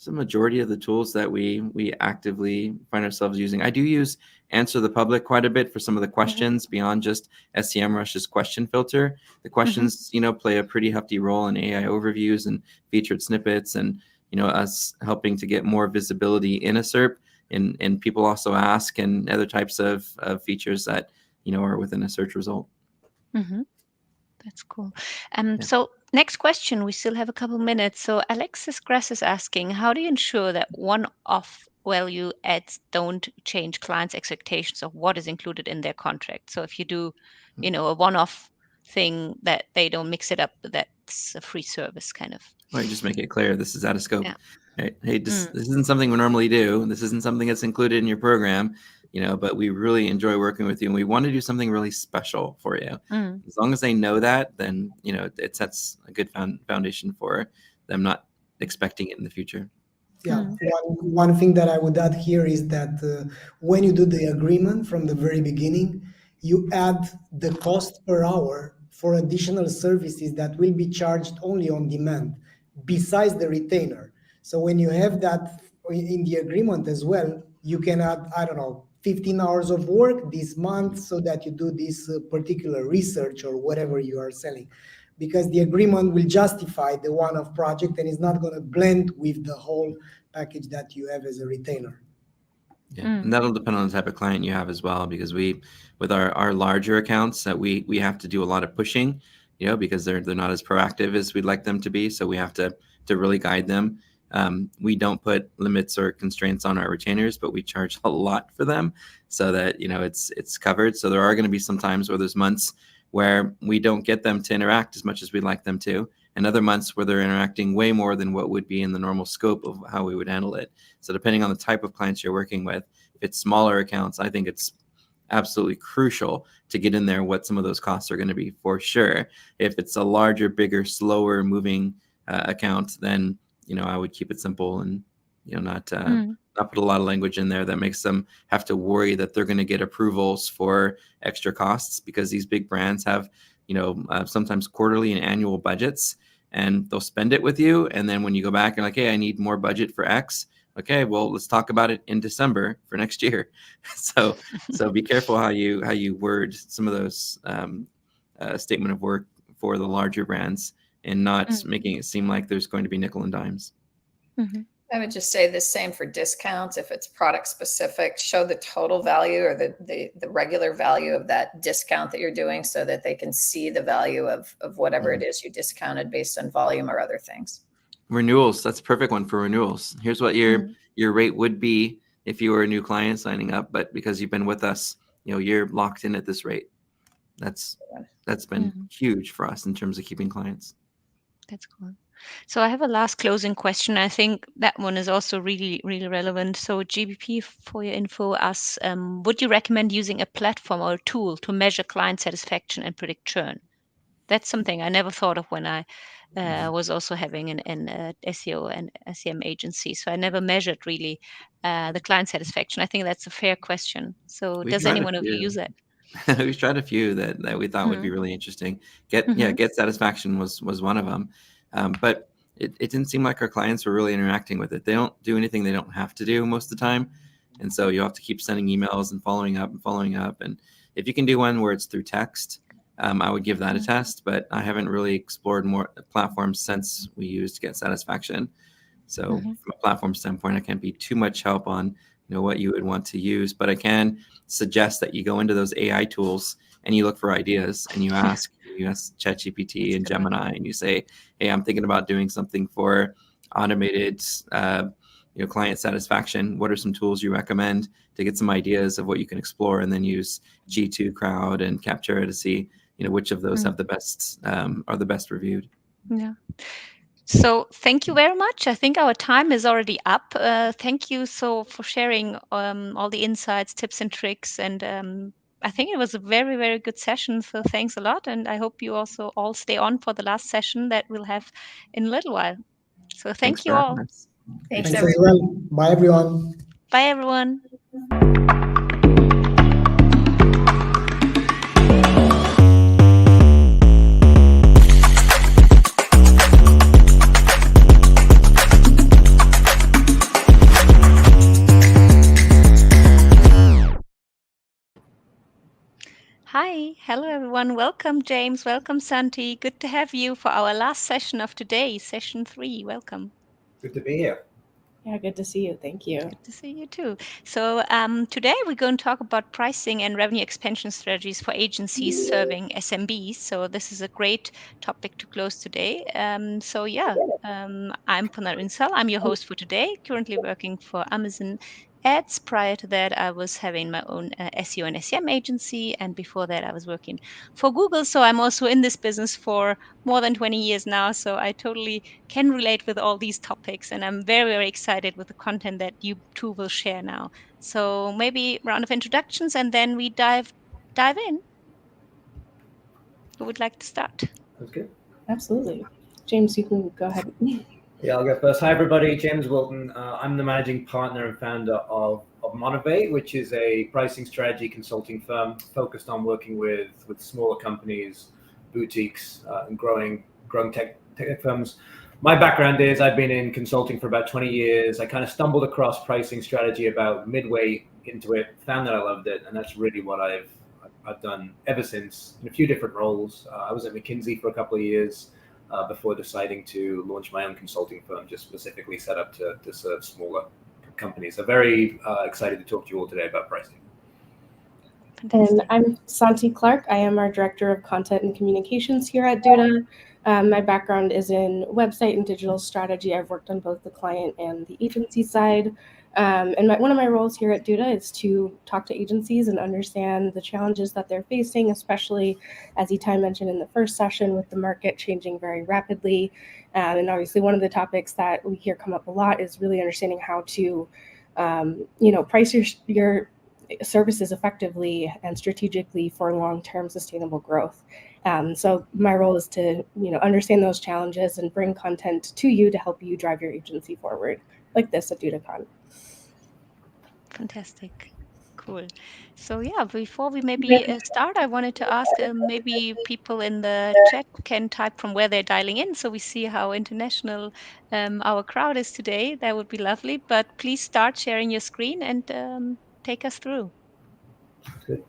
the majority of the tools that we actively find ourselves using. I do use Answer the Public quite a bit for some of the questions beyond just SEMrush's question filter. The questions, play a pretty hefty role in AI overviews and featured snippets, and us helping to get more visibility in a SERP, and people also ask, and other types of features that are within a search result. That's cool. So next question, we still have a couple minutes. So Alexis Grass is asking, how do you ensure that one-off value adds don't change clients' expectations of what is included in their contract? So if you do, a one-off thing, that they don't mix it up, that's a free service kind of. Well, you just make it clear this is out of scope. Yeah. Right? Hey, this isn't something we normally do. This isn't something that's included in your program, but we really enjoy working with you, and we want to do something really special for you. As long as they know that, then, it sets a good foundation for them not expecting it in the future. Yeah, one thing that I would add here is that when you do the agreement from the very beginning, you add the cost per hour for additional services that will be charged only on demand, besides the retainer. So when you have that in the agreement as well, you can add, 15 hours of work this month so that you do this particular research or whatever you are selling, because the agreement will justify the one-off project and is not going to blend with the whole package that you have as a retainer. Yeah, and that'll depend on the type of client you have as well, because with our larger accounts, that we have to do a lot of pushing, because they're not as proactive as we'd like them to be. So we have to really guide them. We don't put limits or constraints on our retainers, but we charge a lot for them so that, it's covered. So there are going to be some times where there's months where we don't get them to interact as much as we'd like them to, and other months where they're interacting way more than what would be in the normal scope of how we would handle it. So depending on the type of clients you're working with, if it's smaller accounts, I think it's absolutely crucial to get in there what some of those costs are going to be for sure. If it's a larger, bigger, slower moving account, then I would keep it simple and not put a lot of language in there that makes them have to worry that they're going to get approvals for extra costs, because these big brands have sometimes quarterly and annual budgets, and they'll spend it with you, and then when you go back and like, hey, I need more budget for X. Okay, well, let's talk about it in December for next year. So be careful how you word some of those statement of work for the larger brands, and not making it seem like there's going to be nickel and dimes. I would just say the same for discounts. If it's product specific, show the total value or the regular value of that discount that you're doing, so that they can see the value of whatever it is you discounted based on volume or other things. Renewals, that's a perfect one for renewals. Here's what your rate would be if you were a new client signing up, but because you've been with us, you're locked in at this rate. That's been huge for us in terms of keeping clients. That's cool. So I have a last closing question. I think that one is also really, really relevant. So GBP, for your info, asks, would you recommend using a platform or a tool to measure client satisfaction and predict churn? That's something I never thought of when I was also having an SEO and SEM agency. So I never measured really the client satisfaction. I think that's a fair question. So does anyone of you use that? We've tried a few that we thought would be really interesting. Get satisfaction was one of them. But it didn't seem like our clients were really interacting with it. They don't do anything they don't have to do most of the time. And so you have to keep sending emails and following up. And if you can do one where it's through text, I would give that a test, but I haven't really explored more platforms since we used Get Satisfaction. So from a platform standpoint, I can't be too much help on what you would want to use, but I can suggest that you go into those AI tools and you look for ideas and you ask ChatGPT and Gemini and you say, hey, I'm thinking about doing something for automated client satisfaction. What are some tools you recommend to get some ideas of what you can explore, and then use G2 Crowd and Captura to see which of those have the best are the best reviewed. Yeah. So thank you very much. I think our time is already up. Thank you for sharing all the insights, tips and tricks. And I think it was a very, very good session. So thanks a lot. And I hope you also all stay on for the last session that we'll have in a little while. So thank you all. Thanks as well. Bye, everyone. Bye, everyone. Hi, hello everyone. Welcome, James. Welcome, Santi. Good to have you for our last session of today, session 3. Welcome. Good to be here. Yeah, good to see you. Thank you. Good to see you too. So today we're going to talk about pricing and revenue expansion strategies for agencies serving SMBs. So this is a great topic to close today. I'm Punar Unsal. I'm your host for today, currently working for Amazon Ads. Prior to that, I was having my own SEO and SEM agency. And before that, I was working for Google. So I'm also in this business for more than 20 years now. So I totally can relate with all these topics. And I'm very, very excited with the content that you two will share now. So maybe round of introductions and then we dive in. Who would like to start? That's good. Absolutely. James, you can go ahead. Yeah, I'll go first. Hi, everybody. James Wilton. I'm the managing partner and founder of Motivate, which is a pricing strategy consulting firm focused on working with smaller companies, boutiques, and growing tech firms. My background is I've been in consulting for about 20 years. I kind of stumbled across pricing strategy about midway into it, found that I loved it, and that's really what I've done ever since in a few different roles. I was at McKinsey for a couple of years. Before deciding to launch my own consulting firm, just specifically set up to serve smaller companies. So very excited to talk to you all today about pricing. And I'm Santi Clark. I am our Director of Content and Communications here at Duda. My background is in website and digital strategy. I've worked on both the client and the agency side. And one of my roles here at Duda is to talk to agencies and understand the challenges that they're facing, especially, as Itai mentioned in the first session, with the market changing very rapidly. And obviously, one of the topics that we hear come up a lot is really understanding how to, price your services effectively and strategically for long-term sustainable growth. So my role is to, understand those challenges and bring content to you to help you drive your agency forward, like this at DudaCon. Fantastic. Cool. So yeah, before we maybe start, I wanted to ask maybe people in the chat can type from where they're dialing in so we see how international our crowd is today. That would be lovely. But please start sharing your screen and take us through. Good.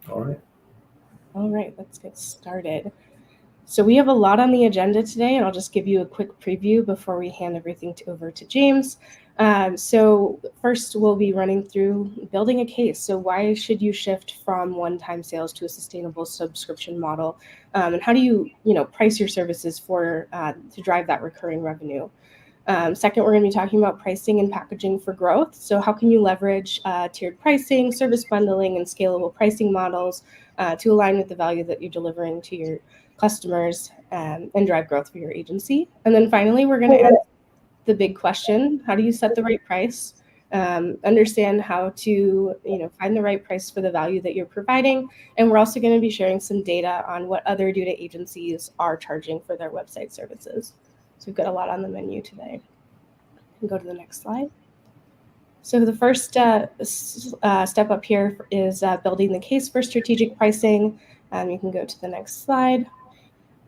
All right, let's get started. So we have a lot on the agenda today, and I'll just give you a quick preview before we hand everything over to James. So first, we'll be running through building a case. So why should you shift from one-time sales to a sustainable subscription model? And how do you, price your services to drive that recurring revenue? Second, we're going to be talking about pricing and packaging for growth. So how can you leverage tiered pricing, service bundling, and scalable pricing models to align with the value that you're delivering to your customers and drive growth for your agency? And then finally, we're going to ask the big question: how do you set the right price? Understand how to find the right price for the value that you're providing. And we're also going to be sharing some data on what other Duda agencies are charging for their website services. So we've got a lot on the menu today. We can go to the next slide. So the first step up here is building the case for strategic pricing. You can go to the next slide.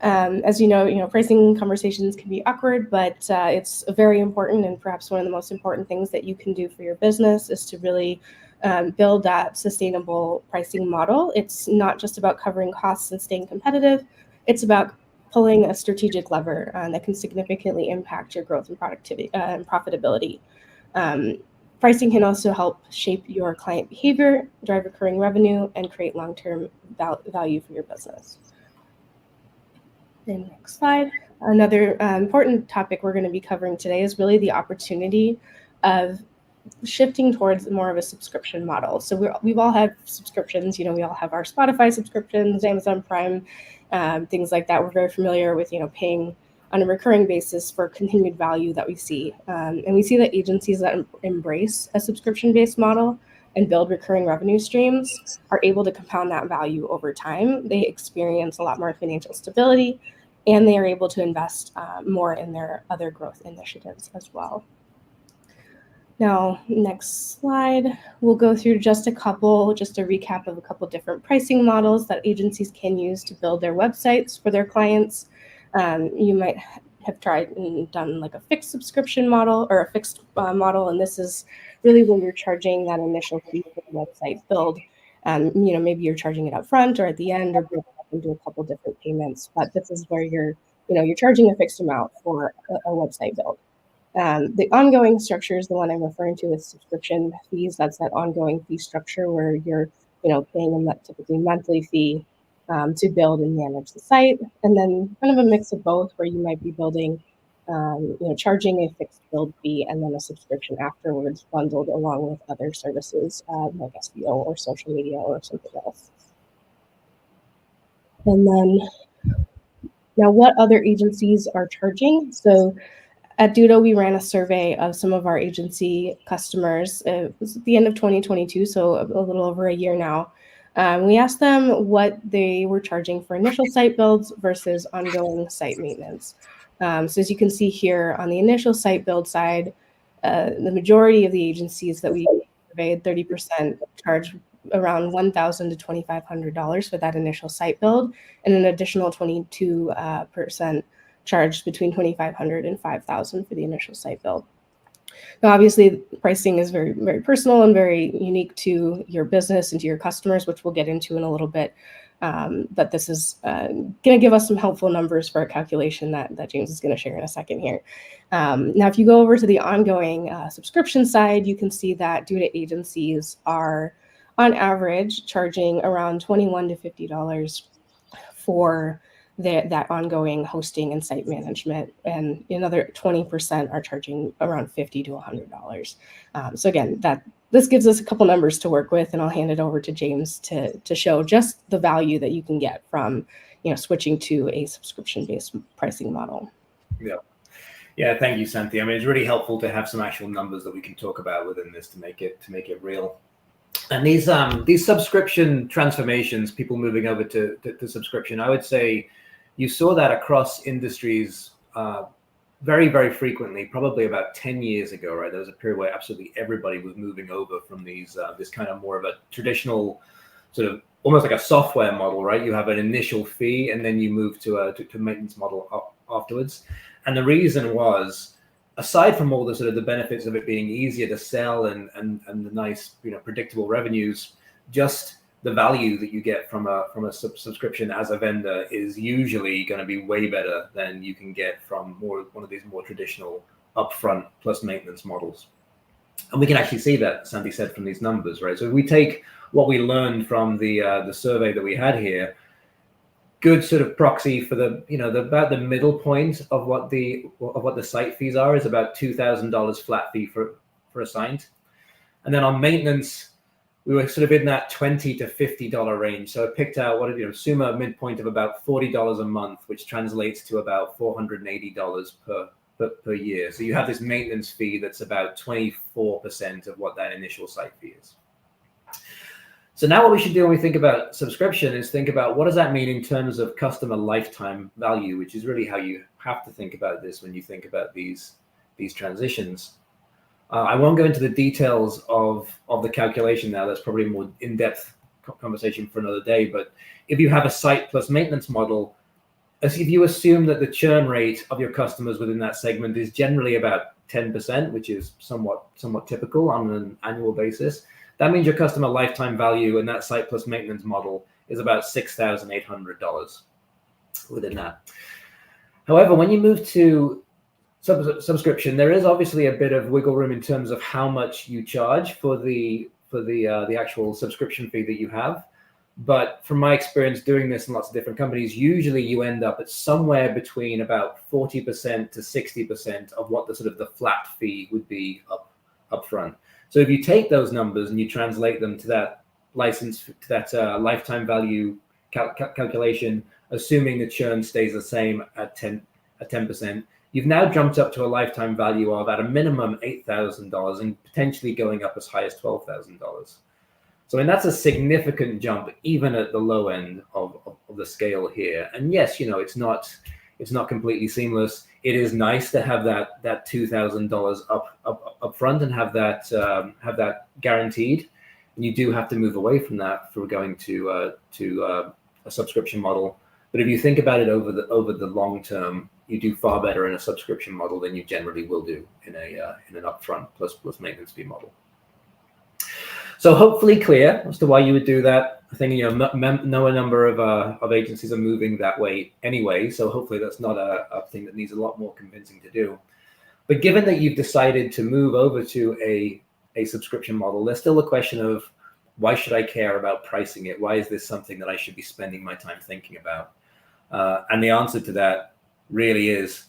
As you know, pricing conversations can be awkward, but it's very important, and perhaps one of the most important things that you can do for your business is to really build that sustainable pricing model. It's not just about covering costs and staying competitive. It's about pulling a strategic lever that can significantly impact your growth and productivity and profitability. Pricing can also help shape your client behavior, drive recurring revenue, and create long-term value for your business. And next slide. Another important topic we're going to be covering today is really the opportunity of shifting towards more of a subscription model. So we've all had subscriptions. We all have our Spotify subscriptions, Amazon Prime, things like that. We're very familiar with paying on a recurring basis for continued value that we see. And we see that agencies that embrace a subscription-based model and build recurring revenue streams are able to compound that value over time. They experience a lot more financial stability, and they are able to invest more in their other growth initiatives as well. Now, next slide, we'll go through just a recap of a couple different pricing models that agencies can use to build their websites for their clients. You might have tried and done like a fixed subscription model or a fixed model, and this is really when you're charging that initial fee for the website build. Maybe you're charging it up front or at the end, or broken up into a couple different payments. But this is where you're charging a fixed amount for a website build. The ongoing structure is the one I'm referring to with subscription fees. That's that ongoing fee structure where you're, paying a typically monthly fee to build and manage the site, and then kind of a mix of both, where you might be building, charging a fixed build fee and then a subscription afterwards, bundled along with other services like SEO or social media or something else. And then now, what other agencies are charging? So at Duda, we ran a survey of some of our agency customers. It was at the end of 2022, so a little over a year now. We asked them what they were charging for initial site builds versus ongoing site maintenance. So as you can see here on the initial site build side, the majority of the agencies that we surveyed, 30%, charge around $1,000 to $2,500 for that initial site build, and an additional 22% charged between $2,500 and $5,000 for the initial site build. Now, obviously, pricing is very, very personal and very unique to your business and to your customers, which we'll get into in a little bit. But this is going to give us some helpful numbers for a calculation that James is going to share in a second here. Now, if you go over to the ongoing subscription side, you can see that Duda agencies are, on average, charging around $21 to $50 for that ongoing hosting and site management, and another 20% are charging around $50 to $100. So again, this gives us a couple numbers to work with, and I'll hand it over to James to show just the value that you can get from switching to a subscription-based pricing model. Yeah. Thank you, Santi. I mean, it's really helpful to have some actual numbers that we can talk about within this to make it real. And these subscription transformations, people moving over to subscription, I would say you saw that across industries very, very frequently, probably about 10 years ago, right? There was a period where absolutely everybody was moving over from this kind of more of a traditional sort of almost like a software model, right? You have an initial fee and then you move to a maintenance model afterwards. And the reason was, aside from all the sort of the benefits of it being easier to sell and the nice, predictable revenues, just the value that you get from a subscription as a vendor is usually going to be way better than you can get from one of these more traditional upfront plus maintenance models. And we can actually see that, Sandy said, from these numbers, right? So if we take what we learned from the survey that we had here, good sort of proxy for about the middle point of what the site fees are is about $2,000 flat fee for a site. And then on maintenance, we were sort of in that $20 to $50 range. So I picked out assume a midpoint of about $40 a month, which translates to about $480 per year. So you have this maintenance fee that's about 24% of what that initial site fee is. So now what we should do when we think about subscription is think about what does that mean in terms of customer lifetime value, which is really how you have to think about this when you think about these transitions. I won't go into the details of the calculation now. That's probably a more in-depth conversation for another day. But if you have a site plus maintenance model, if you assume that the churn rate of your customers within that segment is generally about 10%, which is somewhat typical on an annual basis, that means your customer lifetime value in that site plus maintenance model is about $6,800 within that. However, when you move to subscription, there is obviously a bit of wiggle room in terms of how much you charge for the actual subscription fee that you have. But from my experience doing this in lots of different companies, usually you end up at somewhere between about 40% to 60% of what the sort of the flat fee would be up front. So if you take those numbers and you translate them to that license, to that lifetime value calculation, assuming the churn stays the same at 10%, you've now jumped up to a lifetime value of at a minimum $8,000 and potentially going up as high as $12,000. So, I mean, that's a significant jump, even at the low end of the scale here. And yes, you know, it's not completely seamless. It is nice to have that $2,000 up front and have that guaranteed. And you do have to move away from that for going to a subscription model. But if you think about it over the long term, you do far better in a subscription model than you generally will do in an upfront plus maintenance fee model. So hopefully clear as to why you would do that. I think, you know, a number of agencies are moving that way anyway. So hopefully that's not a thing that needs a lot more convincing to do. But given that you've decided to move over to a subscription model, there's still a question of, why should I care about pricing it? Why is this something that I should be spending my time thinking about? And the answer to that really is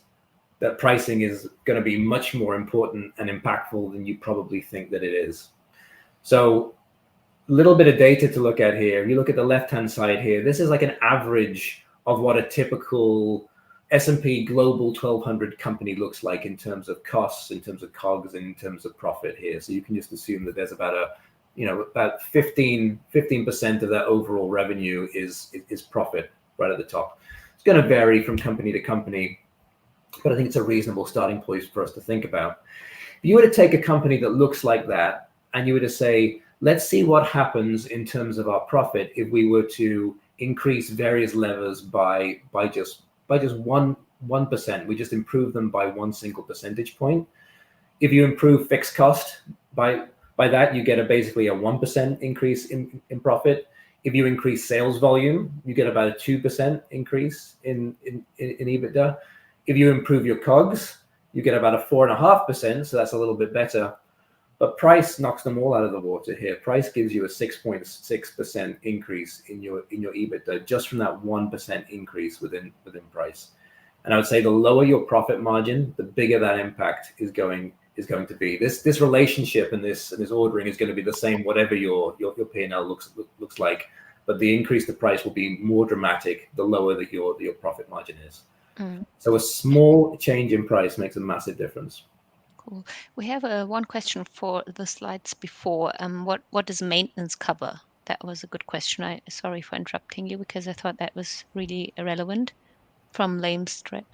that pricing is going to be much more important and impactful than you probably think that it is. So a little bit of data to look at here. If you look at the left-hand side here, this is like an average of what a typical S&P Global 1200 company looks like in terms of costs, in terms of COGS, and in terms of profit here. So you can just assume that there's about 15% of their overall revenue is profit right at the top. It's going to vary from company to company, but I think it's a reasonable starting point for us to think about. If you were to take a company that looks like that, and you were to say, let's see what happens in terms of our profit if we were to increase various levers by just 1%. We just improve them by one single percentage point. If you improve fixed cost by that, you get basically a 1% increase in profit. If you increase sales volume, you get about a 2% increase in EBITDA. If you improve your COGS, you get about a 4.5%. So that's a little bit better. But price knocks them all out of the water here. Price gives you a 6.6% increase in your EBITDA just from that 1% increase within price. And I would say the lower your profit margin, the bigger that impact is going to be. This relationship and this ordering is going to be the same whatever your P&L looks like, but the increase to price will be more dramatic the lower that your profit margin is. So a small change in price makes a massive difference. Cool. We have one question for the slides before. What does maintenance cover? That was a good question. Sorry for interrupting you because I thought that was really irrelevant from Lame's thread.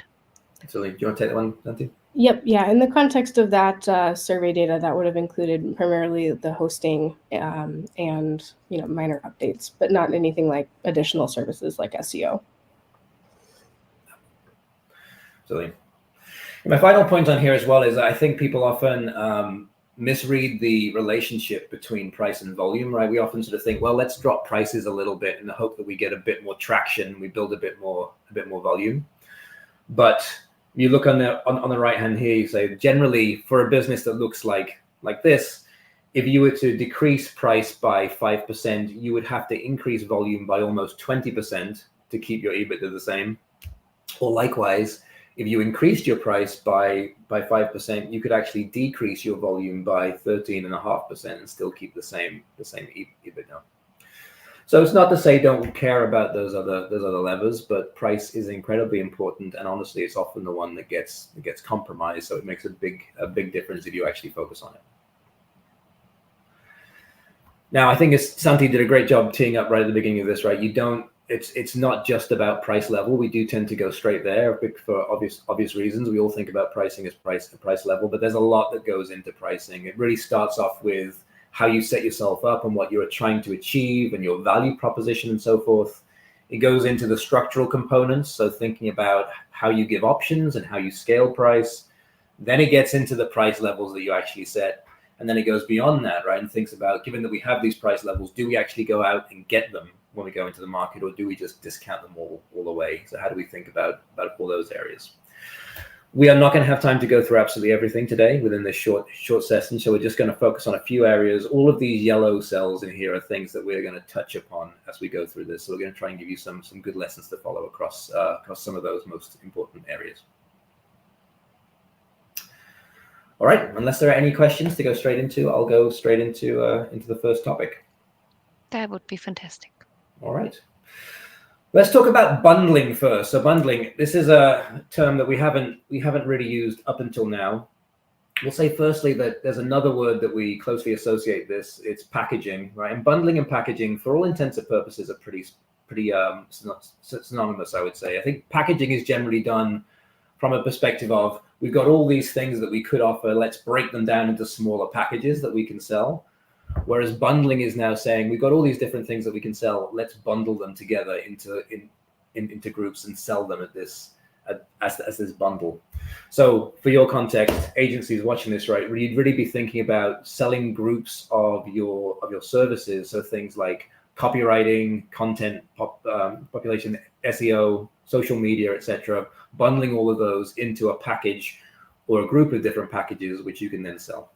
So, do you want to take that one, Dante? Yep. Yeah. In the context of that survey data, that would have included primarily the hosting and minor updates, but not anything like additional services like SEO. So, my final point on here as well is I think people often misread the relationship between price and volume, right? We often sort of think, well, let's drop prices a little bit in the hope that we get a bit more traction, we build a bit more volume. But you look on the right hand here, you say generally for a business that looks like this, if you were to decrease price by 5%, you would have to increase volume by almost 20% to keep your EBITDA the same. Or likewise, if you increased your price by 5%, you could actually decrease your volume by 13.5% and still keep the same EBITDA. So it's not to say don't care about those other levers, but price is incredibly important, and honestly, it's often the one that gets compromised. So it makes a big difference if you actually focus on it. Now, I think Santi did a great job teeing up right at the beginning of this. Right, it's not just about price level. We do tend to go straight there for obvious reasons. We all think about pricing as price level, but there's a lot that goes into pricing. It really starts off with how you set yourself up and what you're trying to achieve and your value proposition and so forth. It goes into the structural components, so thinking about how you give options and how you scale price. Then it gets into the price levels that you actually set. And then it goes beyond that, right? And thinks about, given that we have these price levels, do we actually go out and get them when we go into the market, or do we just discount them all away? So how do we think about all those areas? We are not going to have time to go through absolutely everything today within this short session. So we're just going to focus on a few areas. All of these yellow cells in here are things that we're going to touch upon as we go through this. So we're going to try and give you some good lessons to follow across some of those most important areas. All right, unless there are any questions to go straight into, I'll go straight into the first topic. That would be fantastic. All right. Let's talk about bundling first. So bundling, this is a term that we haven't really used up until now. We'll say firstly that there's another word that we closely associate this. It's packaging, right? And bundling and packaging, for all intents and purposes, are pretty synonymous, I would say. I think packaging is generally done from a perspective of, we've got all these things that we could offer, let's break them down into smaller packages that we can sell. Whereas bundling is now saying, we've got all these different things that we can sell, let's bundle them together into groups and sell them as this bundle. So for your context, agencies watching this, right, you'd really be thinking about selling groups of your services. So things like copywriting, content, population, SEO, social media, etc., bundling all of those into a package or a group of different packages, which you can then sell.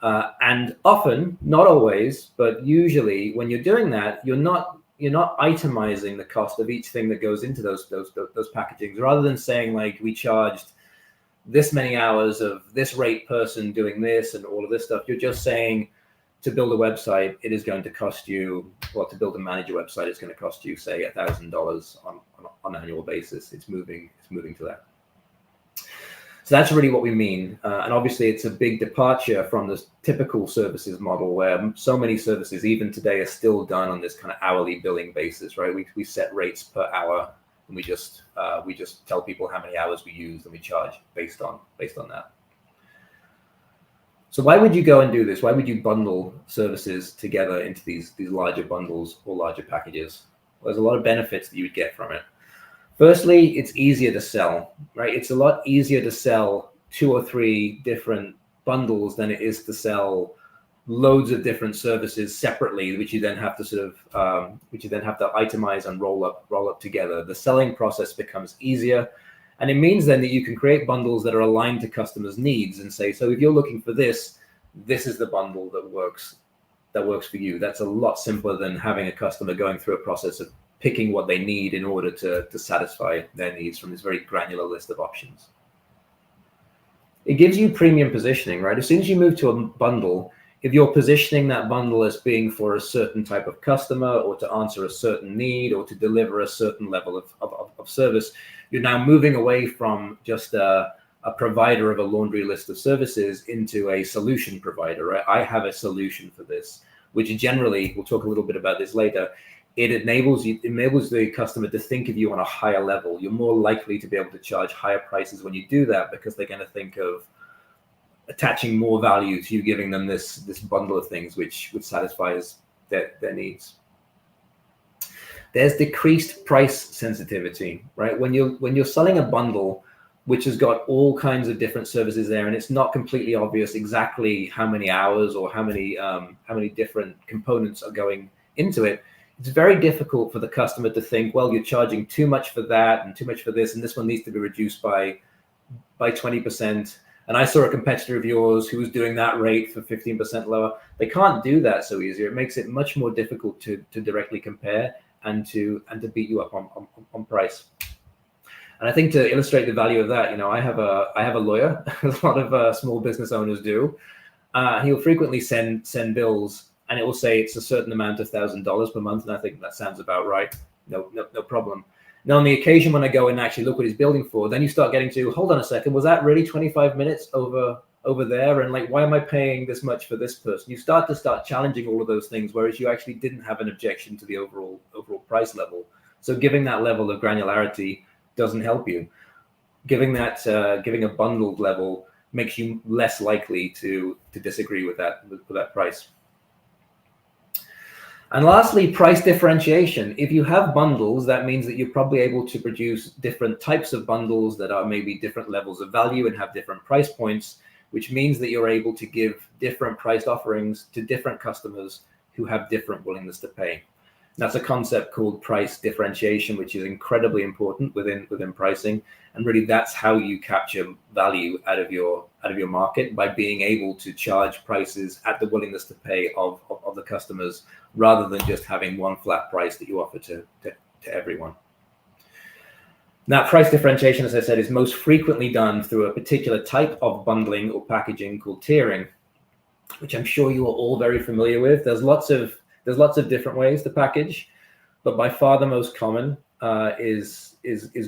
And often, not always, but usually when you're doing that, you're not itemizing the cost of each thing that goes into those packagings, rather than saying, like, we charged this many hours of this rate person doing this and all of this stuff. You're just saying, to build a website, it is going to cost you, well, to build and manage a website, it's going to cost you, say, $1,000 on an annual basis. It's moving to that. So that's really what we mean. And obviously it's a big departure from the typical services model, where so many services, even today, are still done on this kind of hourly billing basis, right? We set rates per hour, and we just tell people how many hours we use, and we charge based on that. So why would you go and do this? Why would you bundle services together into these larger bundles or larger packages? Well, there's a lot of benefits that you would get from it. Firstly, it's easier to sell, right? It's a lot easier to sell 2 or 3 different bundles than it is to sell loads of different services separately, which you then have to itemize and roll up together. The selling process becomes easier, and it means then that you can create bundles that are aligned to customers' needs and say, so if you're looking for this is the bundle that works for you. That's a lot simpler than having a customer going through a process of picking what they need in order to satisfy their needs from this very granular list of options. It gives you premium positioning, right? As soon as you move to a bundle, if you're positioning that bundle as being for a certain type of customer, or to answer a certain need, or to deliver a certain level of service, you're now moving away from just a provider of a laundry list of services into a solution provider, right? I have a solution for this, which generally, we'll talk a little bit about this later, it enables the customer to think of you on a higher level. You're more likely to be able to charge higher prices when you do that, because they're going to think of attaching more value to you giving them this bundle of things which satisfies their needs. There's decreased price sensitivity, right? When you're selling a bundle which has got all kinds of different services there, and it's not completely obvious exactly how many hours or how many different components are going into it, it's very difficult for the customer to think, well, you're charging too much for that and too much for this, and this one needs to be reduced by 20%. And I saw a competitor of yours who was doing that rate for 15% lower. They can't do that so easy. It makes it much more difficult to directly compare and to beat you up on price. And I think to illustrate the value of that, I have a lawyer, as a lot of small business owners do. He'll frequently send bills, and it will say it's a certain amount of $1,000 per month, and I think that sounds about right. No problem. Now, on the occasion when I go and actually look what he's billing for, then you start getting to, hold on a second, was that really 25 minutes over there? And like, why am I paying this much for this person? You start challenging all of those things, whereas you actually didn't have an objection to the overall price level. So giving that level of granularity doesn't help you. Giving a bundled level makes you less likely to disagree with that price. And lastly, price differentiation. If you have bundles, that means that you're probably able to produce different types of bundles that are maybe different levels of value and have different price points, which means that you're able to give different priced offerings to different customers who have different willingness to pay. That's a concept called price differentiation, which is incredibly important within pricing. And really, that's how you capture value out of your market, by being able to charge prices at the willingness to pay of the customers, rather than just having one flat price that you offer to everyone. Now, price differentiation, as I said, is most frequently done through a particular type of bundling or packaging called tiering, which I'm sure you are all very familiar with. There's lots of different ways to package, but by far the most common is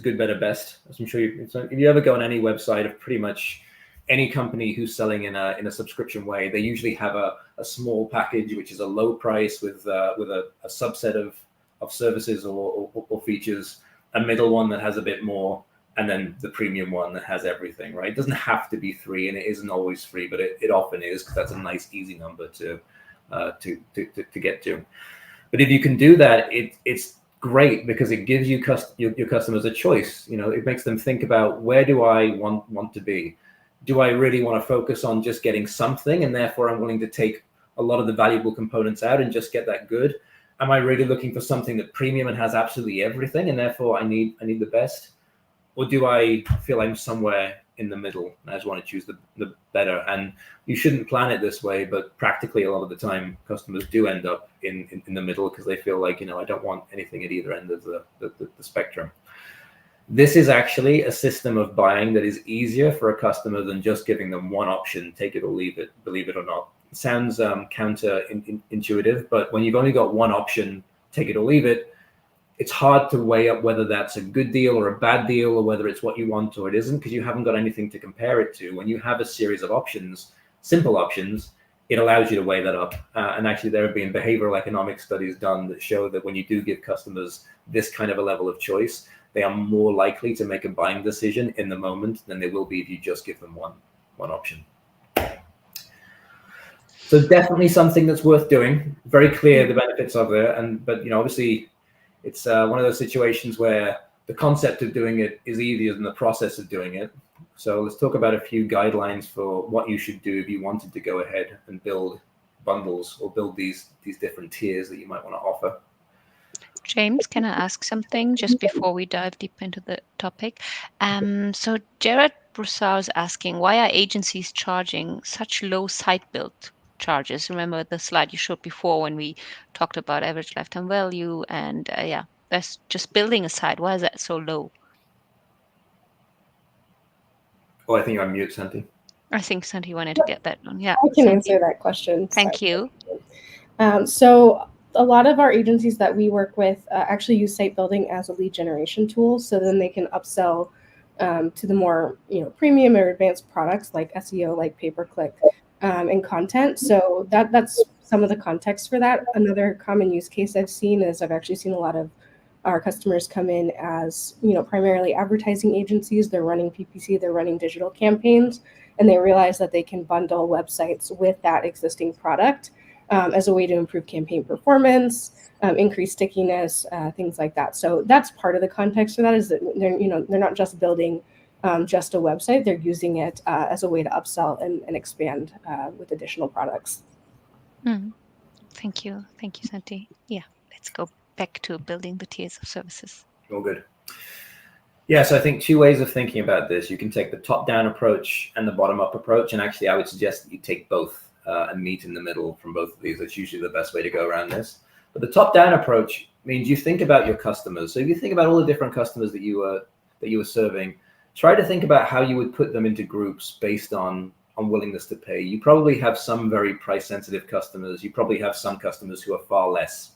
good, better, best. As I'm sure if you ever go on any website of pretty much any company who's selling in a subscription way, they usually have a small package, which is a low price with a subset of services or features, a middle one that has a bit more, and then the premium one that has everything, right? It doesn't have to be free, and it isn't always free, but it often is, because that's a nice, easy number to get to. But if you can do that, it's great, because it gives your customers a choice. You know, it makes them think about, where do I want to be? Do I really want to focus on just getting something, and therefore I'm willing to take a lot of the valuable components out and just get that good? Am I really looking for something that premium and has absolutely everything, and therefore I need the best? Or do I feel I'm somewhere in the middle and I just want to choose the better? And you shouldn't plan it this way, but practically a lot of the time customers do end up in the middle, because they feel like, I don't want anything at either end of the spectrum. This is actually a system of buying that is easier for a customer than just giving them one option, take it or leave it, believe it or not. It sounds counterintuitive, but when you've only got one option, take it or leave it, it's hard to weigh up whether that's a good deal or a bad deal, or whether it's what you want or it isn't, because you haven't got anything to compare it to. When you have a series of options, simple options, it allows you to weigh that up. And actually, there have been behavioral economic studies done that show that when you do give customers this kind of a level of choice, they are more likely to make a buying decision in the moment than they will be if you just give them one option. So definitely something that's worth doing. Very clear the benefits of it, but obviously, it's one of those situations where the concept of doing it is easier than the process of doing it. So let's talk about a few guidelines for what you should do if you wanted to go ahead and build bundles or build these different tiers that you might want to offer. James, can I ask something just before we dive deep into the topic? So Jared Broussard is asking, why are agencies charging such low site build charges? Remember the slide you showed before when we talked about average lifetime value, and that's just building a site. Why is that so low? Oh, I think you're on mute, Santi. I think Santi wanted to get that on. Yeah, I can answer that question. Thank you. So a lot of our agencies that we work with actually use site building as a lead generation tool, so then they can upsell to the more premium or advanced products like SEO, like pay-per-click, and content. So that's some of the context for that. Another common use case I've seen is I've actually seen a lot of our customers come in as primarily advertising agencies. They're running PPC, they're running digital campaigns, and they realize that they can bundle websites with that existing product as a way to improve campaign performance, increase stickiness, things like that. So that's part of the context for that, is that they're not just building just a website, they're using it as a way to upsell and expand with additional products. Thank you, Santi. Yeah, let's go back to building the tiers of services. All good. Yeah, so I think two ways of thinking about this. You can take the top-down approach and the bottom-up approach, and actually I would suggest that you take both and meet in the middle from both of these. That's usually the best way to go around this. But the top-down approach means you think about your customers. So if you think about all the different customers that you were serving, try to think about how you would put them into groups based on willingness to pay. You probably have some very price-sensitive customers. You probably have some customers who are far less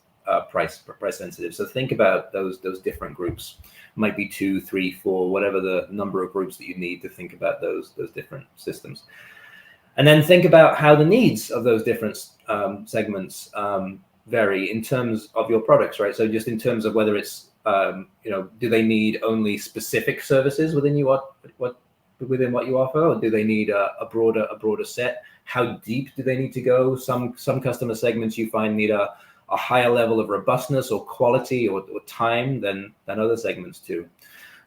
price sensitive. So think about those different groups. Might be 2, 3, 4, whatever the number of groups that you need to think about those different systems. And then think about how the needs of those different segments vary in terms of your products, right? So just in terms of whether it's, do they need only specific services within what you offer, or do they need a broader set? How deep do they need to go? Some customer segments you find need a higher level of robustness or quality or time than other segments too.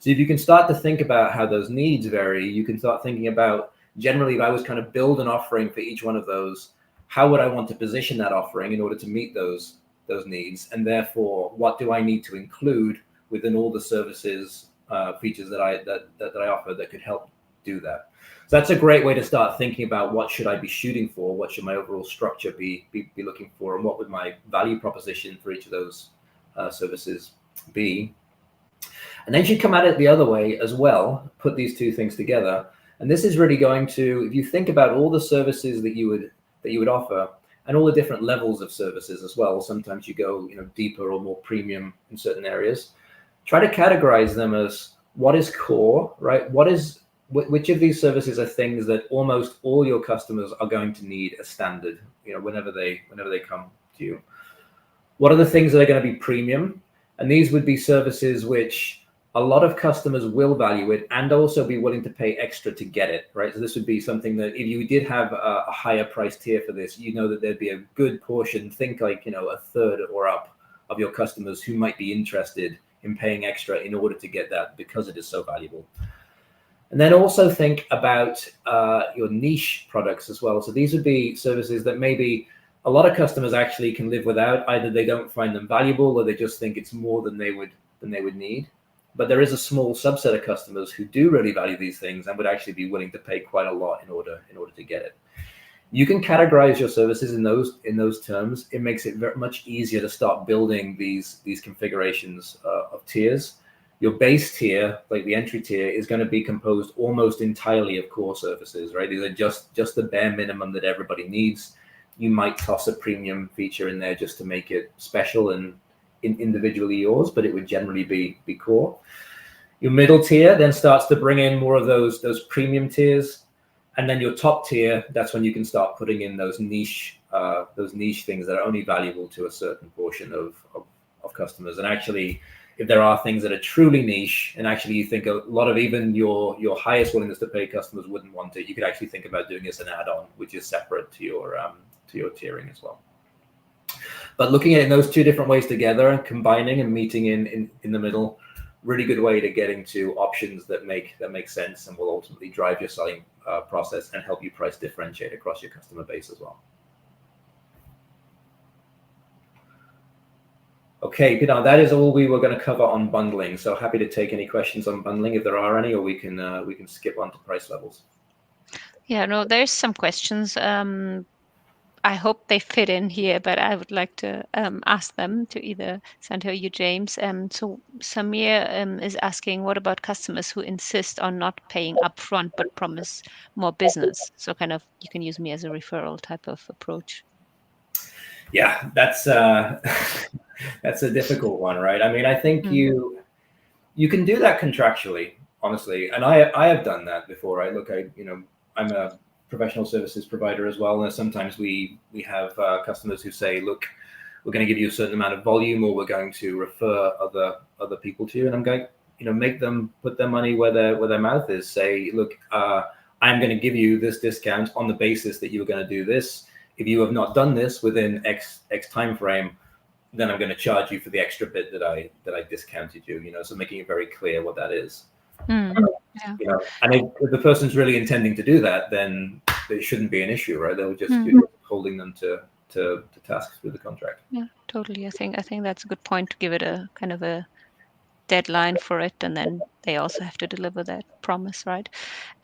So if you can start to think about how those needs vary, you can start thinking about generally, if I was kind of build an offering for each one of those, how would I want to position that offering in order to meet those needs? And therefore, what do I need to include within all the services, features that I offer that could help do that? So that's a great way to start thinking about what should I be shooting for, what should my overall structure be looking for, and what would my value proposition for each of those services be. And then you come at it the other way as well, put these two things together. And this is really going to, if you think about all the services that you would offer and all the different levels of services as well, sometimes you go deeper or more premium in certain areas, try to categorize them as what is core, right? Which of these services are things that almost all your customers are going to need as standard, whenever they come to you? What are the things that are going to be premium? And these would be services which a lot of customers will value it and also be willing to pay extra to get it, right? So this would be something that if you did have a higher price tier for this, that there'd be a good portion, think like, a third or up of your customers who might be interested in paying extra in order to get that because it is so valuable. And then also think about your niche products as well. So these would be services that maybe a lot of customers actually can live without. Either they don't find them valuable or they just think it's more than they would need. But there is a small subset of customers who do really value these things and would actually be willing to pay quite a lot in order to get it. You can categorize your services in those terms. It makes it very much easier to start building these configurations of tiers. Your base tier, like the entry tier, is going to be composed almost entirely of core services, right? These are just the bare minimum that everybody needs. You might toss a premium feature in there just to make it special and individually yours, but it would generally be core. Your middle tier then starts to bring in more of those premium tiers, and then your top tier, that's when you can start putting in those niche things that are only valuable to a certain portion of customers. And actually, if there are things that are truly niche, and actually you think a lot of even your highest willingness to pay customers wouldn't want it, you could actually think about doing this an add-on, which is separate to your tiering as well. But looking at it in those two different ways together, combining and meeting in the middle, really good way to get into options that make sense and will ultimately drive your selling process and help you price differentiate across your customer base as well. Okay, Pinar, that is all we were going to cover on bundling. So happy to take any questions on bundling if there are any, or we can skip on to price levels. Yeah, no, there's some questions. I hope they fit in here, but I would like to ask them to either Santi or you, James. So Samir is asking, what about customers who insist on not paying upfront but promise more business? So kind of you can use me as a referral type of approach. Yeah, that's that's a difficult one, right? I mean, I think you can do that contractually, honestly, and I have done that before, right? Look, I'm a professional services provider as well, and sometimes we have customers who say, look, we're going to give you a certain amount of volume, or we're going to refer other people to you, and I'm going, make them put their money where their mouth is. Say, look, I'm going to give you this discount on the basis that you're going to do this. If you have not done this within X time frame, then I'm going to charge you for the extra bit that I discounted you. So making it very clear what that is. Yeah. And if the person's really intending to do that, then it shouldn't be an issue, right? They'll just be holding them to task through the contract. Yeah, totally. I think that's a good point to give it a kind of a deadline for it, and then they also have to deliver that promise, right?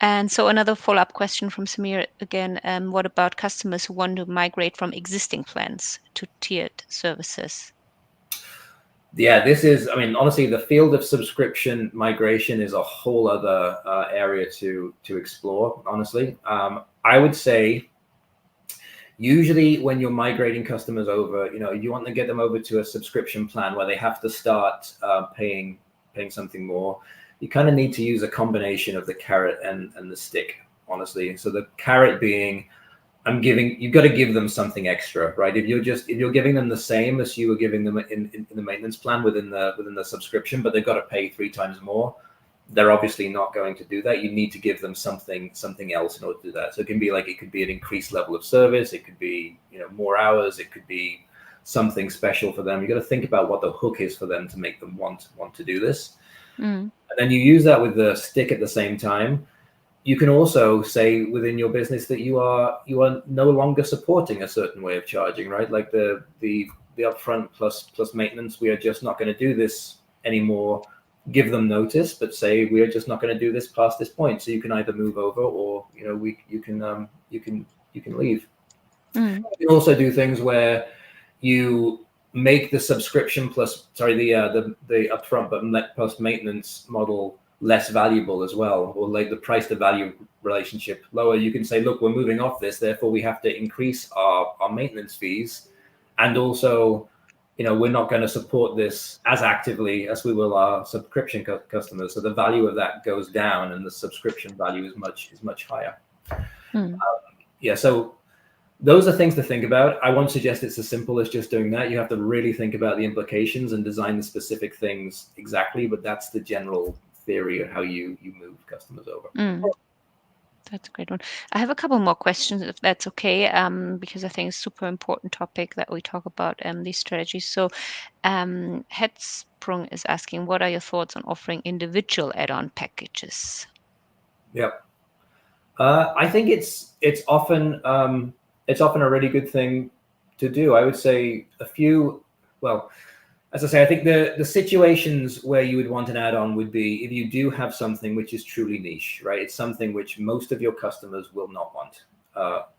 And so another follow-up question from Samir again, what about customers who want to migrate from existing plans to tiered services? Yeah, this is, honestly, the field of subscription migration is a whole other area to explore, honestly. I would say usually when you're migrating customers over, you want to get them over to a subscription plan where they have to start paying something more. You kind of need to use a combination of the carrot and the stick, honestly. So the carrot being, you've got to give them something extra, right? If you're giving them the same as you were giving them in the maintenance plan within the subscription, but they've got to pay 3 times more, they're obviously not going to do that. You need to give them something else in order to do that. So it could be an increased level of service. It could be, more hours. It could be something special for them. You got to think about what the hook is for them to make them want to do this. And then you use that with the stick at the same time. You can also say within your business that you are no longer supporting a certain way of charging, right? Like the upfront plus maintenance. We are just not going to do this anymore. Give them notice, but say we are just not going to do this past this point. So you can either move over, or you can leave. You can also do things where you make the subscription the upfront but plus maintenance model less valuable as well, or like the price to value relationship lower. You can say, look, we're moving off this, therefore we have to increase our maintenance fees, and also we're not going to support this as actively as we will our subscription customers. So the value of that goes down, and the subscription value is much higher. So those are things to think about. I won't suggest it's as simple as just doing that. You have to really think about the implications and design the specific things exactly, but that's the general theory of how you move customers over. That's a great one. I have a couple more questions, if that's okay, because I think it's a super important topic that we talk about these strategies. So Headsprung is asking, what are your thoughts on offering individual add-on packages? Yep. I think it's often a really good thing to do. I would say as I say, I think the situations where you would want an add-on would be if you do have something which is truly niche, right? It's something which most of your customers will not want.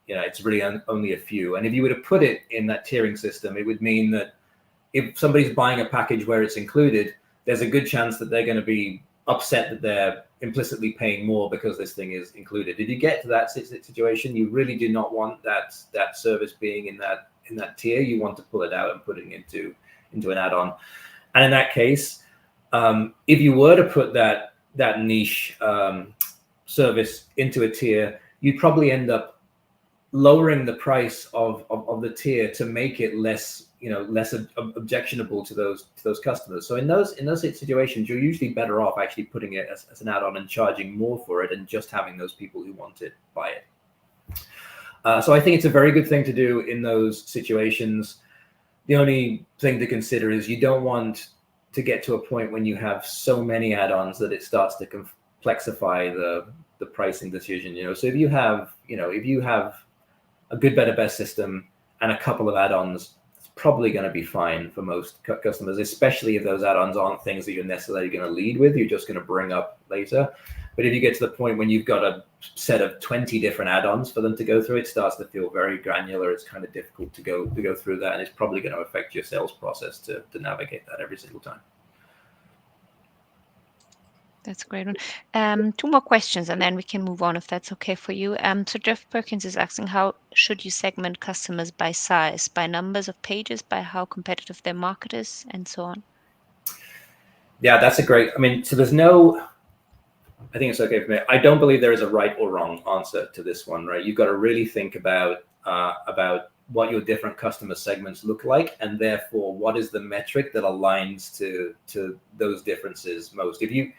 It's really only a few. And if you were to put it in that tiering system, it would mean that if somebody's buying a package where it's included, there's a good chance that they're going to be upset that they're implicitly paying more because this thing is included. If you get to that situation, you really do not want that service being in that tier. You want to pull it out and put it into an add-on. And in that case, if you were to put that niche service into a tier, you'd probably end up lowering the price of the tier to make it less objectionable to those customers. So in those situations, you're usually better off actually putting it as an add-on and charging more for it, and just having those people who want it buy it. So I think it's a very good thing to do in those situations. The only thing to consider is you don't want to get to a point when you have so many add-ons that it starts to complexify the pricing decision. So if you have a good, better, best system and a couple of add-ons, it's probably going to be fine for most customers, especially if those add-ons aren't things that you're necessarily going to lead with. You're just going to bring up later. But if you get to the point when you've got a set of 20 different add-ons for them to go through, it starts to feel very granular. It's kind of difficult to go through that, and it's probably going to affect your sales process to navigate that every single time. That's a great one. Two more questions, and then we can move on, if that's okay for you. So Jeff Perkins is asking, how should you segment customers by size, by numbers of pages, by how competitive their market is, and so on? Yeah, that's so there's I think it's okay for me. I don't believe there is a right or wrong answer to this one, right? You've got to really think about what your different customer segments look like, and therefore what is the metric that aligns to those differences most. If you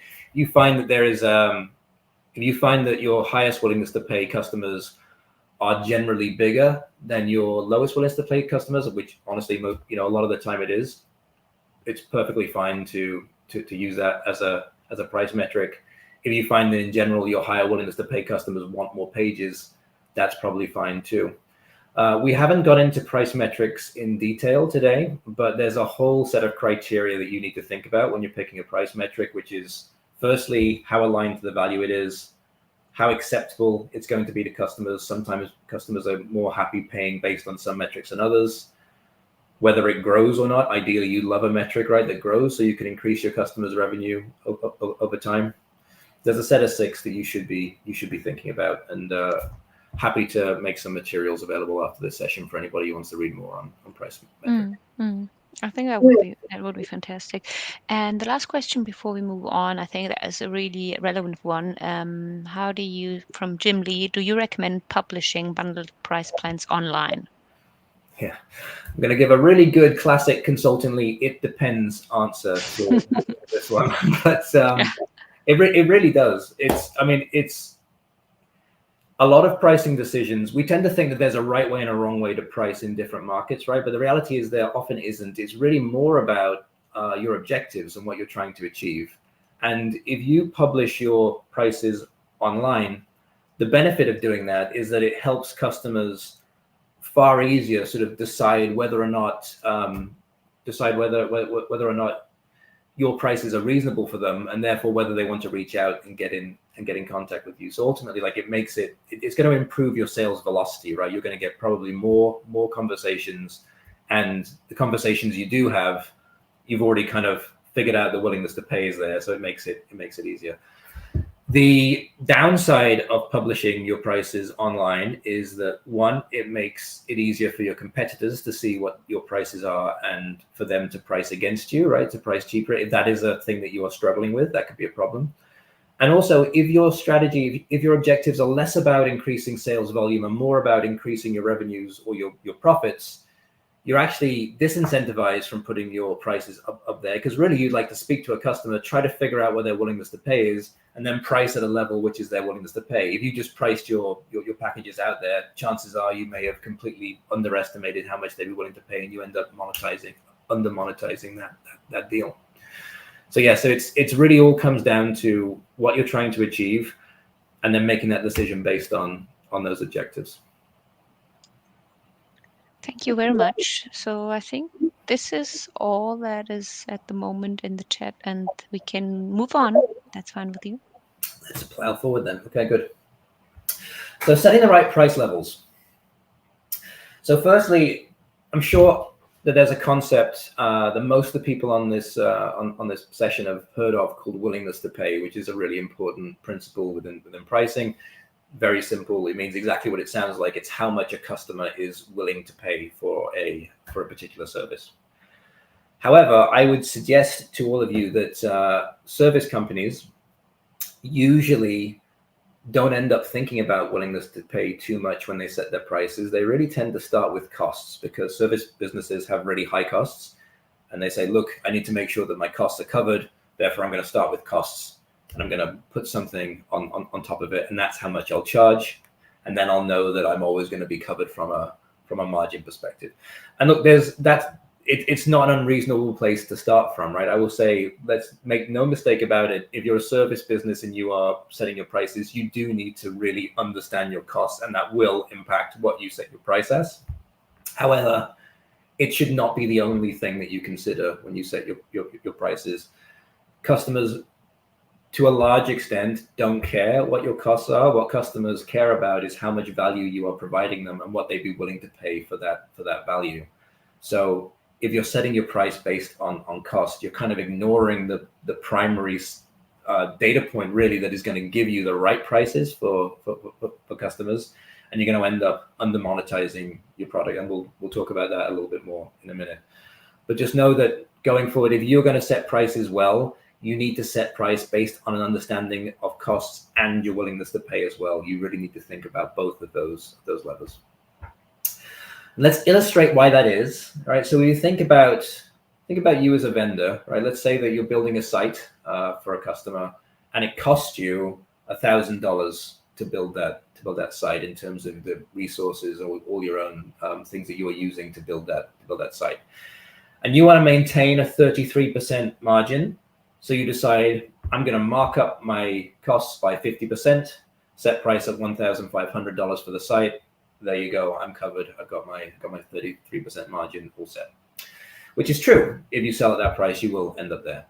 find that there is if you find that your highest willingness to pay customers are generally bigger than your lowest willingness to pay customers, which honestly a lot of the time it's perfectly fine to use that as a price metric. If you find that in general your higher willingness to pay customers want more pages, that's probably fine too. We haven't got into price metrics in detail today, but there's a whole set of criteria that you need to think about when you're picking a price metric, which is firstly, how aligned to the value it is, how acceptable it's going to be to customers. Sometimes customers are more happy paying based on some metrics than others. Whether it grows or not, ideally you love a metric, right, that grows so you can increase your customers' revenue over time. There's a set of 6 that you should be thinking about, and happy to make some materials available after this session for anybody who wants to read more on price metric. I think that would be fantastic. And the last question before we move on, I think that is a really relevant one. From Jim Lee, do you recommend publishing bundled price plans online? Yeah, I'm going to give a really good classic consultingly "it depends" answer to this one, but it really does. It's a lot of pricing decisions. We tend to think that there's a right way and a wrong way to price in different markets, right? But the reality is there often isn't. It's really more about your objectives and what you're trying to achieve. And if you publish your prices online, The benefit of doing that is that it helps customers far easier sort of decide whether or not your prices are reasonable for them, and therefore whether they want to reach out and get in contact with you. So ultimately, like, it's going to improve your sales velocity, right? You're going to get probably more conversations, and the conversations you do have, you've already kind of figured out the willingness to pay is there, so it makes it easier. The downside of publishing your prices online is that, one, it makes it easier for your competitors to see what your prices are and for them to price against you, right? To price cheaper. If that is a thing that you are struggling with, that could be a problem. And also, if your objectives are less about increasing sales volume and more about increasing your revenues or your profits, you're actually disincentivized from putting your prices up there, because really you'd like to speak to a customer, try to figure out what their willingness to pay is, and then price at a level which is their willingness to pay. If you just priced your packages out there, chances are you may have completely underestimated how much they'd be willing to pay, and you end up under monetizing that deal. So yeah, so it's really all comes down to what you're trying to achieve, and then making that decision based on those objectives. Thank you very much. So I think this is all that is at the moment in the chat, and we can move on. That's fine with you. Let's plow forward then. Okay, good. So setting the right price levels. So firstly, I'm sure that there's a concept that most of the people on this session have heard of called willingness to pay, which is a really important principle within pricing. Very simple. It means exactly what it sounds like. It's how much a customer is willing to pay for a particular service. However, I would suggest to all of you that service companies usually don't end up thinking about willingness to pay too much when they set their prices. They really tend to start with costs, because service businesses have really high costs, and they say, look, I need to make sure that my costs are covered. Therefore, I'm going to start with costs, and I'm going to put something on top of it, and that's how much I'll charge. And then I'll know that I'm always going to be covered from a margin perspective. And look, it's not an unreasonable place to start from, right? I will say, let's make no mistake about it. If you're a service business and you are setting your prices, you do need to really understand your costs, and that will impact what you set your price as. However, it should not be the only thing that you consider when you set your prices. Customers, to a large extent, don't care what your costs are. What customers care about is how much value you are providing them and what they'd be willing to pay for that value. So if you're setting your price based on cost, you're kind of ignoring the primary data point really that is going to give you the right prices for customers, and you're going to end up under monetizing your product. And we'll talk about that a little bit more in a minute. But just know that going forward, if you're going to set prices well, you need to set price based on an understanding of costs and your willingness to pay as well. You really need to think about both of those levers. Let's illustrate why that is. All right. So when you think about you as a vendor, right? Let's say that you're building a site for a customer, and it costs you $1,000 to build that site in terms of the resources or all your own things that you are using to build that site, and you want to maintain a 33% margin. So you decide, I'm going to mark up my costs by 50%, set price at $1,500 for the site. There you go. I'm covered. I've got my 33% margin all set, which is true. If you sell at that price, you will end up there.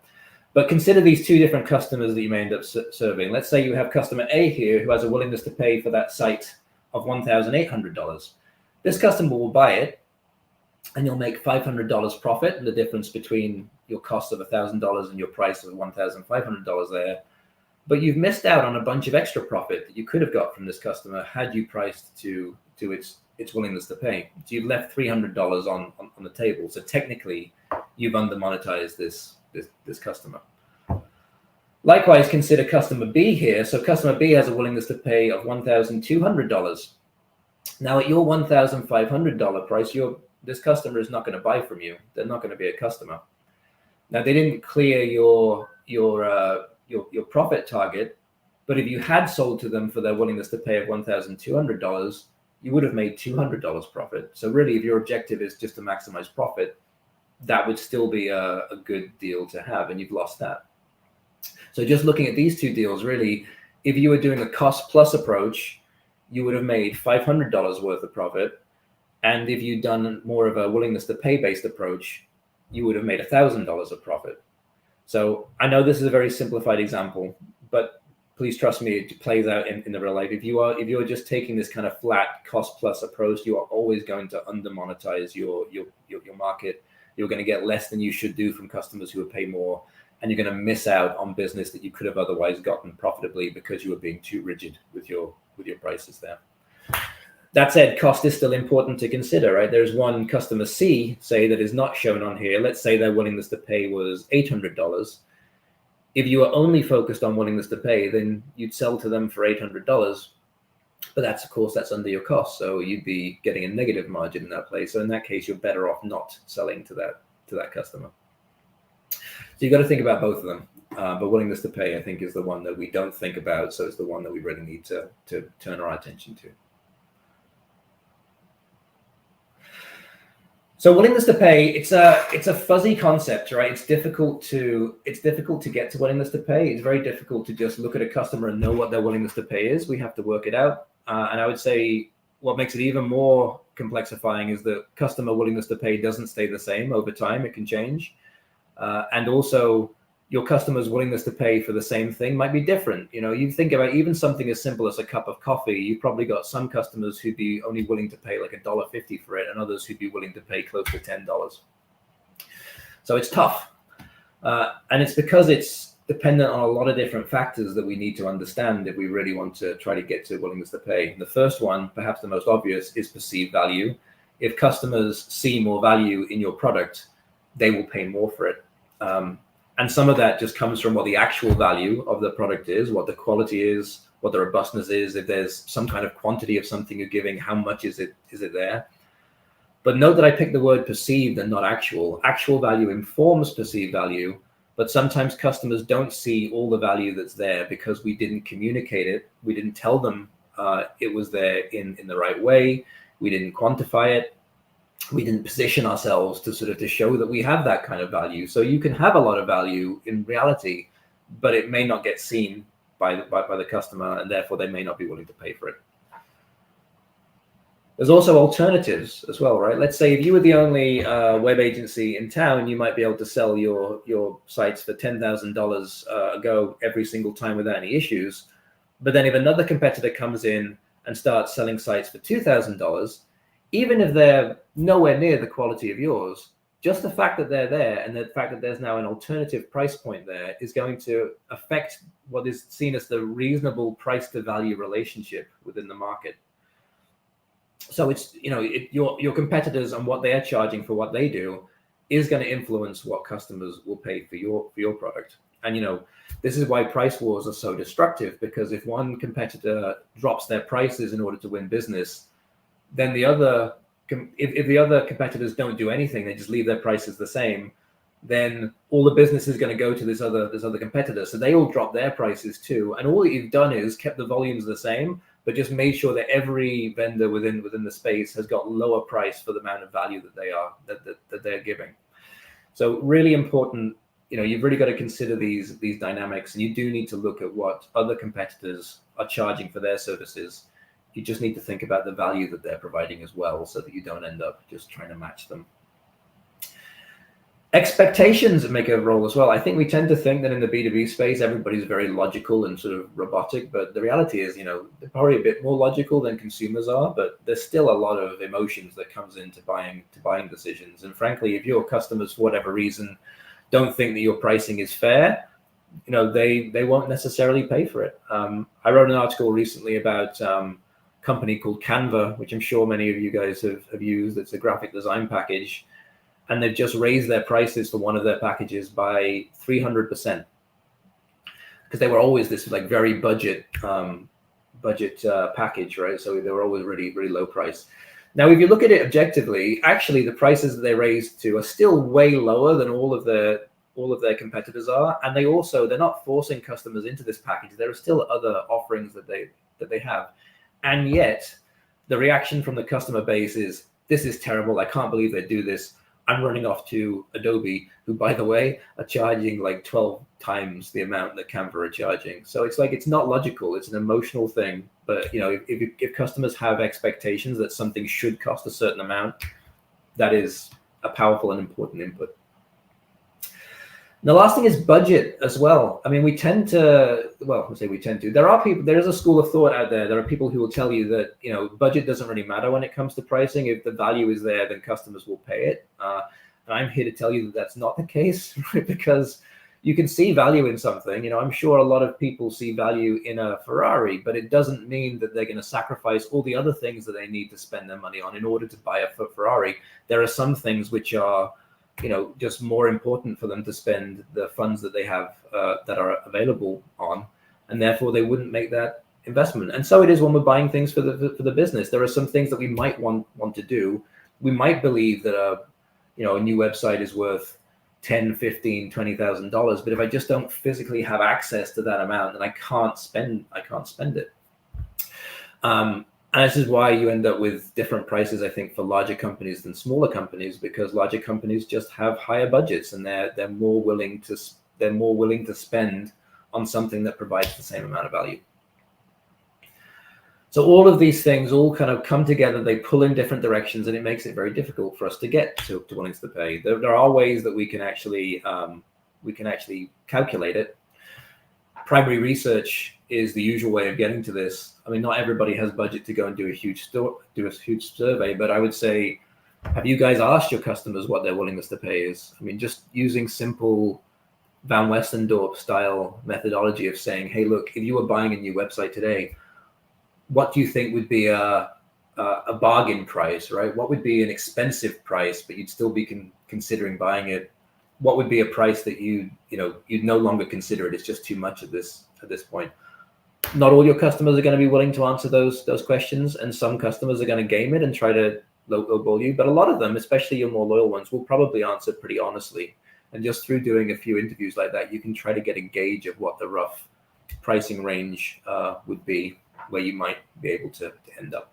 But consider these two different customers that you may end up serving. Let's say you have customer A here who has a willingness to pay for that site of $1,800. This customer will buy it, and you'll make $500 profit, and the difference between your cost of $1,000 and your price of $1,500 there. But you've missed out on a bunch of extra profit that you could have got from this customer had you priced to its willingness to pay. So you've left $300 on the table. So technically, you've under-monetized this customer. Likewise, consider customer B here. So customer B has a willingness to pay of $1,200. Now, at your $1,500 price, this customer is not going to buy from you. They're not going to be a customer. Now, they didn't clear your profit target, but if you had sold to them for their willingness to pay of $1,200, you would have made $200 profit. So really, if your objective is just to maximize profit, that would still be a good deal to have, and you've lost that. So just looking at these two deals, really, if you were doing a cost plus approach, you would have made $500 worth of profit. And if you'd done more of a willingness to pay based approach, you would have made $1,000 of profit. So I know this is a very simplified example, but please trust me, it plays out in the real life. If you're just taking this kind of flat cost plus approach, you are always going to under monetize your market. You're going to get less than you should do from customers who would pay more, and you're going to miss out on business that you could have otherwise gotten profitably because you were being too rigid with your prices there. That said, cost is still important to consider, right? There's one customer C, say, that is not shown on here. Let's say their willingness to pay was $800. If you are only focused on willingness to pay, then you'd sell to them for $800. But that's, of course, that's under your cost. So you'd be getting a negative margin in that place. So in that case, you're better off not selling to that customer. So you've got to think about both of them. But willingness to pay, I think, is the one that we don't think about. So it's the one that we really need to turn our attention to. So willingness to pay, it's a fuzzy concept, right? It's difficult to get to willingness to pay. It's very difficult to just look at a customer and know what their willingness to pay is. We have to work it out. And I would say what makes it even more complexifying is that customer willingness to pay doesn't stay the same over time. It can change. And also your customer's willingness to pay for the same thing might be different. You know, you think about even something as simple as a cup of coffee, you've probably got some customers who'd be only willing to pay like $1.50 for it, and others who'd be willing to pay close to $10. So it's tough. And it's because it's dependent on a lot of different factors that we need to understand if we really want to try to get to willingness to pay. The first one, perhaps the most obvious, is perceived value. If customers see more value in your product, they will pay more for it. And some of that just comes from what the actual value of the product is, what the quality is, what the robustness is. If there's some kind of quantity of something you're giving, how much is it there? But note that I picked the word perceived and not actual. Actual value informs perceived value, but sometimes customers don't see all the value that's there because we didn't communicate it. We didn't tell them it was there in the right way. We didn't quantify it. We didn't position ourselves to show that we have that kind of value. So you can have a lot of value in reality, but it may not get seen by the customer, and therefore they may not be willing to pay for it. There's also alternatives as well, right? Let's say if you were the only web agency in town, you might be able to sell your sites for $10,000 a go every single time without any issues. But then if another competitor comes in and starts selling sites for $2,000, even if they're nowhere near the quality of yours, just the fact that they're there and the fact that there's now an alternative price point there is going to affect what is seen as the reasonable price to value relationship within the market. So it's, you know, your competitors and what they're charging for what they do is going to influence what customers will pay for your product. And, you know, this is why price wars are so destructive, because if one competitor drops their prices in order to win business, then if the other competitors don't do anything, they just leave their prices the same, then all the business is going to go to this other competitor. So they all drop their prices too. And all that you've done is kept the volumes the same, but just made sure that every vendor within the space has got lower price for the amount of value that they're giving. So really important, you know, you've really got to consider these dynamics, and you do need to look at what other competitors are charging for their services. You just need to think about the value that they're providing as well, so that you don't end up just trying to match them. Expectations make a role as well. I think we tend to think that in the B2B space, everybody's very logical and sort of robotic, but the reality is, you know, they're probably a bit more logical than consumers are, but there's still a lot of emotions that comes into buying decisions. And frankly, if your customers, for whatever reason, don't think that your pricing is fair, you know, they won't necessarily pay for it. I wrote an article recently about a company called Canva, which I'm sure many of you guys have used. It's a graphic design package. And they've just raised their prices for one of their packages by 300%, because they were always this like very budget package, right? So they were always really, really low price. Now, if you look at it objectively, actually the prices that they raised to are still way lower than all of their competitors are, and they're not forcing customers into this package. There are still other offerings that they have, and yet the reaction from the customer base is, "This is terrible. I can't believe they do this. I'm running off to Adobe, who, by the way, are charging like 12 times the amount that Canva are charging. So it's like, it's not logical. It's an emotional thing. But if customers have expectations that something should cost a certain amount, that is a powerful and important input. The last thing is budget as well. I mean, we tend to, there is a school of thought out there. There are people who will tell you that, budget doesn't really matter when it comes to pricing. If the value is there, then customers will pay it. And I'm here to tell you that that's not the case, right? Because you can see value in something. I'm sure a lot of people see value in a Ferrari, but it doesn't mean that they're going to sacrifice all the other things that they need to spend their money on in order to buy a Ferrari. There are some things which are, just more important for them to spend the funds that they have that are available on, and therefore they wouldn't make that investment. And so it is when we're buying things for the business. There are some things that we might want to do. We might believe that a new website is worth $10,000, $15,000, $20,000, but if I just don't physically have access to that amount, then I can't spend it. And this is why you end up with different prices, I think, for larger companies than smaller companies, because larger companies just have higher budgets and they're more willing to spend on something that provides the same amount of value. So all of these things all kind of come together, they pull in different directions, and it makes it very difficult for us to get to willing to pay. There are ways that we can actually calculate it. Primary research is the usual way of getting to this. I mean, not everybody has budget to go and do a huge survey, but I would say, have you guys asked your customers what their willingness to pay is? I mean, just using simple Van Westendorp style methodology of saying, hey, look, if you were buying a new website today, what do you think would be a bargain price, right? What would be an expensive price, but you'd still be considering buying it? What would be a price that you'd no longer consider it? It's just too much at this point. Not all your customers are going to be willing to answer those questions, and some customers are going to game it and try to lowball you. But a lot of them, especially your more loyal ones, will probably answer pretty honestly. And just through doing a few interviews like that, you can try to get a gauge of what the rough pricing range would be, where you might be able to end up.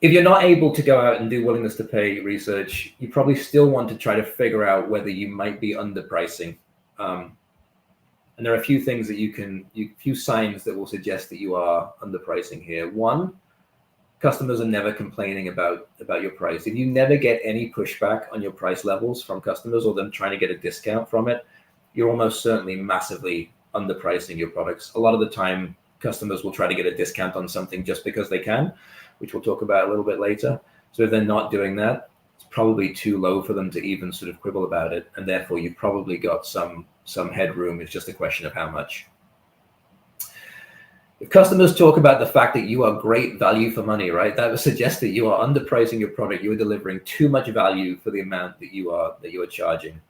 If you're not able to go out and do willingness to pay research, you probably still want to try to figure out whether you might be underpricing. And there are a few things that few signs that will suggest that you are underpricing here. One, customers are never complaining about your price. If you never get any pushback on your price levels from customers or them trying to get a discount from it, you're almost certainly massively underpricing your products. A lot of the time, customers will try to get a discount on something just because they can, which we'll talk about a little bit later. So if they're not doing that, it's probably too low for them to even sort of quibble about it. And therefore, you've probably got some headroom. It's just a question of how much. If customers talk about the fact that you are great value for money, right, that would suggest that you are underpricing your product. You are delivering too much value for the amount that you are charging.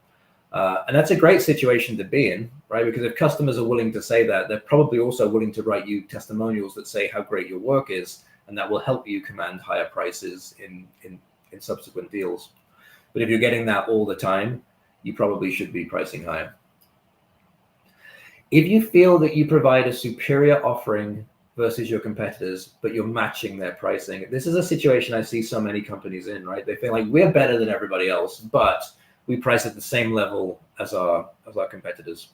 And that's a great situation to be in, right? Because if customers are willing to say that, they're probably also willing to write you testimonials that say how great your work is, and that will help you command higher prices in subsequent deals. But if you're getting that all the time, you probably should be pricing higher. If you feel that you provide a superior offering versus your competitors, but you're matching their pricing, this is a situation I see so many companies in, right? They feel like we're better than everybody else, but we price at the same level as our competitors.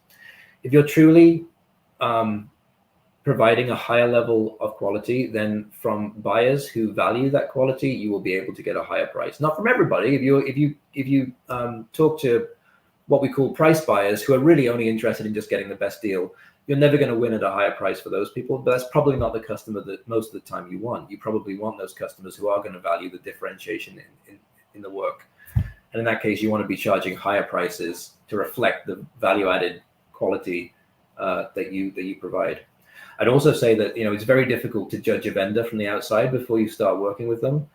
If you're truly providing a higher level of quality, then from buyers who value that quality, you will be able to get a higher price. Not from everybody. If you talk to what we call price buyers, who are really only interested in just getting the best deal, you're never going to win at a higher price for those people. But that's probably not the customer that most of the time you want. You probably want those customers who are going to value the differentiation in the work. And in that case, you want to be charging higher prices to reflect the value-added quality that you provide. I'd also say that it's very difficult to judge a vendor from the outside before you start working with them.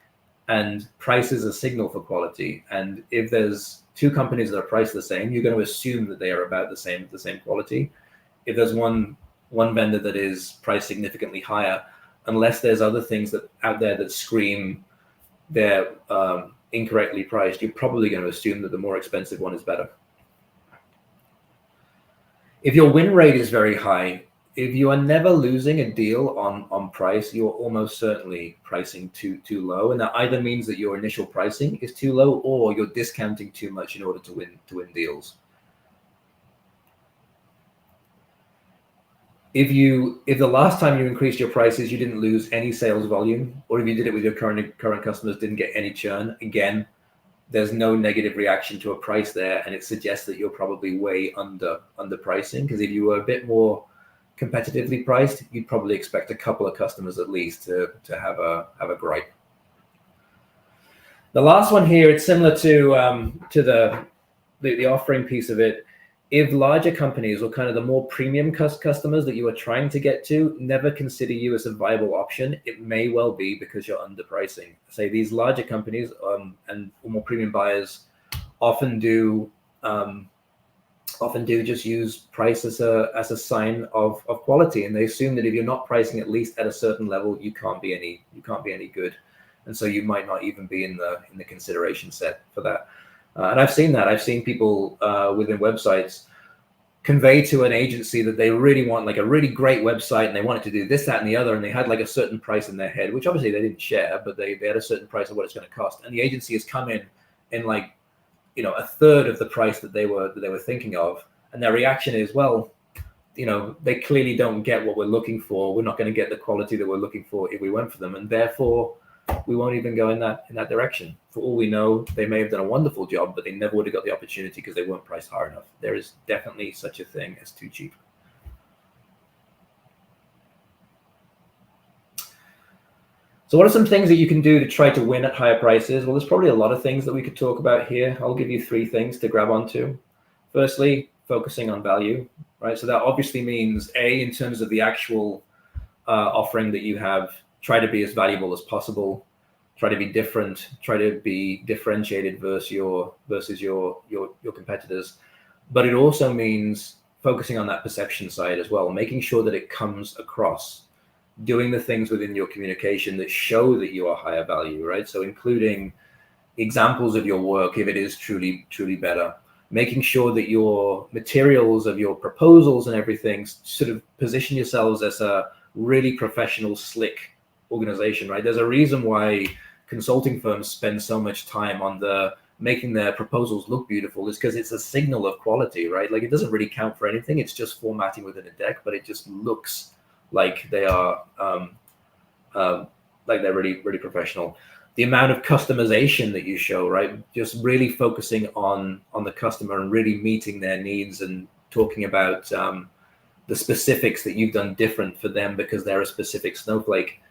And price is a signal for quality. And if there's two companies that are priced the same, you're going to assume that they are about the same quality. If there's one vendor that is priced significantly higher, unless there's other things that out there that scream they're incorrectly priced, you're probably going to assume that the more expensive one is better. If your win rate is very high, if you are never losing a deal on price, you're almost certainly pricing too low, and that either means that your initial pricing is too low or you're discounting too much in order to win deals. If the last time you increased your prices, you didn't lose any sales volume, or if you did it with your current customers, didn't get any churn, again, there's no negative reaction to a price there, and it suggests that you're probably way under pricing. Because if you were a bit more competitively priced, you'd probably expect a couple of customers at least to have a gripe. The last one here, it's similar to the offering piece of it. If larger companies or kind of the more premium customers that you are trying to get to never consider you as a viable option, it may well be because you're underpricing. Say these larger companies and more premium buyers often do just use price as a sign of quality, and they assume that if you're not pricing at least at a certain level, you can't be any good, and so you might not even be in the consideration set for that. And I've seen that. I've seen people within websites convey to an agency that they really want like a really great website and they wanted to do this, that, and the other, and they had like a certain price in their head, which obviously they didn't share, but they had a certain price of what it's going to cost, and the agency has come in like, you know, a third of the price that they were thinking of, and their reaction is, well, you know, they clearly don't get what we're looking for. We're not going to get the quality that we're looking for if we went for them, and therefore we won't even go in that direction. For all we know, they may have done a wonderful job, but they never would have got the opportunity because they weren't priced high enough. There is definitely such a thing as too cheap. So what are some things that you can do to try to win at higher prices? Well, there's probably a lot of things that we could talk about here. I'll give you 3 things to grab onto. Firstly, focusing on value, right? So that obviously means in terms of the actual offering that you have, try to be as valuable as possible, try to be different, try to be differentiated versus your competitors. But it also means focusing on that perception side as well, making sure that it comes across, doing the things within your communication that show that you are higher value, right? So including examples of your work if it is truly better, making sure that your materials of your proposals and everything sort of position yourselves as a really professional, slick organization, right? There's a reason why consulting firms spend so much time on making their proposals look beautiful, is because it's a signal of quality, right? Like it doesn't really count for anything. It's just formatting within a deck, but it just looks like they are like they're really, really professional. The amount of customization that you show, right? Just really focusing on the customer and really meeting their needs and talking about the specifics that you've done different for them because they're a specific snowflake,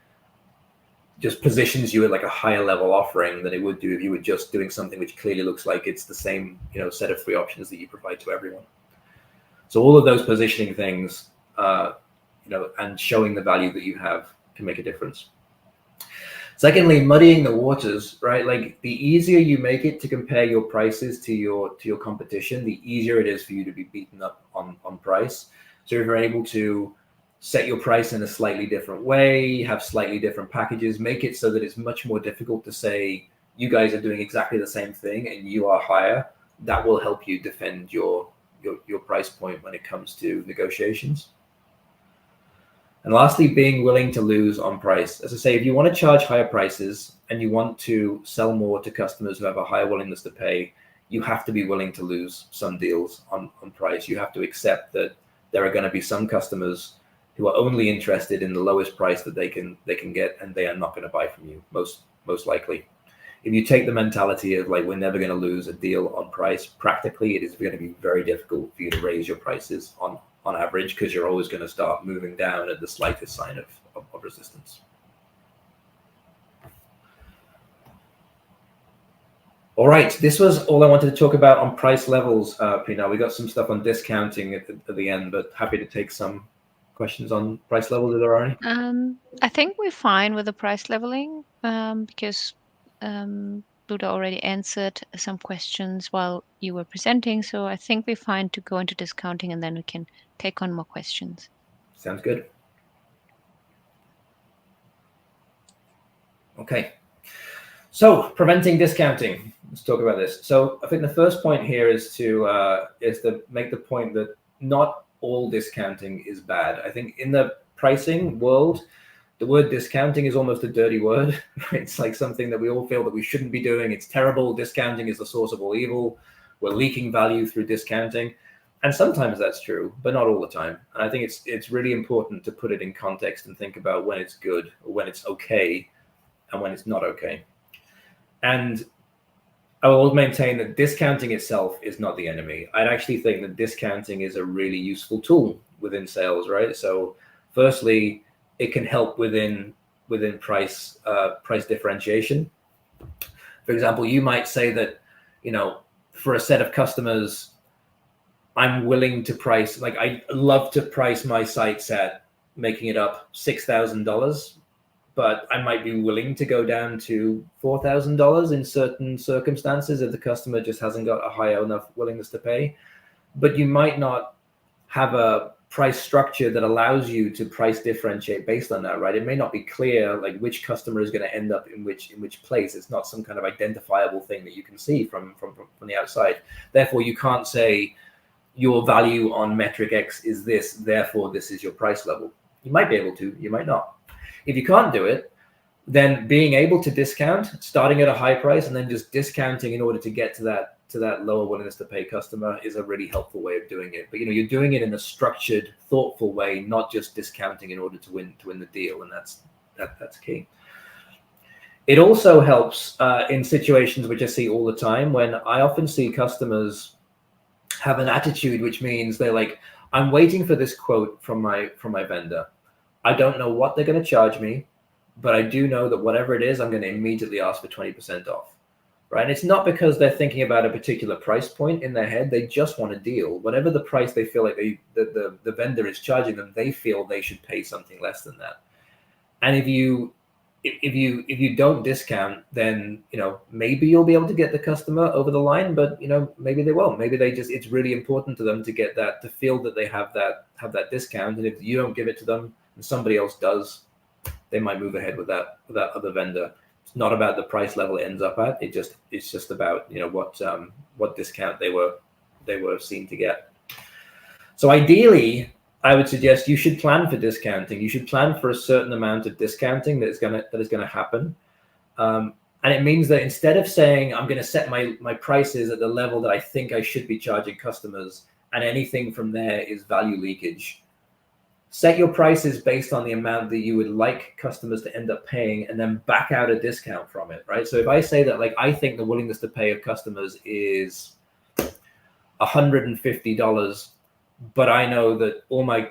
just positions you at like a higher level offering than it would do if you were just doing something which clearly looks like it's the same, you know, set of free options that you provide to everyone. So all of those positioning things, you know, and showing the value that you have can make a difference. Secondly, muddying the waters, right? Like the easier you make it to compare your prices to your competition, the easier it is for you to be beaten up on price. So if you're able to set your price in a slightly different way, have slightly different packages, make it so that it's much more difficult to say you guys are doing exactly the same thing and you are higher, that will help you defend your price point when it comes to negotiations. And lastly, being willing to lose on price. As I say, if you want to charge higher prices and you want to sell more to customers who have a higher willingness to pay, you have to be willing to lose some deals on price. You have to accept that there are going to be some customers who are only interested in the lowest price that they can get, and they are not going to buy from you, most likely. If you take the mentality of like, we're never going to lose a deal on price, practically it is going to be very difficult for you to raise your prices on average, because you're always going to start moving down at the slightest sign of resistance. All right, this was all I wanted to talk about on price levels, Pina. We got some stuff on discounting at the end, but happy to take some questions on price levels if there are any. I think we're fine with the price leveling because Duda already answered some questions while you were presenting. So I think we're fine to go into discounting, and then we can take on more questions. Sounds good. Okay. So preventing discounting. Let's talk about this. So I think the first point here is to make the point that not all discounting is bad. I think in the pricing world, the word discounting is almost a dirty word. It's like something that we all feel that we shouldn't be doing. It's terrible. Discounting is the source of all evil. We're leaking value through discounting. And sometimes that's true, but not all the time. And I think it's really important to put it in context and think about when it's good, or when it's okay, and when it's not okay. And I will maintain that discounting itself is not the enemy. I'd actually think that discounting is a really useful tool within sales, right? So firstly, it can help within price differentiation. For example, you might say that, for a set of customers, I'm willing to price, like I love to price my sites at, making it up, $6,000, but I might be willing to go down to $4,000 in certain circumstances if the customer just hasn't got a high enough willingness to pay. But you might not have a price structure that allows you to price differentiate based on that, right? It may not be clear like which customer is going to end up in which place. It's not some kind of identifiable thing that you can see from the outside. Therefore, you can't say your value on metric X is this, therefore this is your price level. You might be able to, you might not. If you can't do it, then being able to discount, starting at a high price and then just discounting in order to get to that lower willingness to pay customer is a really helpful way of doing it. But you're doing it in a structured, thoughtful way, not just discounting in order to win the deal, and that's key. It also helps in situations which I see all the time, when I often see customers have an attitude which means they're like, I'm waiting for this quote from my vendor. I don't know what they're going to charge me, but I do know that whatever it is, I'm going to immediately ask for 20% off. Right? And it's not because they're thinking about a particular price point in their head. They just want a deal. Whatever the price they feel like the vendor is charging them, they feel they should pay something less than that. And if you don't discount, then maybe you'll be able to get the customer over the line, but maybe they won't. Maybe it's really important to them to get that, to feel that they have that discount. And if you don't give it to them and somebody else does, they might move ahead with that other vendor. It's not about the price level it ends up at. It's just about what discount they were seen to get. So ideally, I would suggest you should plan for discounting. You should plan for a certain amount of discounting that is going to happen. And it means that instead of saying I'm going to set my prices at the level that I think I should be charging customers, and anything from there is value leakage, set your prices based on the amount that you would like customers to end up paying, and then back out a discount from it, right? So if I say that, like, I think the willingness to pay of customers is $150, but I know that all my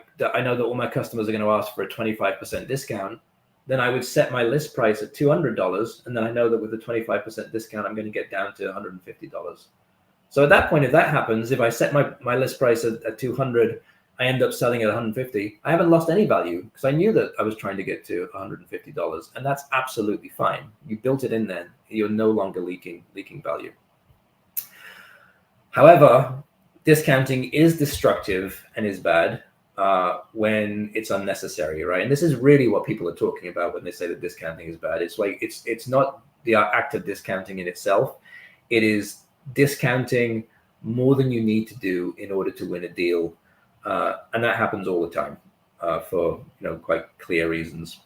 customers are going to ask for a 25% discount, then I would set my list price at $200, and then I know that with the 25% discount, I'm going to get down to $150. So at that point, if that happens, if I set my list price at 200, I end up selling at 150, I haven't lost any value because I knew that I was trying to get to $150, and that's absolutely fine. You built it in then. You're no longer leaking value. However, discounting is destructive and is bad when it's unnecessary, right? And this is really what people are talking about when they say that discounting is bad. It's like it's not the act of discounting in itself. It is discounting more than you need to do in order to win a deal. And that happens all the time for quite clear reasons.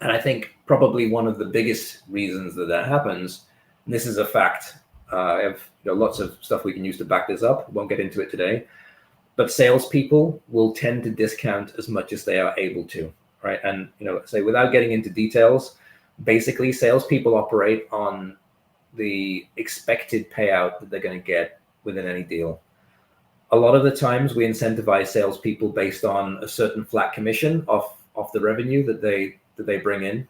And I think probably one of the biggest reasons that happens, and this is a fact, I have lots of stuff we can use to back this up. Won't get into it today, but salespeople will tend to discount as much as they are able to, right? And say, without getting into details, basically salespeople operate on the expected payout that they're going to get within any deal. A lot of the times we incentivize salespeople based on a certain flat commission off the revenue that they bring in.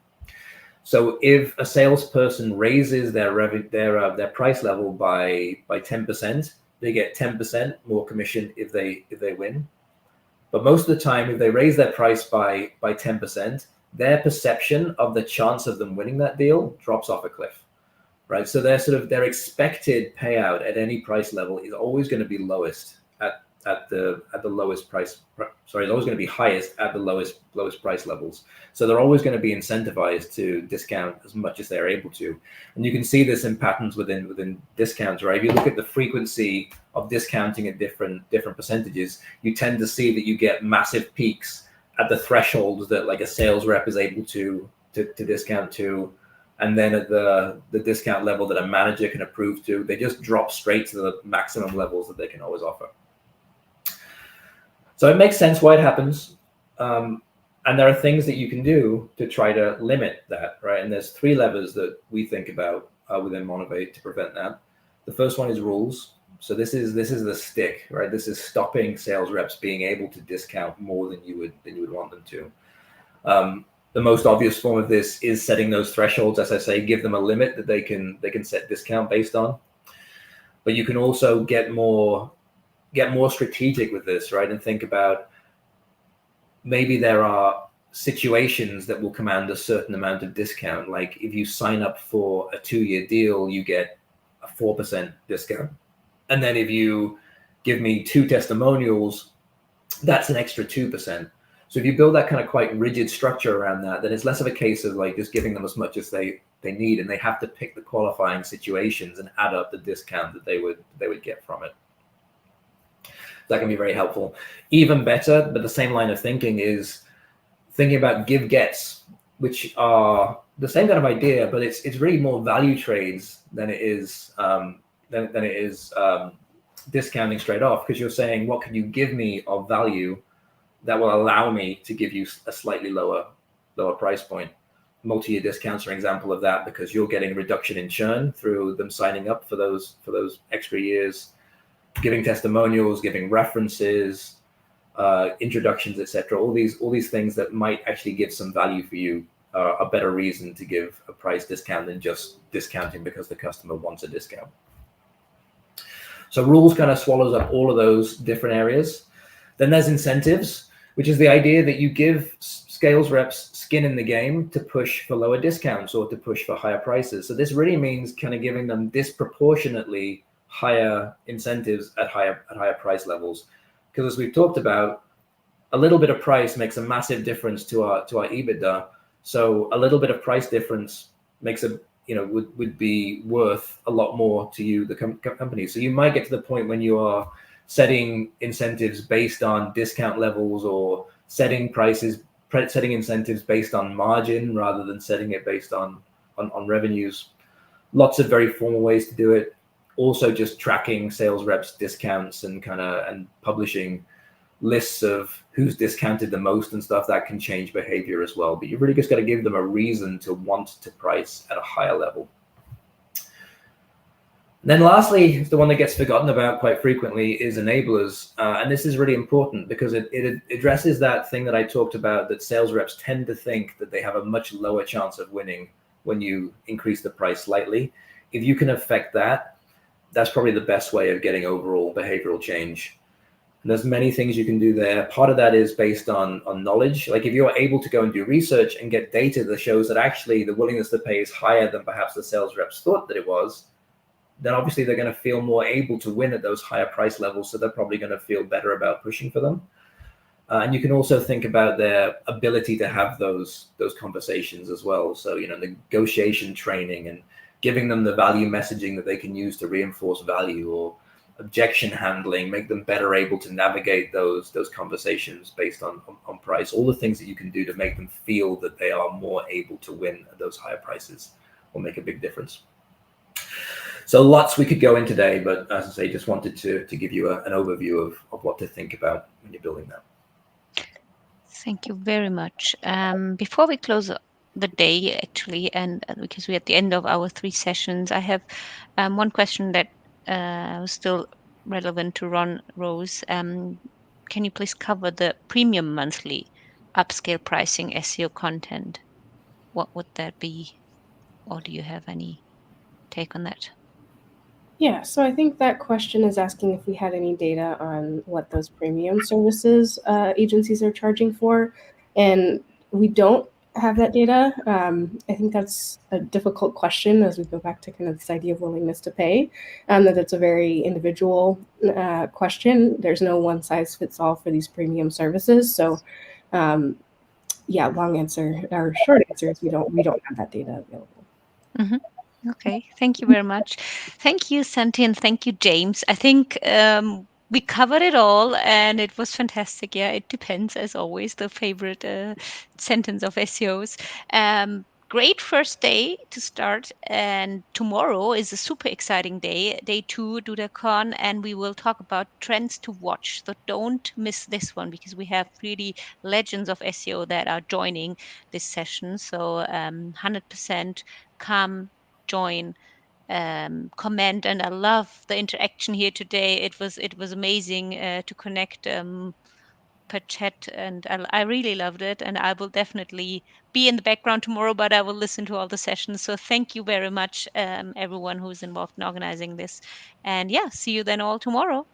So if a salesperson raises their price level by 10%, they get 10% more commission if they win. But most of the time, if they raise their price by 10%, their perception of the chance of them winning that deal drops off a cliff, right? So their expected payout at any price level is always going to be lowest at the lowest price. Sorry, they're always going to be highest at the lowest price levels. So they're always going to be incentivized to discount as much as they're able to. And you can see this in patterns within discounts, right? If you look at the frequency of discounting at different percentages, you tend to see that you get massive peaks at the thresholds that like a sales rep is able to discount to. And then at the discount level that a manager can approve to, they just drop straight to the maximum levels that they can always offer. So it makes sense why it happens. And there are things that you can do to try to limit that, right? And there's 3 levers that we think about within Monovate to prevent that. The first one is rules. So this is the stick, right? This is stopping sales reps being able to discount more than you would want them to. The most obvious form of this is setting those thresholds. As I say, give them a limit that they can set discount based on. But you can also get more strategic with this, right? And think about maybe there are situations that will command a certain amount of discount. Like if you sign up for a 2-year deal, you get a 4% discount. And then if you give me 2 testimonials, that's an extra 2%. So if you build that kind of quite rigid structure around that, then it's less of a case of like just giving them as much as they need, and they have to pick the qualifying situations and add up the discount that they would get from it. That can be very helpful. Even better, but the same line of thinking is thinking about give gets, which are the same kind of idea, but it's really more value trades than it is discounting straight off, because you're saying, what can you give me of value that will allow me to give you a slightly lower price point. Multi-year discounts are an example of that, because you're getting reduction in churn through them signing up for those extra years, giving testimonials, giving references, introductions, etc. All these things that might actually give some value for you are a better reason to give a price discount than just discounting because the customer wants a discount. So rules kind of swallows up all of those different areas. Then there's incentives, which is the idea that you give sales reps skin in the game to push for lower discounts or to push for higher prices. So this really means kind of giving them disproportionately higher incentives at higher price levels. Because as we've talked about, a little bit of price makes a massive difference to our EBITDA. So a little bit of price difference makes would be worth a lot more to you, the company. So you might get to the point when you are setting incentives based on discount levels, or setting incentives based on margin rather than setting it based on revenues. Lots of very formal ways to do it. Also just tracking sales reps discounts and publishing lists of who's discounted the most and stuff that can change behavior as well. But you really just got to give them a reason to want to price at a higher level. And then lastly, the one that gets forgotten about quite frequently is enablers. And this is really important because it addresses that thing that I talked about, that sales reps tend to think that they have a much lower chance of winning when you increase the price slightly. If you can affect that, that's probably the best way of getting overall behavioral change. And there's many things you can do there. Part of that is based on knowledge. Like if you're able to go and do research and get data that shows that actually the willingness to pay is higher than perhaps the sales reps thought that it was, then obviously they're going to feel more able to win at those higher price levels. So they're probably going to feel better about pushing for them. And you can also think about their ability to have those conversations as well. So, negotiation training and giving them the value messaging that they can use to reinforce value, or objection handling, make them better able to navigate those conversations based on price. All the things that you can do to make them feel that they are more able to win at those higher prices will make a big difference. So lots we could go in today, but as I say, just wanted to give you an overview of what to think about when you're building that. Thank you very much. Before we close the day, actually, and because we're at the end of our 3 sessions, I have one question that was still relevant to Ron Rose. Can you please cover the premium monthly upscale pricing SEO content? What would that be? Or do you have any take on that? Yeah, so I think that question is asking if we had any data on what those premium services agencies are charging for. And we don't have that data. I think that's a difficult question as we go back to kind of this idea of willingness to pay, that it's a very individual question. There's no one size fits all for these premium services. So yeah, long answer or short answer is we don't have that data available. Mm-hmm. Okay, thank you very much. Thank you, Santi, and thank you, James. I think we covered it all, and it was fantastic. Yeah, it depends, as always, the favorite sentence of SEOs. Great first day to start, and tomorrow is a super exciting day, day 2, DudaCon, and we will talk about trends to watch. So don't miss this one because we have really legends of SEO that are joining this session. So 100% come, join, comment, and I love the interaction here today. It was amazing to connect per chat, and I really loved it. And I will definitely be in the background tomorrow, but I will listen to all the sessions. So thank you very much, everyone who's involved in organizing this. And yeah, see you then all tomorrow.